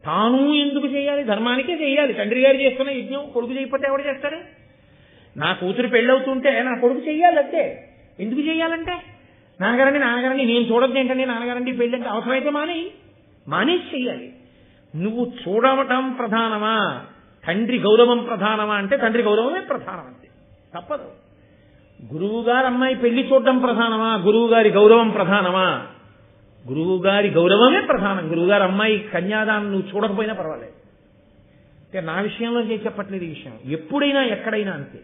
తాను ఎందుకు చేయాలి? ధర్మానికే చేయాలి. తండ్రి గారు చేస్తున్న యజ్ఞం కొడుకు చేయకపోతే ఎవడు చేస్తాడు? నా కూతురు పెళ్ళవుతుంటే నా కొడుకు చెయ్యాలి. అంతే. ఎందుకు చెయ్యాలంటే నాన్నగారండి నేను చూడద్దు ఏంటండి, నాన్నగారండి పెళ్ళి అంటే అవసరమైతే మానేసి చెయ్యాలి. నువ్వు చూడవటం ప్రధానమా, తండ్రి గౌరవం ప్రధానమా అంటే తండ్రి గౌరవమే ప్రధానం. అంతే, తప్పదు. గురువు గారు అమ్మాయి పెళ్లి చూడటం ప్రధానమా, గురువు గారి గౌరవం ప్రధానమా? గురువు గారి గౌరవమే ప్రధానం. గురువుగారు అమ్మాయి కన్యాదానం నువ్వు చూడకపోయినా పర్వాలేదు. అంటే నా విషయంలో చెప్పట్లేదు ఈ విషయం, ఎప్పుడైనా ఎక్కడైనా అంతే.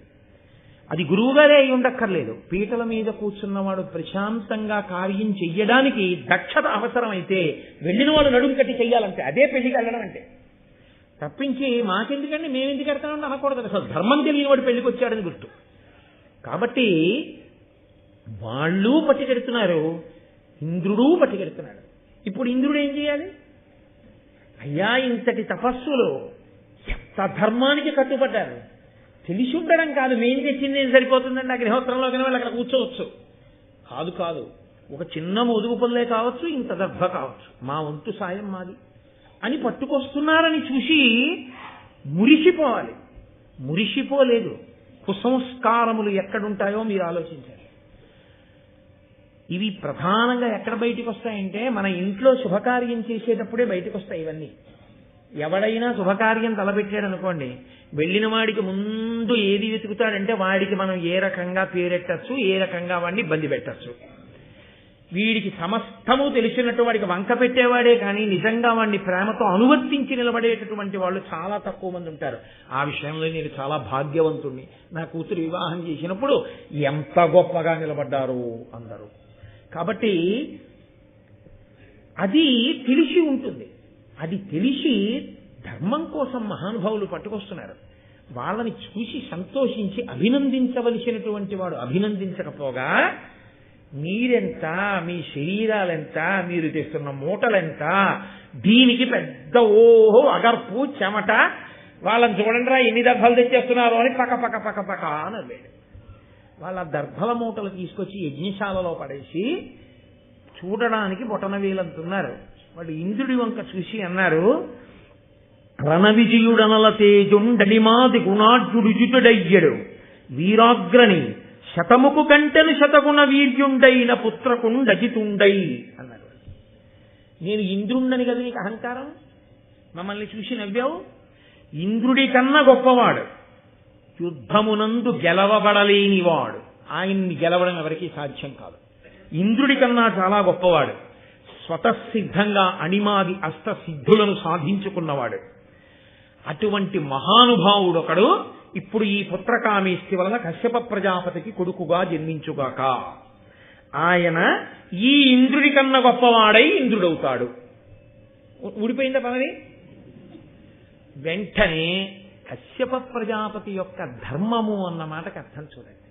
అది గురువుగారే అయి ఉండక్కర్లేదు. పీటల మీద కూర్చున్నవాడు ప్రశాంతంగా కార్యం చెయ్యడానికి దక్షత అవసరమైతే వెళ్ళిన వాడు నడుము కట్టి చెయ్యాలంటే అదే పెళ్లికి వెళ్ళడం అంటే. తప్పించి మాకెందుకండి మేమెందుకు వెళ్తామని అనకూడదు. అసలు ధర్మం తెలియని వాడు పెళ్లికి వచ్చాడని గుర్తు. కాబట్టి వాళ్ళు పట్టుకెడుతున్నారు, ఇంద్రుడు పట్టుకెడుతున్నాడు. ఇప్పుడు ఇంద్రుడు ఏం చేయాలి? అయ్యా ఇంతటి తపస్సులు ఎంత ధర్మానికి కట్టుబడ్డారు. తెలిసి ఉండడం కాదు, మేం తెచ్చింది ఏం సరిపోతుందండి అగ్నిహోత్రంలోకి వాళ్ళు అక్కడ కూర్చోవచ్చు. కాదు, ఒక చిన్న మోదుగు పుల్లే కావచ్చు, ఇంత దర్భ కావచ్చు, మా వంతు సాయం మాది అని పట్టుకొస్తున్నారని చూసి మురిసిపోవాలి. మురిసిపోలేదు. కుసంస్కారములు ఎక్కడుంటాయో మీరు ఆలోచించాలి. ఇవి ప్రధానంగా ఎక్కడ బయటకు వస్తాయంటే మన ఇంట్లో శుభకార్యం చేసేటప్పుడే బయటకు వస్తాయి ఇవన్నీ. ఎవడైనా శుభకార్యం తలపెట్టాడు అనుకోండి, వెళ్ళిన వాడికి ముందు ఏది వెతుకుతాడంటే వాడికి మనం ఏ రకంగా పేరెట్టచ్చు, ఏ రకంగా వాడిని ఇబ్బంది పెట్టచ్చు. వీడికి సమస్తము తెలిసినట్టు వాడికి వంక పెట్టేవాడే కానీ నిజంగా వాడిని ప్రేమతో అనువర్తించి నిలబడేటటువంటి వాళ్ళు చాలా తక్కువ మంది ఉంటారు. ఆ విషయంలో నేను చాలా భాగ్యవంతుణ్ణి. నా కూతురు వివాహం చేసినప్పుడు ఎంత గొప్పగా నిలబడ్డారు అందరూ. కాబట్టి అది తెలిసి ఉంటుంది. అది తెలిసి ధర్మం కోసం మహానుభావులు పట్టుకొస్తున్నారు. వాళ్ళని చూసి సంతోషించి అభినందించవలసినటువంటి వాడు అభినందించకపోగా మీరెంత, మీ శరీరాలెంత, మీరు తెస్తున్న మూటలెంత, దీనికి పెద్ద అగర్పు చెమట, వాళ్ళని చూడండిరా ఎన్ని దర్భలు తెచ్చేస్తున్నారు అని పక్క అని వాళ్ళ దర్భల మూటలు తీసుకొచ్చి యజ్ఞశాలలో పడేసి చూడడానికి బొటన వేలంతున్నారు. వాళ్ళు ఇంద్రుడి వంక చూసి అన్నారు, రణ విజయుడనల తేజుండలిమాది గుణాఢ్యుడుజితుడయ్యడు వీరాగ్రని శతముకు కంటెను శతగుణ వీర్యుండైన పుత్రకుండజితుండై అన్నారు. నేను ఇంద్రుండని కదా నీకు అహంకారం, మమ్మల్ని చూసి నవ్వావు. ఇంద్రుడి కన్నా గొప్పవాడు, యుద్ధమునందు గెలవబడలేనివాడు, ఆయన్ని గెలవడం ఎవరికీ సాధ్యం కాదు. ఇంద్రుడి కన్నా చాలా గొప్పవాడు, స్వతసిద్ధంగా అణిమాది అష్టసిద్ధులను సాధించుకున్నవాడు. అటువంటి మహానుభావుడొకడు ఇప్పుడు ఈ పుత్రకామేష్టి వలన కశ్యప ప్రజాపతికి కొడుకుగా జన్మించుగాక. ఆయన ఈ ఇంద్రుడి కన్నా గొప్పవాడై ఇంద్రుడవుతాడు. ఊడిపోయిందా పదవి? వెంటనే కశ్యప ప్రజాపతి యొక్క ధర్మము అన్న మాటకు అర్థం చూడండి.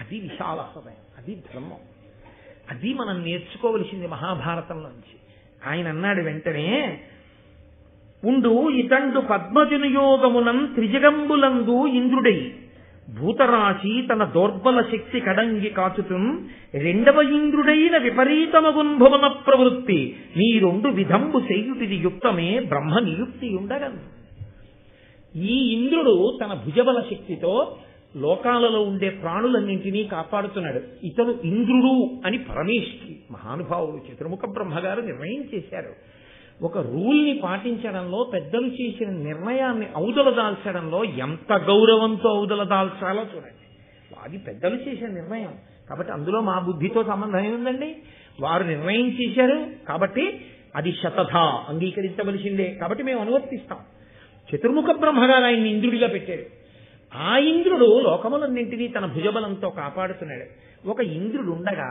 అది విశాల హృదయం, అది ధర్మం, అది మనం నేర్చుకోవలసింది మహాభారతంలోంచి. ఆయన అన్నాడు వెంటనే, ఉండు ఇతండు పద్మజనుయోగమునం త్రిజగంబులందు ఇంద్రుడై భూతరాశి తన దౌర్బల శక్తి కడంగి కాచుతుం రెండవ ఇంద్రుడైన విపరీతమగున్భవన ప్రవృత్తి నీ రెండు విధంబు చేయుటిది యుక్తమే బ్రహ్మ నియుక్తి ఉండగను. ఈ ఇంద్రుడు తన భుజబల శక్తితో లోకాలలో ఉండే ప్రాణులన్నింటినీ కాపాడుతున్నాడు. ఇతను ఇంద్రుడు అని పరమేశ్వరి మహానుభావుడు చతుర్ముఖ బ్రహ్మగారు నిర్ణయం చేశారు. ఒక రూల్ని పాటించడంలో, పెద్దలు చేసిన నిర్ణయాన్ని ఔదలదాల్చడంలో ఎంత గౌరవంతో ఔదలదాల్చాలో చూడండి. అది పెద్దలు చేసిన నిర్ణయం కాబట్టి అందులో మా బుద్ధితో సంబంధం ఏముందండి? వారు నిర్ణయం చేశారు కాబట్టి అది శతథా అంగీకరించవలసిందే. కాబట్టి మేము అనువర్తిస్తాం. చతుర్ముఖ బ్రహ్మగారు ఆయన్ని ఇంద్రుడిగా పెట్టారు. ఆ ఇంద్రుడు లోకములన్నింటినీ తన భుజబలంతో కాపాడుతున్నాడు. ఒక ఇంద్రుడు ఉండగా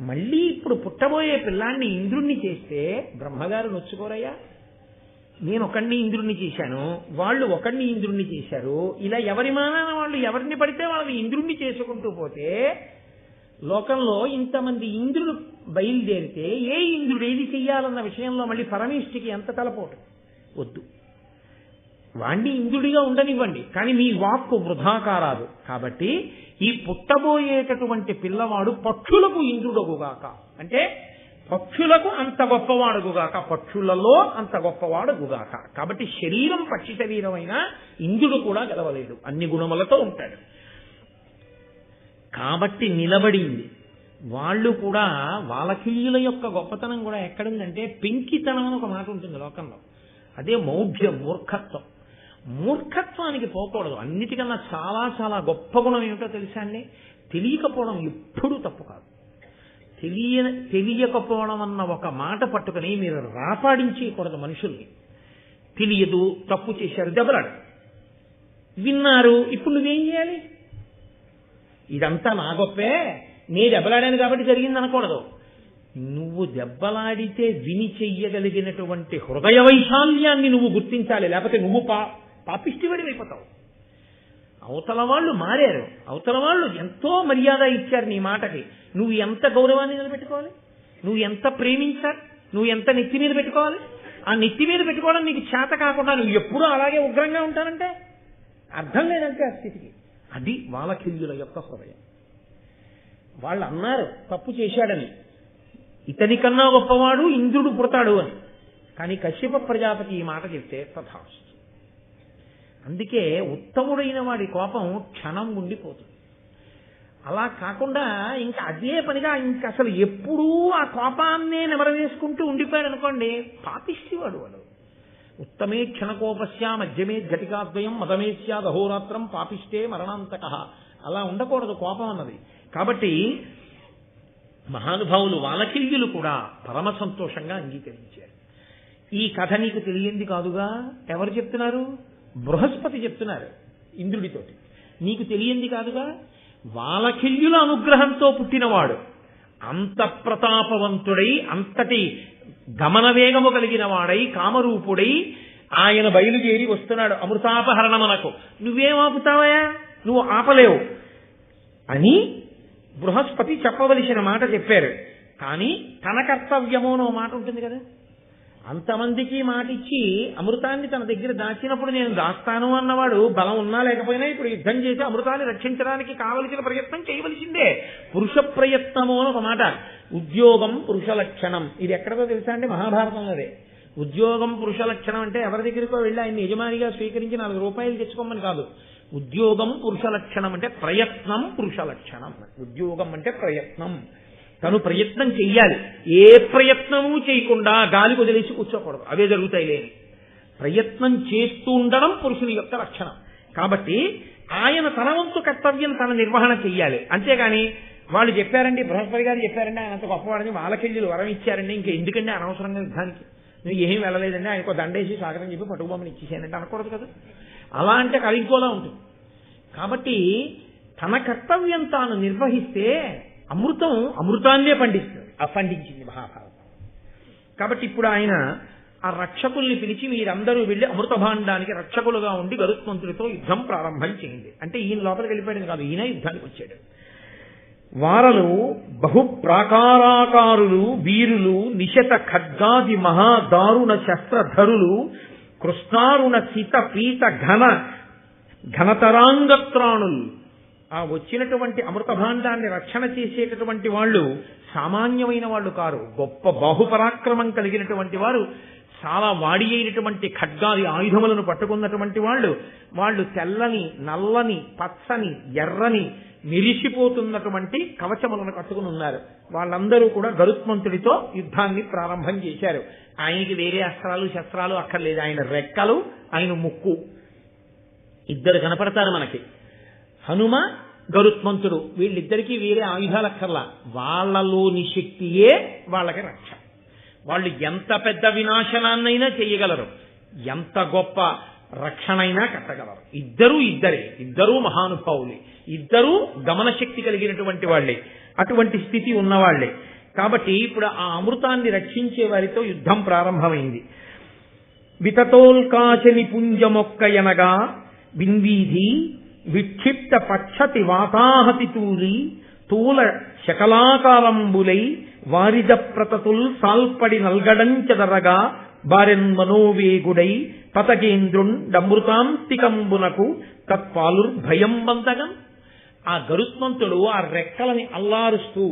మళ్ళీ ఇప్పుడు పుట్టబోయే పిల్లాన్ని ఇంద్రుణ్ణి చేస్తే బ్రహ్మగారు నొచ్చుకోరయ్యా? నేను ఒకడిని ఇంద్రుణ్ణి చేశాను, వాళ్ళు ఒకడిని ఇంద్రుణ్ణి చేశారు, ఇలా ఎవరి మానాన వాళ్ళు ఎవరిని పడితే వాళ్ళని ఇంద్రుణ్ణి చేసుకుంటూ పోతే లోకంలో ఇంతమంది ఇంద్రుడు బయలుదేరితే ఏ ఇంద్రుడు ఏది చెయ్యాలన్న విషయంలో మళ్ళీ పరమేష్ఠికి ఎంత తలపోటు వద్దు. వాణ్ణి ఇంద్రుడిగా ఉండనివ్వండి, కానీ మీ వాక్కు వృధా కారాదు. కాబట్టి ఈ పుట్టబోయేటటువంటి పిల్లవాడు పక్షులకు ఇంద్రుడగుగాక, అంటే పక్షులకు అంత గొప్పవాడుగుగాక, పక్షులలో అంత గొప్పవాడుగుగాక. కాబట్టి శరీరం పక్షి శరీరమైన ఇంద్రుడు కూడా గెలవలేడు, అన్ని గుణములతో ఉంటాడు. కాబట్టి నిలబడింది. వాళ్ళు కూడా వాలకిల్యుల యొక్క గొప్పతనం కూడా ఎక్కడుందంటే పెంకితనం అని ఒక మాట ఉంటుంది లోకంలో. అదే మౌఢ్యం, మూర్ఖత్వం. మూర్ఖత్వానికి పోకూడదు. అన్నిటికన్నా చాలా చాలా గొప్ప గుణం ఏమిటో తెలుసా అండి? తెలియకపోవడం ఎప్పుడూ తప్పు కాదు. తెలియకపోవడం అన్న ఒక మాట పట్టుకుని మీరు రాపాడించకూడదు మనుషుల్ని. తెలియదు, తప్పు చేశారు, దెబ్బలాడు. విన్నారు, ఇప్పుడు నువ్వేం చేయాలి? ఇదంతా నా గొప్పే, నే దెబ్బలాడాను కాబట్టి జరిగింది అనకూడదు. నువ్వు దెబ్బలాడితే విని చెయ్యగలిగినటువంటి హృదయ వైశాల్యాన్ని నువ్వు గుర్తించాలి. లేకపోతే నువ్వు పాపిష్టివాడి అయిపోతావు. అవతల వాళ్ళు మారారు, అవతల వాళ్ళు ఎంతో మర్యాద ఇచ్చారు నీ మాటకి. నువ్వు ఎంత గౌరవాన్ని నిలబెట్టుకోవాలి? నువ్వు ఎంత ప్రేమించాలి? నువ్వు ఎంత నెత్తి మీద పెట్టుకోవాలి? ఆ నెత్తి మీద పెట్టుకోవడం నీకు చేత కాకుండా నువ్వు ఎప్పుడూ అలాగే ఉగ్రంగా ఉంటానంటే అర్థం లేదంటే ఆ స్థితికి. అది వాలకిల్యుల యొక్క హృదయం. వాళ్ళు అన్నారు తప్పు చేశాడని, ఇతని కన్నా గొప్పవాడు ఇంద్రుడు పుడతాడు అని. కానీ కశ్యప ప్రజాపతి ఈ మాట చెప్తే తథాస్తు. అందుకే ఉత్తముడైన వాడి కోపం క్షణం ఉండిపోతుంది. అలా కాకుండా ఇంకా అదే పనిగా ఇంకా అసలు ఎప్పుడూ ఆ కోపాన్నే నెమరవేసుకుంటూ ఉండిపోయాడు అనుకోండి, పాపిష్టివాడు వాడు. ఉత్తమే క్షణకోపస్య మధ్యమే ఘటికాద్వయం మదమే స్యాదహోరాత్రం పాపిష్టే మరణాంతక. అలా ఉండకూడదు కోపం అన్నది. కాబట్టి మహానుభావులు వాలకిల్యులు కూడా పరమ సంతోషంగా అంగీకరించారు. ఈ కథ నీకు తెలియంది కాదుగా. ఎవరు చెప్తున్నారు? బృహస్పతి చెప్తున్నారు ఇంద్రుడితోటి. నీకు తెలియంది కాదుగా. వాలకిల్యుల అనుగ్రహంతో పుట్టినవాడు, అంత ప్రతాపవంతుడై, అంతటి గమన వేగము కలిగిన వాడై, కామరూపుడై ఆయన బయలుదేరి వస్తున్నాడు అమృతాపహరణమునకు. నువ్వేం ఆపుతావయా? నువ్వు ఆపలేవు అని బృహస్పతి చెప్పవలసిన మాట చెప్పారు. కానీ తన కర్తవ్యమో నో మాట ఉంటుంది కదా. అంతమందికి మాట ఇచ్చి అమృతాన్ని తన దగ్గర దాచినప్పుడు నేను దాస్తాను అన్నవాడు బలం ఉన్నా లేకపోయినా ఇప్పుడు యుద్ధం చేసి అమృతాన్ని రక్షించడానికి కావలసిన ప్రయత్నం చేయవలసిందే. పురుష ప్రయత్నము అని ఒక మాట. ఉద్యోగం పురుష లక్షణం. ఇది ఎక్కడదో తెలుసా అండి? మహాభారతంలోదే. ఉద్యోగం పురుష లక్షణం అంటే ఎవరి దగ్గరికో వెళ్ళి ఆయన యజమానిగా స్వీకరించి 4 రూపాయలు తెచ్చుకోమని కాదు. ఉద్యోగం పురుష లక్షణం అంటే ప్రయత్నం పురుష లక్షణం. ఉద్యోగం అంటే ప్రయత్నం, తను ప్రయత్నం చెయ్యాలి. ఏ ప్రయత్నము చేయకుండా గాలి వదిలేసి కూర్చోకూడదు, అవే జరుగుతాయి లేని. ప్రయత్నం చేస్తూ ఉండడం పురుషుని యొక్క లక్షణం. కాబట్టి ఆయన తన వంతు కర్తవ్యం తన నిర్వహణ చెయ్యాలి. అంతేగాని వాళ్ళు చెప్పారండి, బృహస్పతి గారు చెప్పారండి ఆయన అంత గొప్పవాడని, వాళ్ళకెళ్ళి వరం ఇచ్చారండి, ఇంకా ఎందుకంటే అనవసరంగా యుద్ధానికి నువ్వు ఏమీ వెళ్ళలేదండి, ఆయనకు దండేసి స్వాగతం చెప్పి పట్టుకుబొమ్మని ఇచ్చేసానంటే అనకూడదు కదా. అలా అంటే కలిగిపోలా ఉంటుంది. కాబట్టి తన కర్తవ్యం తాను నిర్వహిస్తే అమృతాన్నే పండించింది మహాభారతం. కాబట్టి ఇప్పుడు ఆయన ఆ రక్షకుల్ని పిలిచి మీరందరూ వెళ్ళి అమృత భాండానికి రక్షకులుగా ఉండి గరుత్మంతుడితో యుద్ధం ప్రారంభం చేయండి అంటే ఈయన లోపలికి వెళ్ళిపోయాడు కాదు, ఈయన యుద్ధానికి వచ్చాడు. వారలు బహుప్రాకారాకారులు వీరులు నిశత ఖడ్గాది మహాదారుణ శస్త్రధరులు కృష్ణారుణ సిత పీత ఘనతరాంగత్రాణులు. ఆ వచ్చినటువంటి అమృత భాండాన్ని రక్షణ చేసేటటువంటి వాళ్ళు సామాన్యమైన వాళ్ళు కారు, గొప్ప బాహుపరాక్రమం కలిగినటువంటి వారు, చాలా వాడి అయినటువంటి ఖడ్గాది ఆయుధములను పట్టుకున్నటువంటి వాళ్ళు తెల్లని నల్లని పచ్చని ఎర్రని మెరిసిపోతున్నటువంటి కవచములను కట్టుకుని ఉన్నారు. వాళ్ళందరూ కూడా గరుత్మంతుడితో యుద్ధాన్ని ప్రారంభం చేశారు. ఆయనకి వేరే అస్త్రాలు శస్త్రాలు అక్కర్లేదు. ఆయన రెక్కలు, ఆయన ముక్కు ఇద్దరు కనపడతారు మనకి. హనుమ గరుత్మంతుడు వీళ్ళిద్దరికీ వేరే ఆయుధాలు అక్కర్లా. వాళ్ళలోని శక్తియే వాళ్ళకి రక్ష. వాళ్ళు ఎంత పెద్ద వినాశనాన్నైనా చెయ్యగలరు, ఎంత గొప్ప రక్షణైనా కట్టగలరు. ఇద్దరూ మహానుభావులే, ఇద్దరూ గమనశక్తి కలిగినటువంటి వాళ్లే, అటువంటి స్థితి ఉన్నవాళ్లే. కాబట్టి ఇప్పుడు ఆ అమృతాన్ని రక్షించే వారితో యుద్ధం ప్రారంభమైంది. వితతోల్కాశని పుంజమొక్కయనగా విన్వీధి విక్షిప్త పక్షతి వాతాహతి తూల శకలాకారంబులై వారిజ ప్రతతుల్ సాల్పడి నల్గడంచెదరగా బారెన్ మనోవేగుడై పతగేంద్రుండమృతాంతికంబునకు తత్పాలుర్భయం బంతగం. ఆ గరుత్మంతుడు ఆ రెక్కలని అల్లారుస్తూ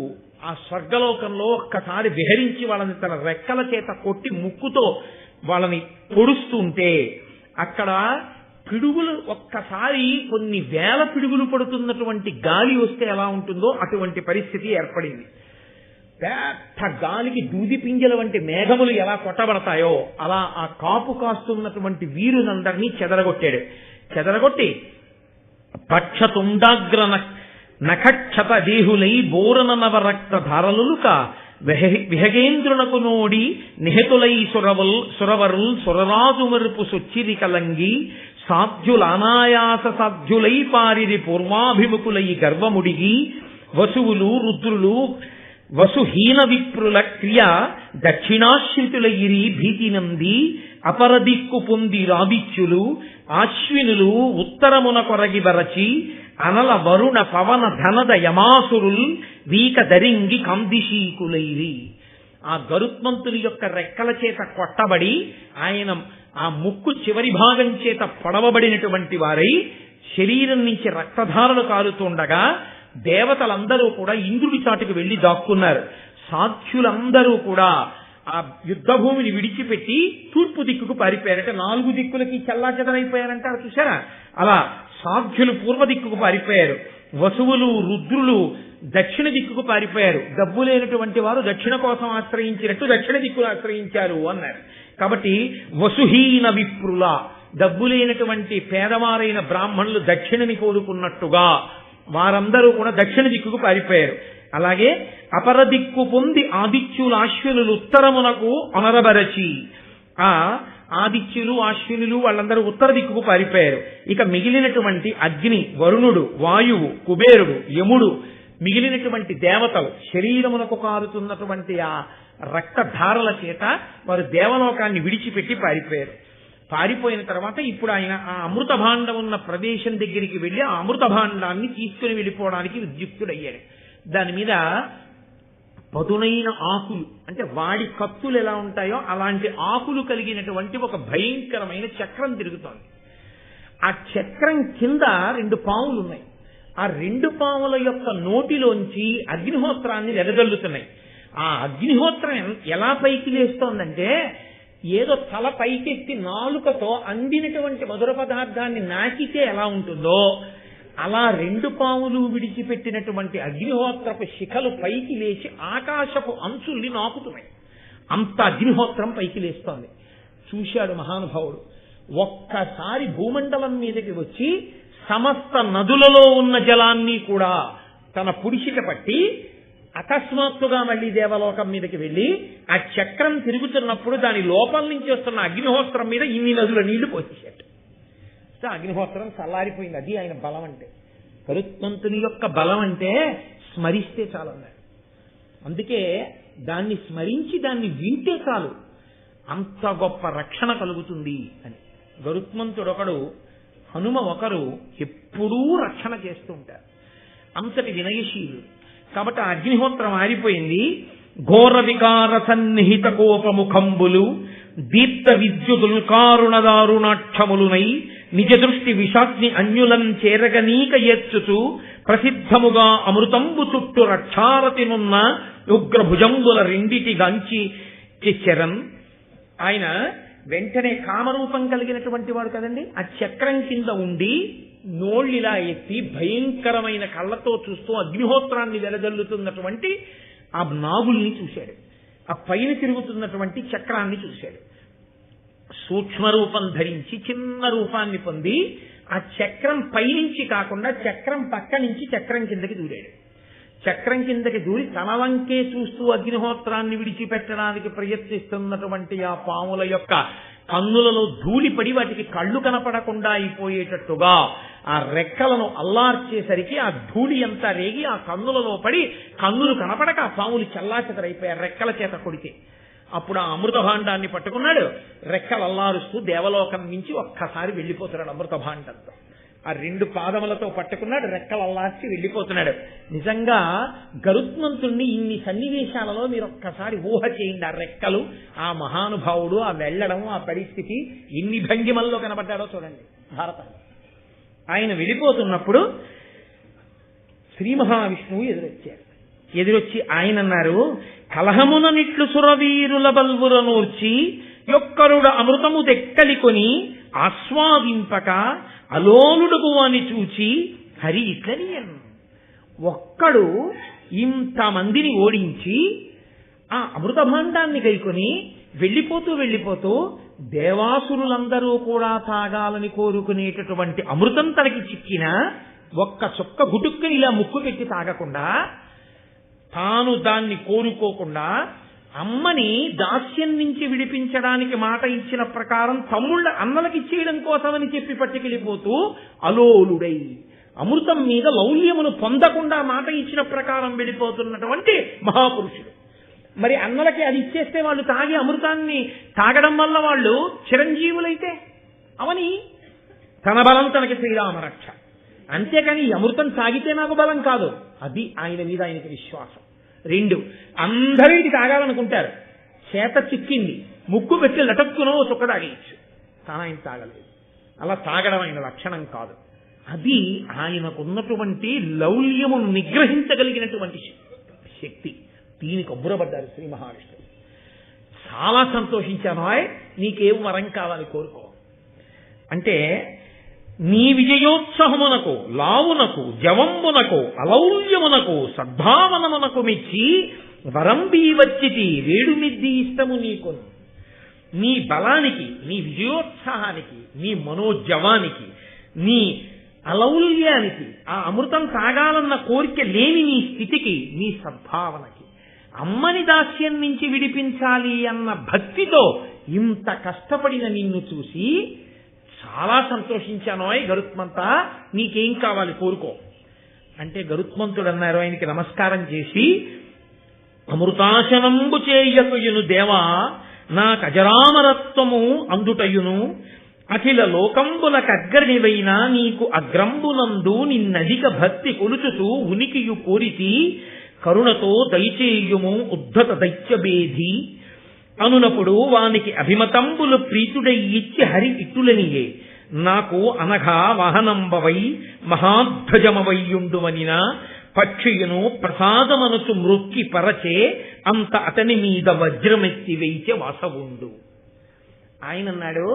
ఆ స్వర్గలోకంలో ఒక్కసారి విహరించి వాళ్ళని తన రెక్కల చేత కొట్టి ముక్కుతో వాళ్ళని పొడుస్తుంటే అక్కడ పిడుగులు ఒక్కసారి కొన్ని వేల పిడుగులు పడుతున్నటువంటి గాలి వస్తే ఎలా ఉంటుందో అటువంటి పరిస్థితి ఏర్పడింది. పెద్ద గాలికి దూది పింజల వంటి మేఘములు ఎలా కొట్టబడతాయో అలా ఆ కాపు కాస్తున్నటువంటి వీరునందరినీ చెదరగొట్టి పక్షతుండాగ్ర నఖక్షత దేహులై బోరన నవరక్త ధారలుక విహగేంద్రునకు నోడి నిహతులై సురవరుల్ సురరాజు మెరుపు సొచ్చిరి కలంగి సాధ్యులనాయాస సాధ్యులై పారిరి పూర్వాభిముఖులై గర్వముడిగి వసువులు రుద్రులు వసుహీన విప్రుల క్రియ దక్షిణాశ్రితులయిరి భీతినంది అపరదిక్కు పొంది రాదిత్యులు ఆశ్వినులు ఉత్తరమున కొరగి బరచి అనల వరుణ పవన ధనద యమాసురుల్ వీక దరింగి కందిశీకులైరి. ఆ గరుత్మంతుని యొక్క రెక్కల చేత కొట్టబడి ఆయన ఆ ముక్కు చివరి భాగం చేత పొడవబడినటువంటి వారై శరీరం నుంచి రక్తధారలు కారుతుండగా దేవతలందరూ కూడా ఇంద్రుడి చాటుకు వెళ్లి దాక్కున్నారు. సాధ్యులందరూ కూడా ఆ యుద్ధ భూమిని విడిచిపెట్టి తూర్పు దిక్కుకు పారిపోయారంటే 4 దిక్కులకి చెల్లాచెదరైపోయారంటారు చూసారా, అలా సాధ్యులు పూర్వ దిక్కుకు పారిపోయారు. వసువులు రుద్రులు దక్షిణ దిక్కుకు పారిపోయారు. డబ్బు లేనటువంటి వారు దక్షిణ కోసం ఆశ్రయించినట్టు దక్షిణ దిక్కును ఆశ్రయించారు అన్నారు. కాబట్టి వసుహీన విప్రుల డబ్బు లేనటువంటి పేదవారైన బ్రాహ్మణులు దక్షిణని కోరుకున్నట్టుగా వారందరూ కూడా దక్షిణ దిక్కుకు పారిపోయారు. అలాగే అపర దిక్కు పొంది ఆదిత్యులు అశ్వినులు ఉత్తరమునకు అనరబరచి ఆ ఆదిత్యులు అశ్వినులు వాళ్ళందరూ ఉత్తర దిక్కుకు పారిపోయారు. ఇక మిగిలినటువంటి అగ్ని, వరుణుడు, వాయువు, కుబేరుడు, యముడు, మిగిలినటువంటి దేవతలు శరీరమునకు కారుతున్నటువంటి ఆ రక్తధారల చేత వారు దేవలోకాన్ని విడిచిపెట్టి పారిపోయారు. పారిపోయిన తర్వాత ఇప్పుడు ఆయన ఆ అమృత భాండం ఉన్న ప్రదేశం దగ్గరికి వెళ్లి ఆ అమృత భాండాన్ని తీసుకుని వెళ్ళిపోవడానికి ఉద్యుక్తుడయ్యాడు. దాని మీద పదునైన ఆకులు అంటే వాడి కత్తులు ఎలా ఉంటాయో అలాంటి ఆకులు కలిగినటువంటి ఒక భయంకరమైన చక్రం తిరుగుతోంది. ఆ చక్రం కింద 2 పాములు ఉన్నాయి. ఆ 2 పాముల యొక్క నోటిలోంచి అగ్నిహోత్రాన్ని వెదజల్లుతున్నాయి. ఆ అగ్నిహోత్రం ఎలా పైకి లేస్తోందంటే ఏదో తల పైకెత్తి నాలుకతో అందినటువంటి మధుర పదార్థాన్ని నాకితే ఎలా ఉంటుందో అలా 2 పాములు విడిచిపెట్టినటువంటి అగ్నిహోత్రపు శిఖలు పైకి లేచి ఆకాశపు అంచుల్ని నాకుతున్నాయి. అంత అగ్నిహోత్రం పైకి లేస్తోంది. చూశాడు మహానుభావుడు. ఒక్కసారి భూమండలం మీదకి వచ్చి సమస్త నదులలో ఉన్న జలాన్ని కూడా తన పుడిషిక పట్టి అకస్మాత్తుగా మళ్లీ దేవలోకం మీదకి వెళ్లి ఆ చక్రం తిరుగుతున్నప్పుడు దాని లోపల నుంచి వస్తున్న అగ్నిహోత్రం మీద ఇన్ని నదుల నీళ్లు పోసేశాడు. అగ్నిహోత్రం చల్లారిపోయింది. అది ఆయన బలం అంటే. గరుత్మంతుని యొక్క బలం అంటే స్మరిస్తే చాలు అన్నాడు. అందుకే దాన్ని స్మరించి దాన్ని వింటే చాలు, అంత గొప్ప రక్షణ కలుగుతుంది అని. గరుత్మంతుడు ఒకడు, హనుమ ఒకరు ఎప్పుడూ రక్షణ చేస్తూ ఉంటారు. అంతటి వినయశీలు కాబట్టి అగ్నిహోత్రం ఆరిపోయింది. ఘోర వికార సన్నిహిత కోపముఖంబులు దీప్త విద్యుదుల్కారుణదారుణాక్షములునై నిజ దృష్టి విషాగ్ని అన్యులం చేరగనీక ఏర్చుచు ప్రసిద్ధముగా అమృతంబు చుట్టు రక్షారతినున్న ఉగ్రభుజంబుల రెండిటి గాంచి చెచ్చరన్. ఆయన వెంటనే కామరూపం కలిగినటువంటి వాడు కదండి. ఆ చక్రం కింద ఉండి నోళ్ళిలా ఎత్తి భయంకరమైన కళ్ళతో చూస్తూ అగ్నిహోత్రాన్ని వెలజల్లుతున్నటువంటి ఆ నాగుల్ని చూశాడు. ఆ పైన తిరుగుతున్నటువంటి చక్రాన్ని చూశాడు. సూక్ష్మ రూపం ధరించి చిన్న రూపాన్ని పొంది ఆ చక్రం పైనుంచి కాకుండా చక్రం పక్క నుంచి చక్రం కిందకి దూరాడు. చక్రం కిందకి దూరి తన వంకే చూస్తూ అగ్నిహోత్రాన్ని విడిచిపెట్టడానికి ప్రయత్నిస్తున్నటువంటి ఆ పాముల యొక్క కన్నులలో ధూళిపడి వాటికి కళ్ళు కనపడకుండా అయిపోయేటట్టుగా ఆ రెక్కలను అల్లార్చేసరికి ఆ ధూళి అంతా రేగి ఆ కన్నులలో పడి కన్నులు కనపడక ఆ పాములు చల్లాచెదరైపోయారు రెక్కల చేత కొడితే. అప్పుడు ఆ అమృత భాండాన్ని పట్టుకున్నాడు. రెక్కలు అల్లారుస్తూ దేవలోకం నుంచి ఒక్కసారి వెళ్ళిపోతున్నాడు అమృత భాండంతో. ఆ రెండు పాదములతో పట్టుకున్నాడు, రెక్కలు అల్లార్చి వెళ్ళిపోతున్నాడు. నిజంగా గరుత్మంతుణ్ణి ఇన్ని సన్నివేశాలలో మీరు ఒక్కసారి ఊహ చేయండి. ఆ రెక్కలు, ఆ మహానుభావుడు, ఆ వెళ్ళడం, ఆ పరిస్థితి ఎన్ని భంగిమల్లో కనబడ్డాడో చూడండి భారతంలో. ఆయన వెళ్ళిపోతున్నప్పుడు శ్రీ మహావిష్ణువు ఎదురొచ్చి ఆయన అన్నారు, కలహమున నిట్లు సురవీరుల బల్వురనూర్చి యొక్కరుడ అమృతము దెక్కలికొని ఆస్వాదింపక అలోలుడుగు అని చూచి హరి ఇట్లనియన్. ఒక్కడు ఇంతమందిని ఓడించి ఆ అమృత భాండాన్ని గైకొని వెళ్ళిపోతూ దేవాసురులందరూ కూడా తాగాలని కోరుకునేటటువంటి అమృతం తనకి చిక్కిన ఒక్క చుక్క గుటుక్కని ఇలా ముక్కు పెట్టి తాగకుండా, తాను దాన్ని కోరుకోకుండా అమ్మని దాస్యం నుంచి విడిపించడానికి మాట ఇచ్చిన ప్రకారం తమ్ముళ్ళ అన్నలకి ఇచ్చేయడం కోసమని చెప్పి పట్టుకెళ్ళిపోతూ అలోలుడై అమృతం మీద లౌల్యమును పొందకుండా మాట ఇచ్చిన ప్రకారం వెళ్ళిపోతున్నటువంటి మహాపురుషుడు. మరి అన్నలకి అది ఇచ్చేస్తే వాళ్ళు తాగి అమృతాన్ని తాగడం వల్ల వాళ్ళు చిరంజీవులైతే అవని తన బలం తనకి శ్రీరామరక్ష. అంతేకాని ఈ అమృతం తాగితే నాకు బలం కాదు. అది ఆయన మీద ఆయనకి విశ్వాసం. రెండు, అందరూ ఇది తాగాలనుకుంటారు. చేత చిక్కింది, ముక్కు పెట్టి లటక్కునో చుక్క తాగేయచ్చు, కానీ ఆయన తాగలేదు. అలా తాగడం ఆయన లక్షణం కాదు. అది ఆయనకున్నటువంటి లౌల్యమును నిగ్రహించగలిగినటువంటి శక్తి. దీనికి అబ్బురపడ్డారు శ్రీ మహావిష్ణువు. చాలా సంతోషించాను. నీకేం వరం కావాలి కోరుకో అంటే, నీ విజయోత్సహమునకు లావునకు జవంబునకు అలౌల్యమునకు సద్భావనమునకు మెచ్చి వరంబీ వచ్చితి వేడుమిద్ది ఇష్టము నీకు. నీ బలానికి, నీ విజయోత్సాహానికి, నీ మనోజవానికి, నీ అలౌల్యానికి, ఆ అమృతం తాగాలన్న కోరిక లేని నీ స్థితికి, నీ సద్భావనకి, అమ్మని దాస్యం నుంచి విడిపించాలి అన్న భక్తితో ఇంత కష్టపడిన నిన్ను చూసి చాలా సంతోషించాను. గరుత్మంత, నీకేం కావాలి కోరుకో అంటే, గరుత్మంతుడు అన్నారు ఆయనకి నమస్కారం చేసి, అమృతాశనంబు చేయకుయును దేవా నాకు అజరామరత్వము అందుటయును అఖిల లోకంబులకగ్రనివైనా నీకు అగ్రంబునందు నిన్నధిక భక్తి కొలుచుతూ ఉనికియు కోరితి కరుణతో దయచేయుము ఉద్ధత దైత్యభేది అనునప్పుడు వానికి అభిమతంబులు ప్రీతుడై ఇచ్చి హరి ఇట్టులనియే నాకు అనఘా వాహనంబవై మహాధ్వజమవయ్యుండువనిన పక్షియును ప్రసాదమనసు మృక్కి పరచే అంత అతని మీద వజ్రమెత్తి వేయిచే వాసవుండు. ఆయన అన్నాడు,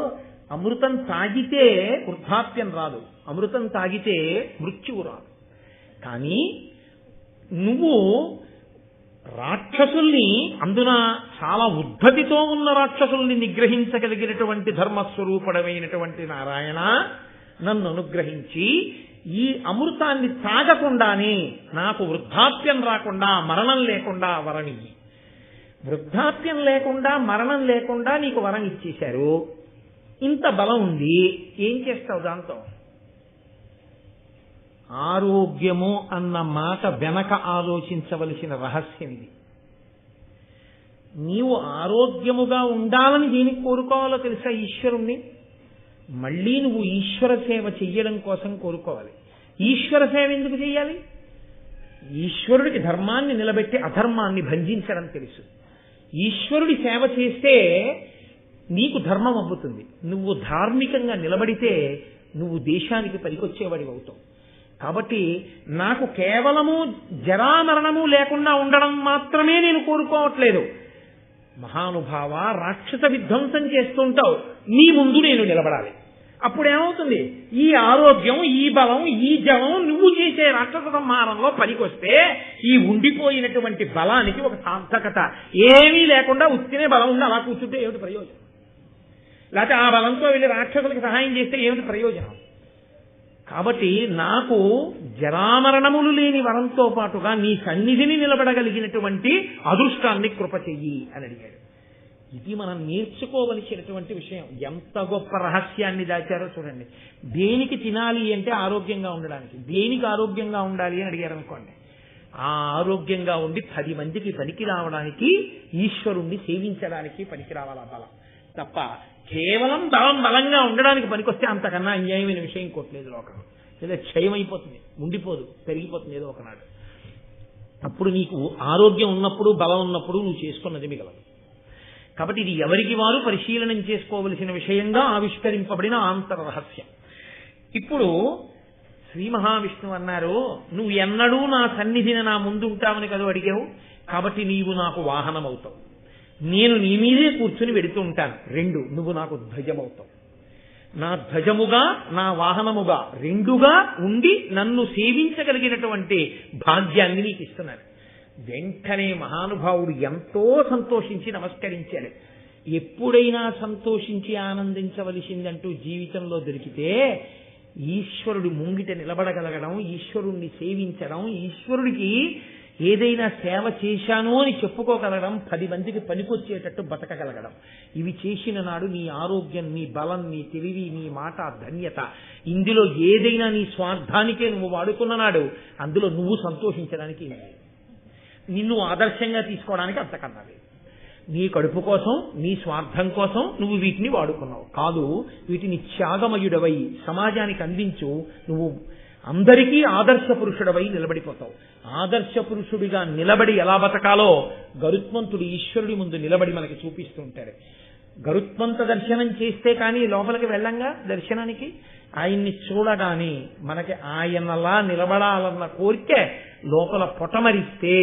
అమృతం తాగితే వృద్ధాప్యం రాదు, అమృతం తాగితే మృత్యువు రాదు. కానీ నువ్వు రాక్షసుల్ని, అందున చాలా ఉద్ధతితో ఉన్న రాక్షసుల్ని నిగ్రహించగలిగినటువంటి ధర్మస్వరూపుడమైనటువంటి నారాయణ, నన్ను అనుగ్రహించి ఈ అమృతాన్ని తాగకుండానే నాకు వృద్ధాప్యం రాకుండా, మరణం లేకుండా వరమియ్యి. వృద్ధాప్యం లేకుండా, మరణం లేకుండా నీకు వరం ఇచ్చేశారు. ఇంత బలం ఉంది, ఏం చేస్తావు దాంతో? ఆరోగ్యము అన్న మాట వెనక ఆలోచించవలసిన రహస్యం ఇది. నీవు ఆరోగ్యముగా ఉండాలని దేనికి కోరుకోవాలో తెలుసా? ఈశ్వరుణ్ణి. మళ్ళీ నువ్వు ఈశ్వర సేవ చెయ్యడం కోసం కోరుకోవాలి. ఈశ్వర సేవ ఎందుకు చెయ్యాలి? ఈశ్వరుడికి ధర్మాన్ని నిలబెట్టి అధర్మాన్ని భంజించడం తెలుసు. ఈశ్వరుడి సేవ చేస్తే నీకు ధర్మం అవ్వుతుంది. నువ్వు ధార్మికంగా నిలబడితే నువ్వు దేశానికి పనికొచ్చేవాడి అవుతావు. కాబట్టి నాకు కేవలము జరామరణము లేకుండా ఉండడం మాత్రమే నేను కోరుకోవట్లేదు. మహానుభావ, రాక్షస విధ్వంసం చేస్తుంటావు, నీ ముందు నేను నిలబడాలి. అప్పుడేమవుతుంది? ఈ ఆరోగ్యం, ఈ బలం, ఈ జవం నువ్వు చేసే రాక్షస సంహారంలో పనికొస్తే ఈ ఉండిపోయినటువంటి బలానికి ఒక సార్థకత. ఏమీ లేకుండా ఉత్తినే బలం ఉండి అలా కూర్చుంటే ఏమిటి ప్రయోజనం? లేకపోతే ఆ బలంతో వెళ్ళి రాక్షసులకు సహాయం చేస్తే ఏమిటి ప్రయోజనం? కాబట్టి నాకు జరామరణములు లేని వరంతో పాటుగా నీ సన్నిధిని నిలబడగలిగినటువంటి అదృష్టాన్ని కృప చెయ్యి అని అడిగాడు. ఇది మనం నేర్చుకోవలసినటువంటి విషయం. ఎంత గొప్ప రహస్యాన్ని దాచారో చూడండి. దేనికి తినాలి అంటే ఆరోగ్యంగా ఉండడానికి. దేనికి ఆరోగ్యంగా ఉండాలి అని అడిగారు అనుకోండి, ఆ ఆరోగ్యంగా ఉండి 10 మందికి పనికి రావడానికి, ఈశ్వరుణ్ణి సేవించడానికి పనికి రావాలి ఆ బలం. తప్ప కేవలం బలంగా ఉండడానికి పనికొస్తే అంతకన్నా అన్యాయమైన విషయం ఇంకోట్లేదు లోకం. లేదా క్షయమైపోతుంది, ఉండిపోదు, పెరిగిపోతుంది ఏదో ఒకనాడు. అప్పుడు నీకు ఆరోగ్యం ఉన్నప్పుడు, బలం ఉన్నప్పుడు నువ్వు చేసుకున్నది మిగలదు. కాబట్టి ఇది ఎవరికి వారు పరిశీలనం చేసుకోవలసిన విషయంగా ఆవిష్కరింపబడిన ఆంతర రహస్యం. ఇప్పుడు శ్రీ మహావిష్ణువు అన్నారు, నువ్వు ఎన్నడూ నా సన్నిధిని నా ముందు ఉంటావని కదా అడిగావు, కాబట్టి నీవు నాకు వాహనం అవుతావు. నేను నీ మీదే కూర్చుని వెడుతూ ఉంటాను. 2, నువ్వు నాకు ధ్వజమవుతావు. నా ధ్వజముగా, నా వాహనముగా, 2గా ఉండి నన్ను సేవించగలిగినటువంటి భాగ్యాన్ని నీకు ఇస్తున్నాను. వెంటనే మహానుభావుడు ఎంతో సంతోషించి నమస్కరించాడు. ఎప్పుడైనా సంతోషించి ఆనందించవలసిందంటూ జీవితంలో దొరికితే ఈశ్వరుడి ముంగిట నిలబడగలగడం, ఈశ్వరుణ్ణి సేవించడం, ఈశ్వరుడికి ఏదైనా సేవ చేశాను అని చెప్పుకోగలగడం, 10 మందికి పనికొచ్చేటట్టు బతకగలగడం. ఇవి చేసిన నాడు నీ ఆరోగ్యం, నీ బలం, నీ తెలివి, నీ మాట, ధన్యత, ఇందులో ఏదైనా నీ స్వార్థానికే నువ్వు వాడుకున్న నాడు అందులో నువ్వు సంతోషించడానికి నిన్ను ఆదర్శంగా తీసుకోవడానికి అంతకన్నా లేదు. నీ కడుపు కోసం, నీ స్వార్థం కోసం నువ్వు వీటిని వాడుకున్నావు కాదు. వీటిని త్యాగమయుడవై సమాజానికి అందించు. నువ్వు అందరికీ ఆదర్శ పురుషుడవై నిలబడిపోతావు. ఆదర్శ పురుషుడిగా నిలబడి ఎలా బతకాలో గరుత్మంతుడు ఈశ్వరుడి ముందు నిలబడి మనకి చూపిస్తూ ఉంటాడు. గరుత్మంత దర్శనం చేస్తే కానీ లోపలికి వెళ్ళంగా దర్శనానికి, ఆయన్ని చూడగాని మనకి ఆయనలా నిలబడాలన్న కోరిక లోపల పొటమరిస్తే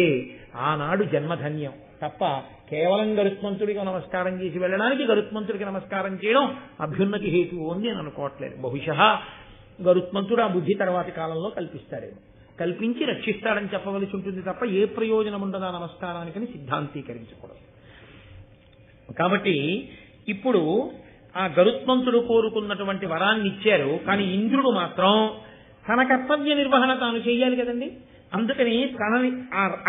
ఆనాడు జన్మధన్యం. తప్ప కేవలం గరుత్మంతుడికి నమస్కారం చేసి వెళ్ళడానికి గరుత్మంతుడికి నమస్కారం చేయడం అభ్యున్నతి హేతువు అని నేను అనుకోవట్లేదు. బహుశः గరుత్మంతుడు ఆ బుద్ధి తర్వాతి కాలంలో కల్పిస్తాడేమో, కల్పించి రక్షిస్తాడని చెప్పవలసి ఉంటుంది తప్ప ఏ ప్రయోజనం ఉండదా నమస్కారానికని సిద్ధాంతీకరించకూడదు. కాబట్టి ఇప్పుడు ఆ గరుత్మంతుడు కోరుకున్నటువంటి వరాన్ని ఇచ్చారు. కానీ ఇంద్రుడు మాత్రం తన కర్తవ్య నిర్వహణ తాను చేయాలి కదండి. అందుకని తనని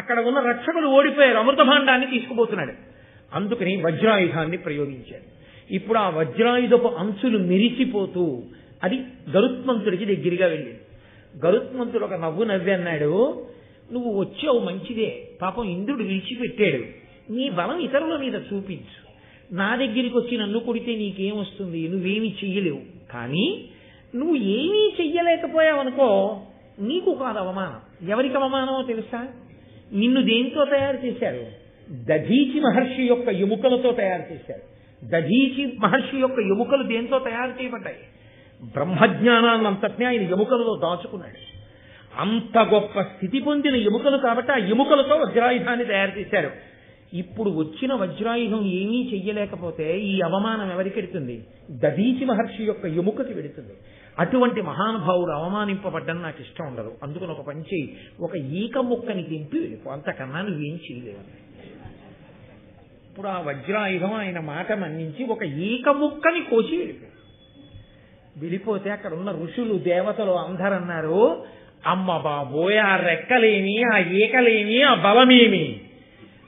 అక్కడ ఉన్న రక్షకులు ఓడిపోయారు, అమృత భాండాన్ని తీసుకుపోతున్నాడు. అందుకని వజ్రాయుధాన్ని ప్రయోగించాడు. ఇప్పుడు ఆ వజ్రాయుధపు అంచులు మెరిసిపోతూ అది గరుత్మంతుడికి దగ్గరగా వెళ్ళింది. గరుత్మంతుడు ఒక నవ్వు నవ్వి అన్నాడు, నువ్వు వచ్చావు మంచిదే, పాపం ఇంద్రుడు విడిచిపెట్టాడు, నీ బలం ఇతరుల మీద చూపించు. నా దగ్గరికి వచ్చి నన్ను కొడితే నీకేం వస్తుంది? నువ్వేమీ చెయ్యలేవు. కానీ నువ్వు ఏమీ చెయ్యలేకపోయావనుకో నీకు కాదు అవమానం. ఎవరికి అవమానమో తెలుసా? నిన్ను దేంతో తయారు చేశారు? దధీచి మహర్షి యొక్క ఎముకలతో తయారు చేశారు. దధీచి మహర్షి యొక్క ఎముకలు దేంతో తయారు చేయబడ్డాయి? బ్రహ్మజ్ఞానాన్ని అంతటినీ ఆయన ఎముకలలో దాచుకున్నాడు. అంత గొప్ప స్థితి పొందిన ఎముకలు కాబట్టి ఆ ఎముకలతో వజ్రాయుధాన్ని తయారు చేశారు. ఇప్పుడు వచ్చిన వజ్రాయుధం ఏమీ చెయ్యలేకపోతే ఈ అవమానం ఎవరికి వెడుతుంది? దధీచి మహర్షి యొక్క ఎముకకి వెడుతుంది. అటువంటి మహానుభావుడు అవమానింపబడ్డం నాకు ఇష్టం ఉండదు. అందుకని ఒక పని చేయి, ఒక ఈక ముక్కని దింపి వెళ్ళిపో, అంతకన్నా నువ్వేం చేయలేవు. ఇప్పుడు ఆ వజ్రాయుధం ఆయన మాట మన్నించి ఒక ఈక ముక్కని కోసి వెళ్ళిపోతే అక్కడ ఉన్న ఋషులు, దేవతలు అందరూ అన్నారు, అమ్మ బాబోయ్, ఆ రెక్కలేమి, ఆ ఈకలేమి, ఆ బలమేమి,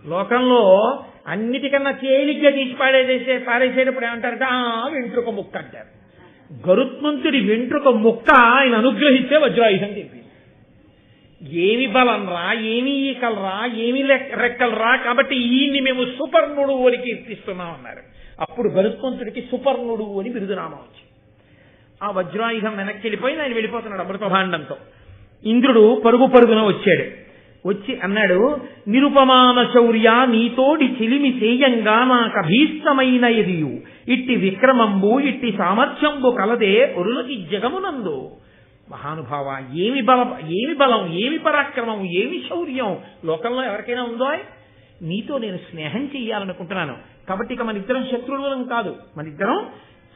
లోకంలో అన్నిటికన్నా తేలిగ్గా తీసి పారేసేటప్పుడు ఏమంటారంటే వెంట్రుక ముక్క అంటారు. గరుత్మంతుడి వెంట్రుక ముక్క ఆయన అనుగ్రహిస్తే వజ్రాయుధం చెప్పింది. ఏమి బలం రా, ఏమి ఈకలరా, ఏమి రెక్కలరా, కాబట్టి ఈయన్ని మేము సుపర్ణుడు అని కీర్తిస్తున్నాం అన్నారు. అప్పుడు గరుత్మంతుడికి సుపర్ణుడు అని బిరుదునామం వచ్చింది. ఆ వజ్రాయుధం వెనక్కి వెళ్ళిపోయి ఆయన వెళ్ళిపోతున్నాడు అమృతభాండంతో. ఇంద్రుడు పరుగు పరుగున వచ్చాడు. వచ్చి అన్నాడు, నిరుపమాన శౌర్య నీతోడి చిలిమి సేయంగా నాకభీష్టమైన ఎదియు ఇట్టి విక్రమంబు ఇట్టి సామర్థ్యంబు కలదే ఒరులకి జగమునందు. మహానుభావ, ఏమి బలం, ఏమి పరాక్రమం, ఏమి శౌర్యం లోకంలో ఎవరికైనా ఉందో? నీతో నేను స్నేహం చెయ్యాలనుకుంటున్నాను. కాబట్టి ఇక మన ఇద్దరం శత్రువులం కాదు, మన ఇద్దరం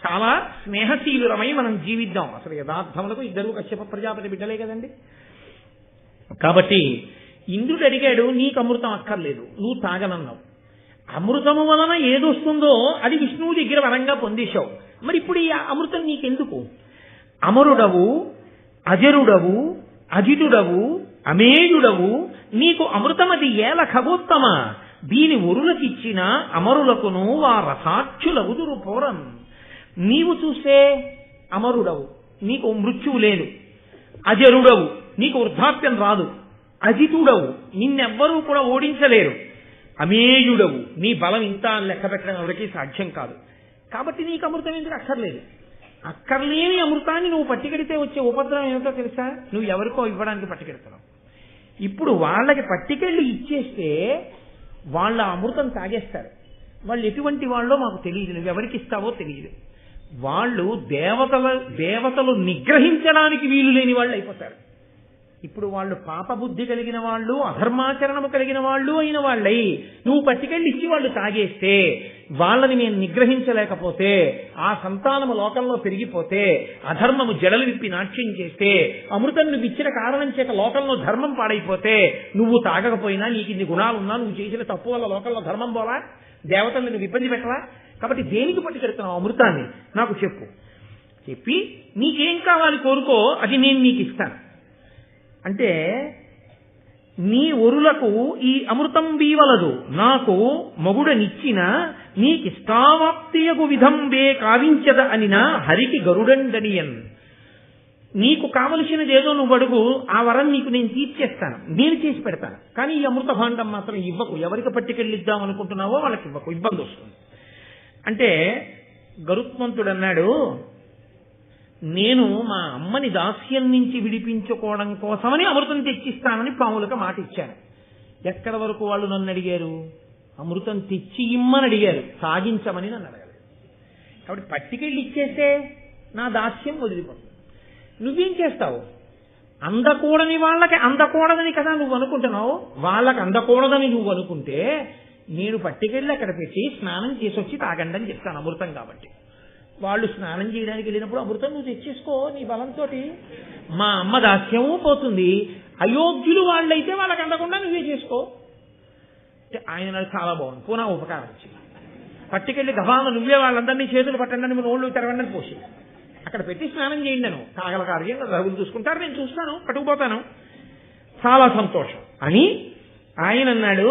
చాలా స్నేహశీలురమై మనం జీవిద్దాం. అసలు యథార్థములకు ఇద్దరు కశ్యప ప్రజాపతి బిడ్డలే కదండి. కాబట్టి ఇంద్రుడు అడిగాడు, నీకు అమృతం అక్కర్లేదు, నువ్వు తాగనన్నావు. అమృతము వలన ఏదొస్తుందో అది విష్ణువు దగ్గర వరంగా పొందేశావు. మరి ఇప్పుడు ఈ అమృతం నీకెందుకు? అమరుడవు, అజరుడవు, అజితుడవు, అమేయుడవు, నీకు అమృతమది ఏల ఖగోత్తమ. దీని ఒరులకిచ్చిన అమరులకును వారసాక్షులగుదురు పోరం. నీవు చూస్తే అమరుడవు, నీకు మృత్యువు లేదు. అజరుడవు, నీకు వృద్ధాప్యం రాదు. అజితుడవు, నిన్నెవ్వరూ కూడా ఓడించలేరు. అమేయుడవు, నీ బలం ఇంత అని లెక్క పెట్టడం ఎవరికీ సాధ్యం కాదు. కాబట్టి నీకు అమృతం ఎందుకు అక్కర్లేదు. అక్కర్లేని అమృతాన్ని నువ్వు పట్టికెడితే వచ్చే ఉపద్రవం ఏమిటో తెలుసా? నువ్వు ఎవరికో ఇవ్వడానికి పట్టికెడుతున్నావు. ఇప్పుడు వాళ్ళకి పట్టికెళ్ళి ఇచ్చేస్తే వాళ్ళ అమృతం తాగేస్తారు. వాళ్ళు ఎటువంటి వాళ్ళో మాకు తెలియదు, నువ్వు ఎవరికి ఇస్తావో తెలియదు. వాళ్ళు దేవతలు నిగ్రహించడానికి వీలు లేని వాళ్ళు అయిపోతారు. ఇప్పుడు వాళ్ళు పాపబుద్ధి కలిగిన వాళ్ళు, అధర్మాచరణము కలిగిన వాళ్ళు అయిన వాళ్ళై నువ్వు పట్టుకెళ్ళి ఇచ్చి వాళ్ళు తాగేస్తే, వాళ్ళని నేను నిగ్రహించలేకపోతే, ఆ సంతానము లోకంలో పెరిగిపోతే, అధర్మము జడలు విప్పి నాట్యం చేస్తే, అమృతం నువ్వు ఇచ్చిన కారణం చేత లోకంలో ధర్మం పాడైపోతే, నువ్వు తాగకపోయినా నీకు ఇన్ని గుణాలున్నా నువ్వు చేసిన తప్పు వల్ల లోకంలో ధర్మం పోలా, దేవతలను నువ్వు ఇబ్బంది పెట్టవా? కాబట్టి దేనికి పట్టుకెడుతున్నావు అమృతాన్ని నాకు చెప్పు. చెప్పి నీకేం కావాలి కోరుకో, అది నేను నీకు ఇస్తాను అంటే, నీ ఒరులకు ఈ అమృతం వీవలదు, నాకు మగుడనిచ్చిన నీకిష్టావాప్తియగు విధంబే కావించద అనినా హరికి గరుడండనియన్. నీకు కావలసినదేదో నువ్వు అడుగు, ఆ వరం నీకు నేను తీర్చేస్తాను, నేను చేసి పెడతాను. కానీ ఈ అమృత భాండం మాత్రం ఇవ్వకు, ఎవరికి పట్టుకెళ్ళిద్దాం అనుకుంటున్నావో వాళ్ళకి ఇవ్వకు, ఇబ్బంది వస్తుంది అంటే. గరుత్మంతుడు అన్నాడు, నేను మా అమ్మని దాస్యం నుంచి విడిపించుకోవడం కోసమని అమృతం తెచ్చిస్తానని పాములకు మాట ఇచ్చాను. ఎక్కడి వరకు వాళ్ళు నన్ను అడిగారు? అమృతం తెచ్చి ఇమ్మని అడిగారు, సాగించమని నన్ను అడగారు. కాబట్టి పట్టుకెళ్ళి ఇచ్చేస్తే నా దాస్యం వదిలిపోతుంది. నువ్వేం చేస్తావు? అందకూడని వాళ్ళకి అందకూడదని కదా నువ్వు అనుకుంటున్నావు. వాళ్ళకి అందకూడదని నువ్వు అనుకుంటే నేను పట్టుకెళ్ళి అక్కడ పెట్టి స్నానం చేసి వచ్చి తాగండి అని చెప్తాను, అమృతం కాబట్టి. వాళ్ళు స్నానం చేయడానికి వెళ్ళినప్పుడు అమృతం నువ్వు తెచ్చేసుకో నీ బలంతో, మా అమ్మ దాస్యము పోతుంది. అయోగ్యులు వాళ్ళైతే వాళ్ళకి అందకుండా నువ్వే చేసుకో. ఆయన నాకు చాలా బాగుంది, పూనా ఉపకారం వచ్చింది. పట్టుకెళ్ళి గబాలను నువ్వే వాళ్ళందరినీ చేతులు పట్టండి, నువ్వు నోళ్ళు తెరవండి పోసి అక్కడ పెట్టి స్నానం చేయండి. నేను కాగల కార్యం రఘులు చూసుకుంటారు, నేను చూస్తాను, పట్టుకుపోతాను, చాలా సంతోషం అని ఆయన అన్నాడు.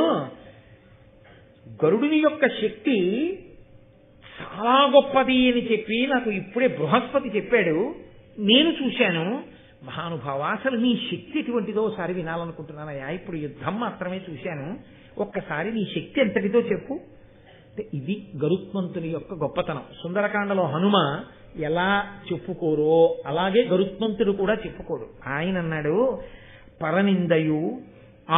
గరుడుని యొక్క శక్తి చాలా గొప్పది అని చెప్పి నాకు ఇప్పుడే బృహస్పతి చెప్పాడు, నేను చూశాను. మహానుభావ, అసలు నీ శక్తి ఎటువంటిదో ఒకసారి వినాలనుకుంటున్నానయ్యా. ఇప్పుడు యుద్ధం మాత్రమే చూశాను, ఒక్కసారి నీ శక్తి ఎంతటిదో చెప్పు. ఇది గరుత్మంతుని యొక్క గొప్పతనం. సుందరకాండలో హనుమ ఎలా చెప్పుకోరో అలాగే గరుత్మంతుడు కూడా చెప్పుకోడు. ఆయన అన్నాడు, పరనిందయు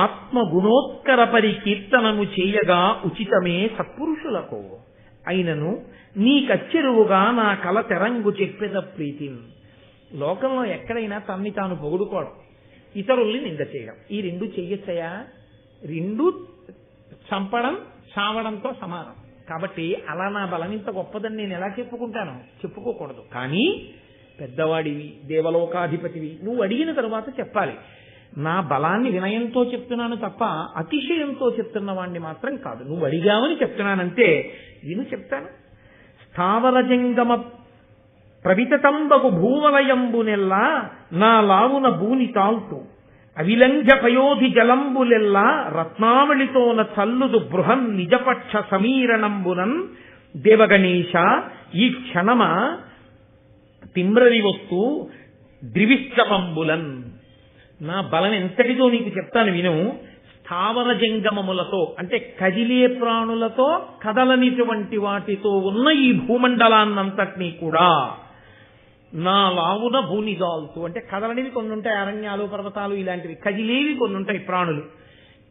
ఆత్మగుణోత్కర పరికీర్తనము చేయగా ఉచితమే సత్పురుషులకు అయినను నీ కచ్చెరువుగా నా కల తెరంగు చెప్పేద ప్రీతి. లోకంలో ఎక్కడైనా తన్ని తాను పొగుడుకోవడం, ఇతరుల్ని నింద చేయడం, ఈ రెండు చెయ్యొచ్చయా? రెండు చంపడం చావడంతో సమానం. కాబట్టి అలా నా బలం ఇంత గొప్పదని నేను ఎలా చెప్పుకుంటాను? చెప్పుకోకూడదు. కానీ పెద్దవాడివి, దేవలోకాధిపతివి, నువ్వు అడిగిన తరువాత చెప్పాలి. నా బలాన్ని వినయంతో చెప్తున్నాను తప్ప అతిశయంతో చెప్తున్న వాడిని మాత్రం కాదు. నువ్వు అడిగావని చెప్తున్నానంటే విను, చెప్తాను. స్థావర జంగమ ప్రవితంబగు భూవలయంబునెల్లా నా లావున భూని తాల్తూ అవిలంఘ పయోధి జలంబులెల్లా రత్నావళితోన చల్లుదు బృహన్ నిజపక్ష సమీరణంబునన్ దేవగణేశ ఈ క్షణమ తిమ్రని వస్తు ద్రివిష్టమంబులన్. నా బలం ఎంతటిదో నీకు చెప్తాను విను. స్థావర జంగమములతో అంటే కదిలే ప్రాణులతో కదలనిటువంటి వాటితో ఉన్న ఈ భూమండలాన్నంతటినీ కూడా నా లావున భూనిదాల్తూ అంటే కదలనివి కొన్ని ఉంటాయి, అరణ్యాలు పర్వతాలు ఇలాంటివి. కదిలేవి కొన్ని ఉంటాయి ప్రాణులు.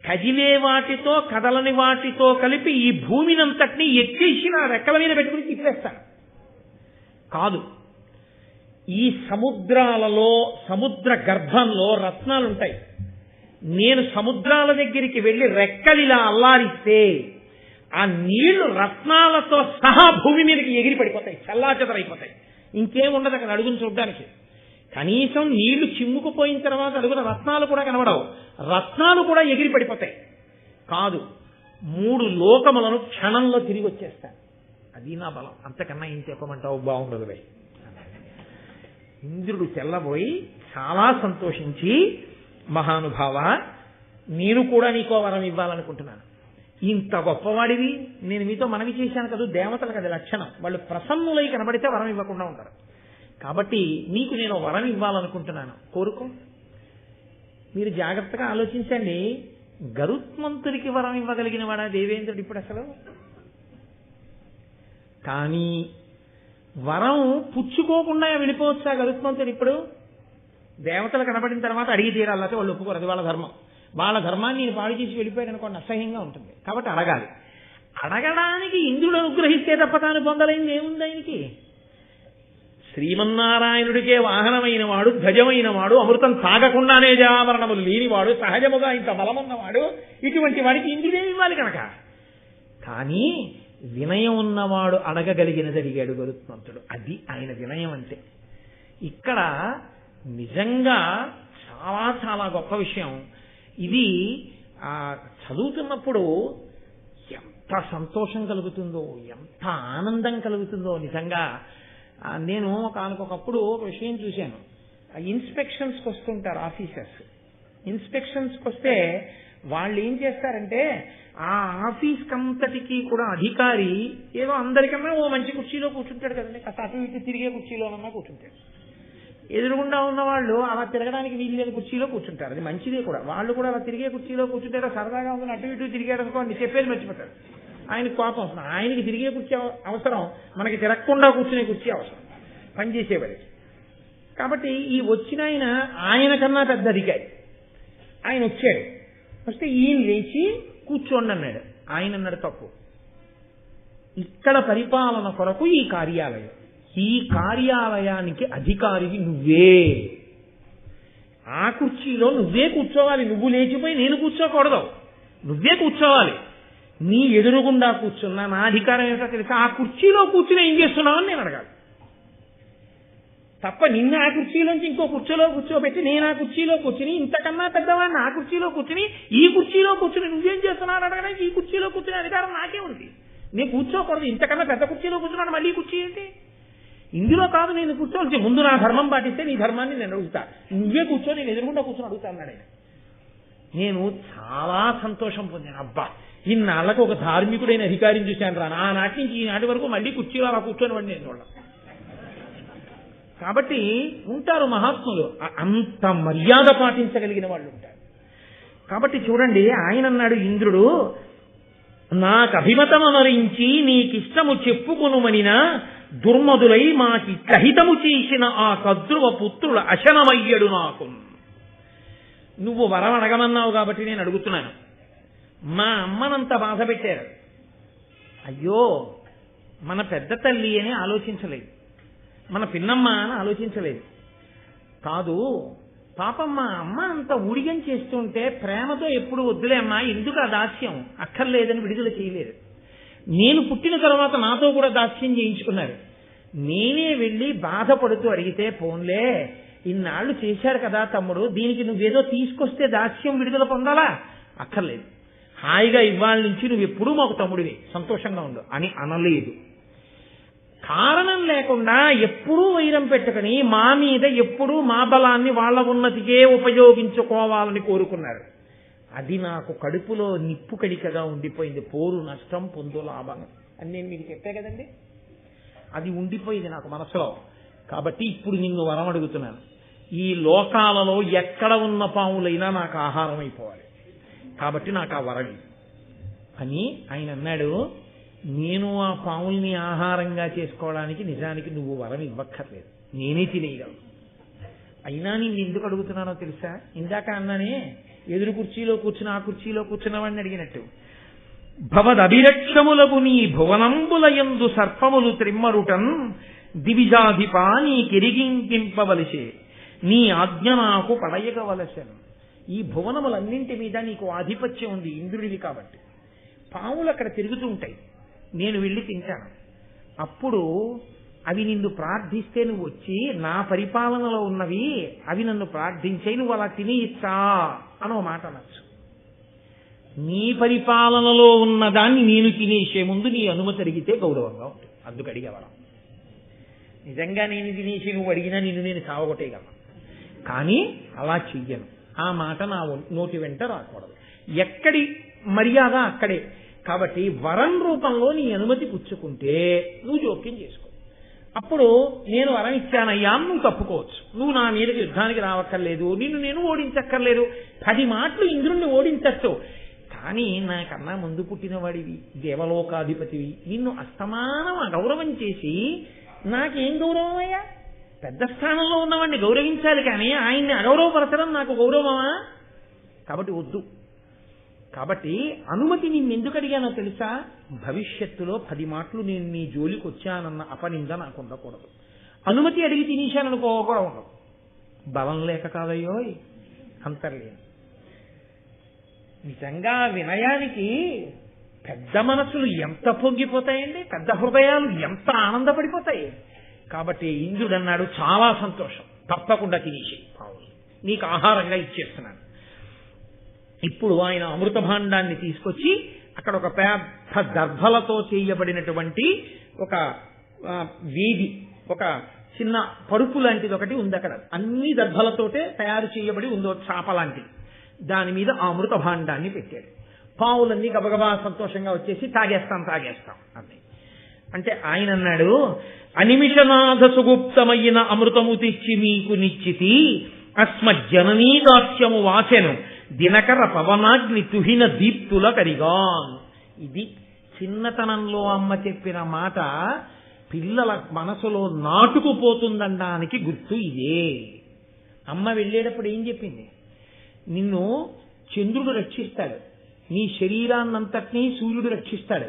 కదిలే వాటితో కదలని వాటితో కలిపి ఈ భూమినంతటినీ ఎక్కేసి నా రెక్కల మీద పెట్టుకుని తిప్పేస్తాను. కాదు, ఈ సముద్రాలలో సముద్ర గర్భంలో రత్నాలుంటాయి. నేను సముద్రాల దగ్గరికి వెళ్లి రెక్కలిలా అల్లారిస్తే ఆ నీళ్లు రత్నాలతో సహా భూమి మీదకి ఎగిరి పడిపోతాయి, చల్లాచెదరైపోతాయి. ఇంకేముండదు అక్కడ అడుగును చూడడానికి. కనీసం నీళ్లు చిమ్ముకుపోయిన తర్వాత అడుగున రత్నాలు కూడా కనబడవు, రత్నాలు కూడా ఎగిరి పడిపోతాయి. కాదు, 3 లోకములను క్షణంలో తిరిగి వచ్చేస్తాను. అది నా బలం. అంతకన్నా ఏం చెప్పమంటావు? బాగుండదు భయ్. ఇంద్రుడు తెల్లబోయి చాలా సంతోషించి, మహానుభావ, నేను కూడా నీకో వరం ఇవ్వాలనుకుంటున్నాను. ఇంత గొప్పవాడివి, నేను మీతో మనవి చేశాను కదా, దేవతలకు అది లక్షణం. వాళ్ళు ప్రసన్నులై కనబడితే వరం ఇవ్వకుండా ఉంటారు. కాబట్టి నీకు నేను వరం ఇవ్వాలనుకుంటున్నాను, కోరుకో. మీరు జాగ్రత్తగా ఆలోచించండి. గరుత్మంతుడికి వరం ఇవ్వగలిగిన వాడా దేవేంద్రుడు ఇప్పుడు అసలు? కానీ వరం పుచ్చుకోకుండా వెళ్ళిపోవచ్చా గరుత్మంతుడు? ఇప్పుడు దేవతలు కనబడిన తర్వాత అడిగి తీరాలంటే వాళ్ళు ఒప్పుకోరు, అది వాళ్ళ ధర్మం. వాళ్ళ ధర్మాన్ని నేను పాడు చేసి వెళ్ళిపోయాడు అనుకోండి, అసహ్యంగా ఉంటుంది. కాబట్టి అడగాలి. అడగడానికి ఇంద్రుడు అనుగ్రహిస్తే తప్ప తాను పొందలేనిది ఏముంది ఆయనకి? శ్రీమన్నారాయణుడికే వాహనమైన వాడు, ధ్వజమైన వాడు, అమృతం తాగకుండానే జయామరణములు లేనివాడు, సహజముగా ఇంత బలమున్నవాడు, ఇటువంటి వాడికి ఇంద్రుడేమి ఇవ్వాలి కనుక. కానీ వినయం ఉన్నవాడు అడగగలిగినది అడిగాడు గరుత్మంతుడు. అది ఆయన వినయం అంటే. ఇక్కడ నిజంగా చాలా చాలా గొప్ప విషయం ఇది. చదువుతున్నప్పుడు ఎంత సంతోషం కలుగుతుందో, ఎంత ఆనందం కలుగుతుందో నిజంగా. నేను ఒకనకొకప్పుడు ఒక విషయం చూశాను. ఇన్స్పెక్షన్స్కి వస్తుంటారు ఆఫీసర్స్. ఇన్స్పెక్షన్స్కి వస్తే వాళ్ళు ఏం చేస్తారంటే ఆ ఆఫీస్కి అంతటికీ కూడా అధికారి ఏదో అందరికన్నా ఓ మంచి కుర్చీలో కూర్చుంటాడు కదండి, కాస్త అటు ఇటు తిరిగే కుర్చీలోనన్నా కూర్చుంటాడు. ఎదురుగుండా ఉన్న వాళ్ళు అలా తిరగడానికి వీలు లేని కుర్చీలో కూర్చుంటారు. అది మంచిదే కూడా. వాళ్ళు కూడా అలా తిరిగే కుర్చీలో కూర్చుంటారో సరదాగా ఉందని అటు ఇటు తిరిగాడు అనుకోండి, చెప్పేది మర్చిపోతారు. ఆయనకు కోపం వస్తుంది. ఆయనకి తిరిగే కుర్చీ అవసరం, మనకి తిరగకుండా కూర్చునే కుర్చీ అవసరం పనిచేసేవారికి. కాబట్టి ఈ వచ్చిన ఆయన కన్నా పెద్ద అధికారి. ఆయన వచ్చాడు. వస్తే ఈయన లేచి కూర్చోండి అన్నాడు. ఆయన అన్నాడు తప్పు, ఇక్కడ పరిపాలన కొరకు ఈ కార్యాలయం, ఈ కార్యాలయానికి అధికారివి నువ్వే. ఆ కుర్చీలో నువ్వే కూర్చోవాలి. నువ్వు లేచిపోయి నేను కూర్చోకూడదు, నువ్వే కూర్చోవాలి. నీ ఎదురుగుండా కూర్చున్నా నా అధికారం ఏమిటో తెలుసా? ఆ కుర్చీలో కూర్చుని ఏం చేస్తున్నావని నేను అడగాలి తప్ప నిన్న ఆ కుర్చీలోంచి ఇంకో కుర్చీలో కూర్చోబెట్టి నేను ఆ కుర్చీలో కూర్చుని ఇంతకన్నా పెద్దవాడిని ఆ కుర్చీలో కూర్చుని ఈ కుర్చీలో కూర్చుని నువ్వేం చేస్తున్నావు అడగడానికి ఈ కుర్చీలో కూర్చునే అధికారం నాకే ఉంది. నేను కూర్చోకూడదు. ఇంతకన్నా పెద్ద కుర్చీలో కూర్చున్నాను, మళ్ళీ కుర్చీ ఏంటి? ఇందులో కాదు నేను కూర్చోవలసి. ముందు నా ధర్మం పాటిస్తే నీ ధర్మాన్ని నేను అడుగుతా, నువ్వే కూర్చో, నేను ఎదురుగుండా కూర్చొని అడుగుతా అన్నాడు ఆయన. నేను చాలా సంతోషం పొందాను. అబ్బా, ఇన్నాళ్ళకు ఒక ధార్మికుడైన అధికారిని చూశాను రా. నాటి నుంచి ఈనాటి వరకు మళ్ళీ కుర్చీలో అలా కూర్చొని వాడిని నేను చూడాలి. కాబట్టి ఉంటారు మహాత్ములు, అంత మర్యాద పాటించగలిగిన వాళ్ళు ఉంటారు. కాబట్టి చూడండి, ఆయన అన్నాడు ఇంద్రుడు, నాకు అభిమతమనరించి నీకిష్టము చెప్పుకొనుమనినా దుర్మదులై మాకి కహితము చేసిన ఆ కద్రువ పుత్రుల అశనమయ్యడు నాకు. నువ్వు వరం అడగమన్నావు కాబట్టి నేను అడుగుతున్నాను. మా అమ్మనంత బాధ పెట్టారు. అయ్యో, మన పెద్ద తల్లి అని ఆలోచించలేదు, మన పిన్నమ్మ అని ఆలోచించలేదు. కాదు, పాపం మా అమ్మ అంత ఊడిగం చేస్తుంటే ప్రేమతో ఎప్పుడు వద్దులే అమ్మా, ఎందుకు ఆ దాస్యం అక్కర్లేదని విడుదల చేయలేదు. నేను పుట్టిన తర్వాత నాతో కూడా దాస్యం చేయించుకున్నారు. నేనే వెళ్ళి బాధపడుతూ అడిగితే, పోన్లే ఇన్నాళ్ళు చేశారు కదా తమ్ముడు, దీనికి నువ్వేదో తీసుకొస్తే దాస్యం విడుదల పొందాలా? అక్కర్లేదు, హాయిగా ఇవాళ నుంచి నువ్వు ఎప్పుడూ మాకు తమ్ముడివి, సంతోషంగా ఉండు అని అనలేదు. కారణం లేకుండా ఎప్పుడూ వైరం పెట్టుకుని మా మీద ఎప్పుడూ మా బలాన్ని వాళ్ళ ఉన్నతికే ఉపయోగించుకోవాలని కోరుకున్నారు. అది నాకు కడుపులో నిప్పు కడికగా ఉండిపోయింది. పోరు నష్టం పొందు లాభం అని నేను మీకు చెప్పే కదండి. అది ఉండిపోయింది నాకు మనసులో. కాబట్టి ఇప్పుడు నిన్ను వరం అడుగుతున్నాను, ఈ లోకాలలో ఎక్కడ ఉన్న పాములైనా నాకు ఆహారం అయిపోవాలి, కాబట్టి నాకు ఆ వరం అని ఆయన అన్నాడు. నేను ఆ పాముల్ని ఆహారంగా చేసుకోవడానికి నిజానికి నువ్వు వరం ఇవ్వక్కర్లేదు, నేనే తినేయగలను. అయినా నేను ఎందుకు అడుగుతున్నానో తెలుసా? ఇందాక అన్నానే, ఎదురు కుర్చీలో కూర్చుని ఆ కుర్చీలో కూర్చున్నవాడిని అడిగినట్టు. భవదభిరక్షములకు నీ భువనంబులయందు సర్పములు త్రిమ్మరుటన్ దివిజాధిపా నీ కిరిగింకింపవలసే నీ ఆజ్ఞ నాకు పడయగవలసను. ఈ భువనములన్నింటి మీద నీకు ఆధిపత్యం ఉంది, ఇంద్రుడివి కాబట్టి. పాములు అక్కడ తిరుగుతూ ఉంటాయి, నేను వెళ్ళి తింటాను. అప్పుడు అవి నిన్ను ప్రార్థిస్తే నువ్వు వచ్చి నా పరిపాలనలో ఉన్నవి అవి నన్ను ప్రార్థించే, నువ్వు అలా తినేయచ్చా అనో మాట అనొచ్చు. నీ పరిపాలనలో ఉన్నదాన్ని నేను తినేసే ముందు నీ అనుమతి అడిగితే గౌరవంగా ఉంటుంది, అందుకు అడిగేవాళ్ళం. నిజంగా నేను తినేసి నువ్వు అడిగినా నిన్ను నేను సావగొట్టేయగలను, కానీ అలా చెయ్యను. ఆ మాట నా నోటి వెంట రాకూడదు. ఎక్కడి మర్యాద అక్కడే. కాబట్టి వరం రూపంలో నీ అనుమతి పుచ్చుకుంటే నువ్వు జోక్యం చేసుకో. అప్పుడు నేను వరం ఇచ్చానయ్యా నువ్వు తప్పుకోవచ్చు. నువ్వు నా మీదకి యుద్ధానికి రావక్కర్లేదు, నిన్ను నేను ఓడించక్కర్లేదు. 10 మాటలు ఇంద్రుణ్ణి ఓడించచ్చు. కానీ నాకన్నా ముందు పుట్టిన వాడివి, దేవలోకాధిపతివి, నిన్ను అస్తమానం అగౌరవం చేసి నాకేం గౌరవం అయ్యా? పెద్ద స్థానంలో ఉన్నవాడిని గౌరవించాలి, కానీ ఆయన్ని అగౌరవపరచడం నాకు గౌరవమా? కాబట్టి వద్దు. కాబట్టి అనుమతి నిన్ను ఎందుకు అడిగానో తెలుసా? భవిష్యత్తులో 10 మాటలు నేను నీ జోలికి వచ్చానన్న అపనింద నాకు ఉండకూడదు. అనుమతి అడిగి తినేశాననుకో కూడా ఉండదు. బలం లేక కాదయ్యో, అంతర్లేదు. నిజంగా వినయానికి పెద్ద మనసులు ఎంత పొంగిపోతాయండి, పెద్ద హృదయాలు ఎంత ఆనందపడిపోతాయి. కాబట్టి ఇంద్రుడు అన్నాడు, చాలా సంతోషం, తప్పకుండా తినేసి నీకు ఆహారంగా ఇచ్చేస్తున్నాను. ఇప్పుడు ఆయన అమృత భాండాన్ని తీసుకొచ్చి అక్కడ ఒక పెద్ద దర్భలతో చేయబడినటువంటి ఒక వీధి, ఒక చిన్న పరుపు లాంటిది ఒకటి ఉంది. అక్కడ అన్ని దర్భలతోటే తయారు చేయబడి ఉందో చాప లాంటిది. దాని మీద ఆ అమృత భాండాన్ని పెట్టాడు. పావులన్నీ గబగబా సంతోషంగా వచ్చేసి తాగేస్తాం అన్నాయి. అంటే ఆయన అన్నాడు, అనిమిషనాథ సుగుప్తమైన అమృతము తెచ్చి మీకు నిశ్చితి అస్మజ్జననీ దాస్యము వాచెను దినకర పవనాగ్ని తుహిన దీప్తుల కరిగాన్. ఇది చిన్నతనంలో అమ్మ చెప్పిన మాట పిల్లల మనసులో నాటుకుపోతుందనడానికి గుర్తు ఇదే. అమ్మ వెళ్ళేటప్పుడు ఏం చెప్పింది? నిన్ను చంద్రుడు రక్షిస్తాడు, నీ శరీరాన్నంతటినీ సూర్యుడు రక్షిస్తాడు,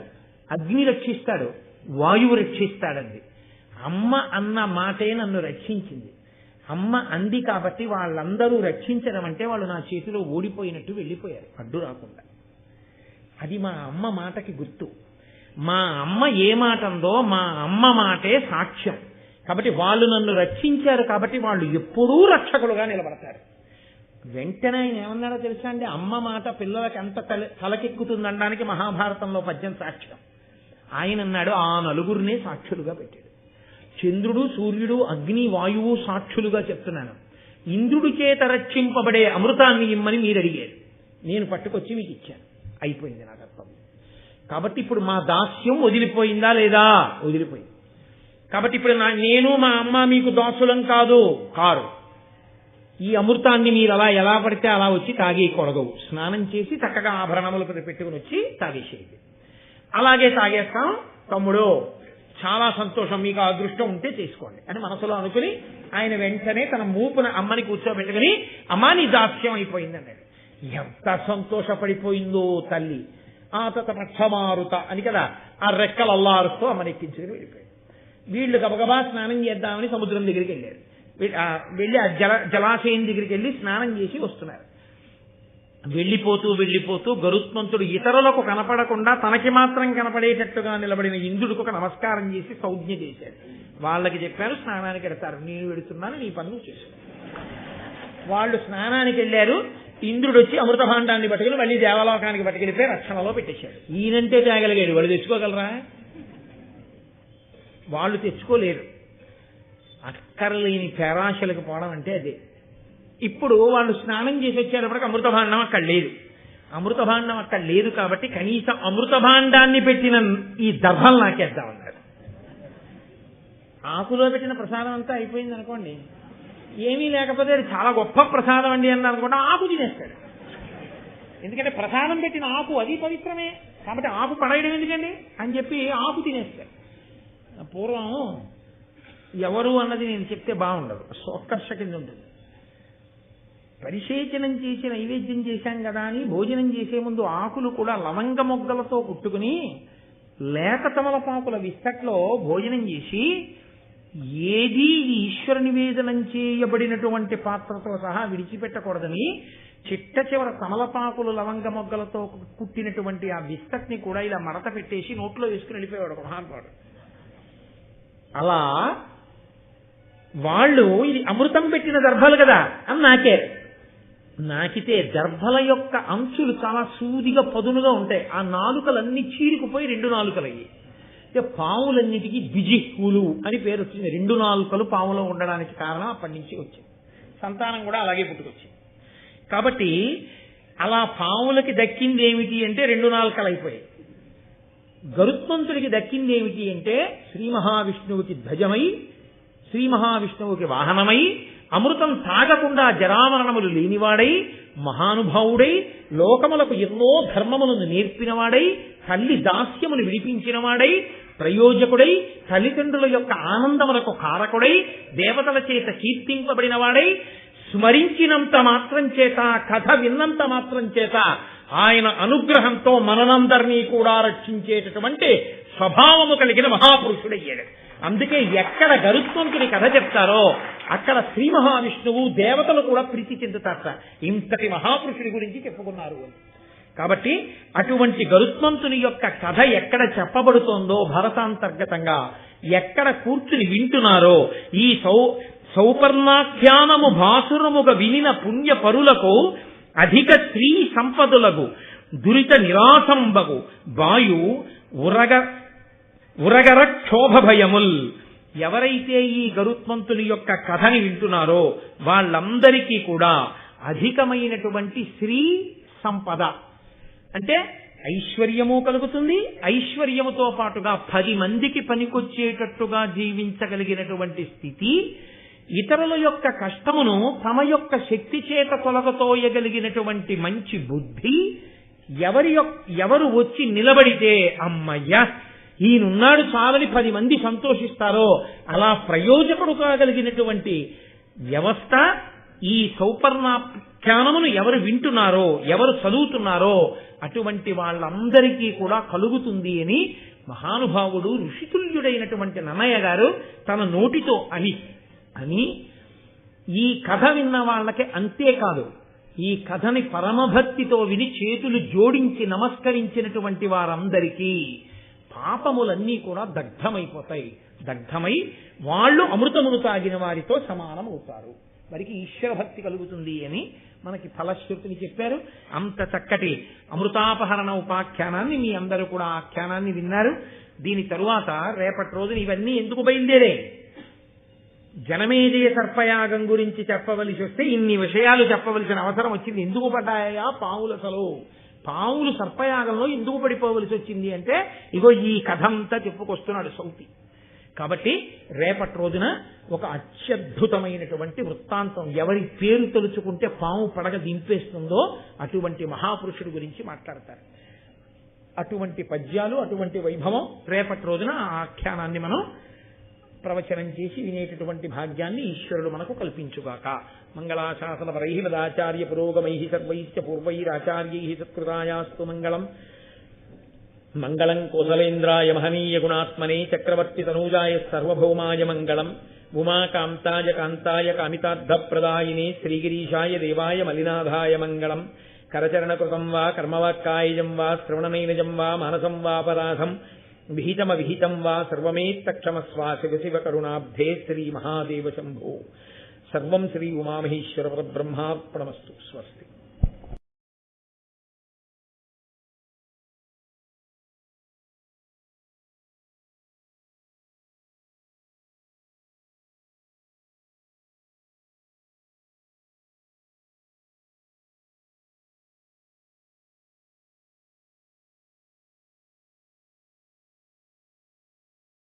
అగ్ని రక్షిస్తాడు, వాయువు రక్షిస్తాడంది. అమ్మ అన్న మాటే నన్ను రక్షించింది. అమ్మ అంది కాబట్టి వాళ్ళందరూ రక్షించడం అంటే వాళ్ళు నా చేతిలో ఓడిపోయినట్టు వెళ్ళిపోయారు, అడ్డు రాకుండా. అది మా అమ్మ మాటకి గుర్తు. మా అమ్మ ఏ మాట అందో మా అమ్మ మాటే సాక్ష్యం. కాబట్టి వాళ్ళు నన్ను రక్షించారు, కాబట్టి వాళ్ళు ఎప్పుడూ రక్షకులుగా నిలబడతారు. వెంటనే ఆయన ఏమన్నాడో తెలుసా అండి? అమ్మ మాట పిల్లలకి ఎంత తలకెక్కుతుందనడానికి మహాభారతంలో పద్యం సాక్ష్యం. ఆయన అన్నాడు, ఆ నలుగురినే సాక్షులుగా పెట్టాడు. చంద్రుడు, సూర్యుడు, అగ్ని, వాయువు సాక్షులుగా చెప్తున్నాను. ఇంద్రుడి చేత రక్షింపబడే అమృతాన్ని ఇమ్మని మీరు అడిగారు, నేను పట్టుకొచ్చి మీకు ఇచ్చాను. అయిపోయింది నా కర్తవ్యం. కాబట్టి ఇప్పుడు మా దాస్యం వదిలిపోయిందా లేదా? వదిలిపోయింది. కాబట్టి ఇప్పుడు నేను మా అమ్మ మీకు దాసులం కారు. ఈ అమృతాన్ని మీరు అలా ఎలా పడితే అలా వచ్చి తాగేయకూడదు. స్నానం చేసి చక్కగా ఆభరణములు పెట్టుకుని వచ్చి తాగేసేది. అలాగే తాగేస్తాం తమ్ముడు, చాలా సంతోషం, మీకు ఆ అదృష్టం ఉంటే చేసుకోండి అని మనసులో అనుకుని ఆయన వెంటనే తన మూపున అమ్మని కూర్చోబెట్టుకుని, అమ్మా నీ దాస్యం అయిపోయింది అన్నాడు. ఎంత సంతోషపడిపోయిందో తల్లి. ఆ తతమక్షమారుత అని కదా ఆ రెక్కలు అల్లారుస్తూ అమ్మని ఎక్కించుకుని వెళ్ళిపోయాడు. వీళ్ళు గబగబా స్నానం చేద్దామని సముద్రం దగ్గరికి వెళ్ళారు. వెళ్ళి ఆ జలాశయం దగ్గరికి వెళ్ళి స్నానం చేసి వస్తున్నారు. వెళ్ళిపోతూ గరుత్మంతుడు ఇతరులకు కనపడకుండా తనకి మాత్రం కనపడేటట్టుగా నిలబడిన ఇంద్రుడికి ఒక నమస్కారం చేసి సౌజ్ఞ చేశాడు. వాళ్ళకి చెప్పారు స్నానానికి వెడతారు, నేను వెడుతున్నాను, నీ పనులు చేసుకో. వాళ్ళు స్నానానికి వెళ్ళారు. ఇంద్రుడు వచ్చి అమృత భాండాన్ని పట్టుకుని మళ్ళీ దేవలోకానికి పట్టుకెళ్ళిపోయి రక్షణలో పెట్టేశాడు. ఈయనంటే తేగలిగాడు, వాళ్ళు తెచ్చుకోగలరా? వాళ్ళు తెచ్చుకోలేరు. అక్కర్లేని పేరాశలకు పోవడం అంటే అదే. ఇప్పుడు వాళ్ళు స్నానం చేసి వచ్చేటప్పటికి అమృతభాండం అక్కడ లేదు. అమృతభాండం అక్కడ లేదు కాబట్టి కనీసం అమృతభాండాన్ని పెట్టిన ఈ దర్భలు నాకేద్దామన్నారు. ఆకులో పెట్టిన ప్రసాదం అంతా అయిపోయింది అనుకోండి, ఏమీ లేకపోతే అది చాలా గొప్ప ప్రసాదం అండి అని అనుకుంటే ఆకు తినేస్తాడు. ఎందుకంటే ప్రసాదం పెట్టిన ఆకు అది పవిత్రమే కాబట్టి ఆకు పడేయడం ఎందుకండి అని చెప్పి ఆకు తినేస్తాడు. పూర్వం ఎవరు అన్నది నేను చెప్తే బాగుండదు, సోత్కర్ష కింద ఉంటుంది. పరిసేచనం చేసి నైవేద్యం చేశాం కదా అని భోజనం చేసే ముందు ఆకులు కూడా లవంగ మొగ్గలతో కుట్టుకుని లేత తమలపాకుల విస్తట్లో భోజనం చేసి ఏదీ ఈశ్వర నివేదనం చేయబడినటువంటి పాత్రతో సహా విడిచిపెట్టకూడదని చిట్ట చివర తమలపాకులు లవంగ మొగ్గలతో కుట్టినటువంటి ఆ విస్తట్ని కూడా ఇలా మడత పెట్టేసి నోట్లో వేసుకుని వెళ్ళిపోయాడు ఒక మహానుభావుడు. అలా వాళ్ళు ఇది అమృతం పెట్టిన దర్భలు కదా అని నాకితే దర్భల యొక్క అంచులు చాలా సూదిగా పదునుగా ఉంటాయి. ఆ నాలుకలన్నీ చీరుకుపోయి 2 నాలుకలయ్యి. పాములన్నిటికీ బిజిహ్వులు అని పేరు వచ్చింది. 2 నాలుకలు పాములో ఉండడానికి కారణం అప్పటి నుంచి వచ్చింది. సంతానం కూడా అలాగే పుట్టుకొచ్చింది. కాబట్టి అలా పాములకి దక్కింది ఏమిటి అంటే 2 నాలుకలు అయిపోయాయి. గరుత్మంతుడికి దక్కింది ఏమిటి అంటే శ్రీ మహావిష్ణువుకి ధ్వజమై, శ్రీ మహావిష్ణువుకి వాహనమై, అమృతం తాగకుండా జరామరణములు లేనివాడై, మహానుభావుడై, లోకములకు ఎన్నో ధర్మములను నేర్పినవాడై, తల్లి దాస్యమును విడిపించినవాడై, ప్రయోజకుడై, తల్లిదండ్రుల యొక్క ఆనందములకు కారకుడై, దేవతల చేత కీర్తింపబడినవాడై, స్మరించినంత మాత్రం చేత, కథ విన్నంత మాత్రం చేత ఆయన అనుగ్రహంతో మనందరినీ కూడా రక్షించేటటువంటి స్వభావము కలిగిన మహాపురుషుడయ్యాడు. అందుకే ఎక్కడ గరుత్మంతుడి కథ చెప్తారో అక్కడ శ్రీ మహావిష్ణువు దేవతలు కూడా ప్రీతి చెందుతారట. ఇంతటి మహాపురుషుడి గురించి చెప్పుకున్నారు అని. కాబట్టి అటువంటి గరుత్మంతుని యొక్క కథ ఎక్కడ చెప్పబడుతోందో భరతాంతర్గతంగా ఎక్కడ కూర్చుని వింటున్నారో ఈ సౌపర్ణాఖ్యానము భాసురముగా వినిన పుణ్య పరులకు అధిక స్త్రీ సంపదులకు దురిత నిరాసంబగు వాయు ఉరగర క్షోభ భయముల్. ఎవరైతే ఈ గరుత్మంతుని యొక్క కథని వింటున్నారో వాళ్ళందరికీ కూడా అధికమైనటువంటి స్త్రీ సంపద అంటే ఐశ్వర్యము కలుగుతుంది. ఐశ్వర్యముతో పాటుగా 10 మందికి పనికొచ్చేటట్టుగా జీవించగలిగినటువంటి స్థితి, ఇతరుల యొక్క కష్టమును తమ యొక్క శక్తి చేత తొలగతోయగలిగినటువంటి మంచి బుద్ధి, ఎవరు వచ్చి నిలబడితే అమ్మయ్య ఈయనున్నాడు చాలని 10 మంది సంతోషిస్తారో అలా ప్రయోజకుడు కాగలిగినటువంటి వ్యవస్థ ఈ సౌపర్ణాఖ్యానమును ఎవరు వింటున్నారో, ఎవరు చదువుతున్నారో అటువంటి వాళ్ళందరికీ కూడా కలుగుతుంది అని మహానుభావుడు ఋషితుల్యుడైనటువంటి నన్నయ్య గారు తన నోటితో అని ఈ కథ విన్న వాళ్ళకి అంతేకాదు, ఈ కథని పరమభక్తితో విని చేతులు జోడించి నమస్కరించినటువంటి వారందరికీ పాపములన్నీ కూడా దగ్ధమైపోతాయి. దగ్ధమై వాళ్ళు అమృతమును తాగిన వారితో సమానం అవుతారు. వారికి ఈశ్వర భక్తి కలుగుతుంది అని మనకి ఫలశ్రుతిని చెప్పారు. అంత చక్కటి అమృతాపహరణ ఉపాఖ్యానాన్ని మీ అందరూ కూడా ఆఖ్యానాన్ని విన్నారు. దీని తరువాత రేపటి రోజున ఇవన్నీ ఎందుకు బయలుదేరే, జనమేజయ సర్పయాగం గురించి చెప్పవలసి వస్తే ఇన్ని విషయాలు చెప్పవలసిన అవసరం వచ్చింది. ఎందుకు పడ్డాయా పావులసలు, పావులు సర్పయాగంలో ఎందుకు పడిపోవలసి వచ్చింది అంటే ఇగో ఈ కథ అంతా చెప్పుకొస్తున్నాడు సౌతి. కాబట్టి రేపటి రోజున ఒక అత్యద్భుతమైనటువంటి వృత్తాంతం, ఎవరి పేరు తలుచుకుంటే పాము పడగ దింపేస్తుందో అటువంటి మహాపురుషుడి గురించి మాట్లాడతారు. అటువంటి పద్యాలు, అటువంటి వైభవం రేపటి రోజున ఆ ఆఖ్యానాన్ని మనం ప్రవచనం చేసి వినేటటువంటి భాగ్యాన్ని ఈశ్వరుడు మనకు కల్పించుగాక. మంగళాశాసన పరైహిమదాచార్య పురోగమై సర్వైశ్చ పూర్వైరాచార్యై సత్కృతాయాస్తు మంగళం. మంగళం కోసలేంద్రాయ మహనీయ గుణాత్మనే చక్రవర్తి తనూజాయ సర్వభౌమాయ మంగళం. ఉమాకాంతాయ కాంతాయ కామితార్థప్రదాయినే శ్రీగిరీశాయ దేవాయ మలినాథాయ మంగళం. కరచరణకృతం వా కర్మవాక్కాయజం వా శ్రవణనైనజం వా మానసం వాపరాధం విహితమవిహితం వా సర్వమేత్తక్షమస్వా శివ శివ కరుణాబ్ధే శ్రీ మహాదేవ శంభో. సర్వం శ్రీ ఉమామహేశ్వర పరబ్రహ్మార్పణమస్తు. స్వస్తి.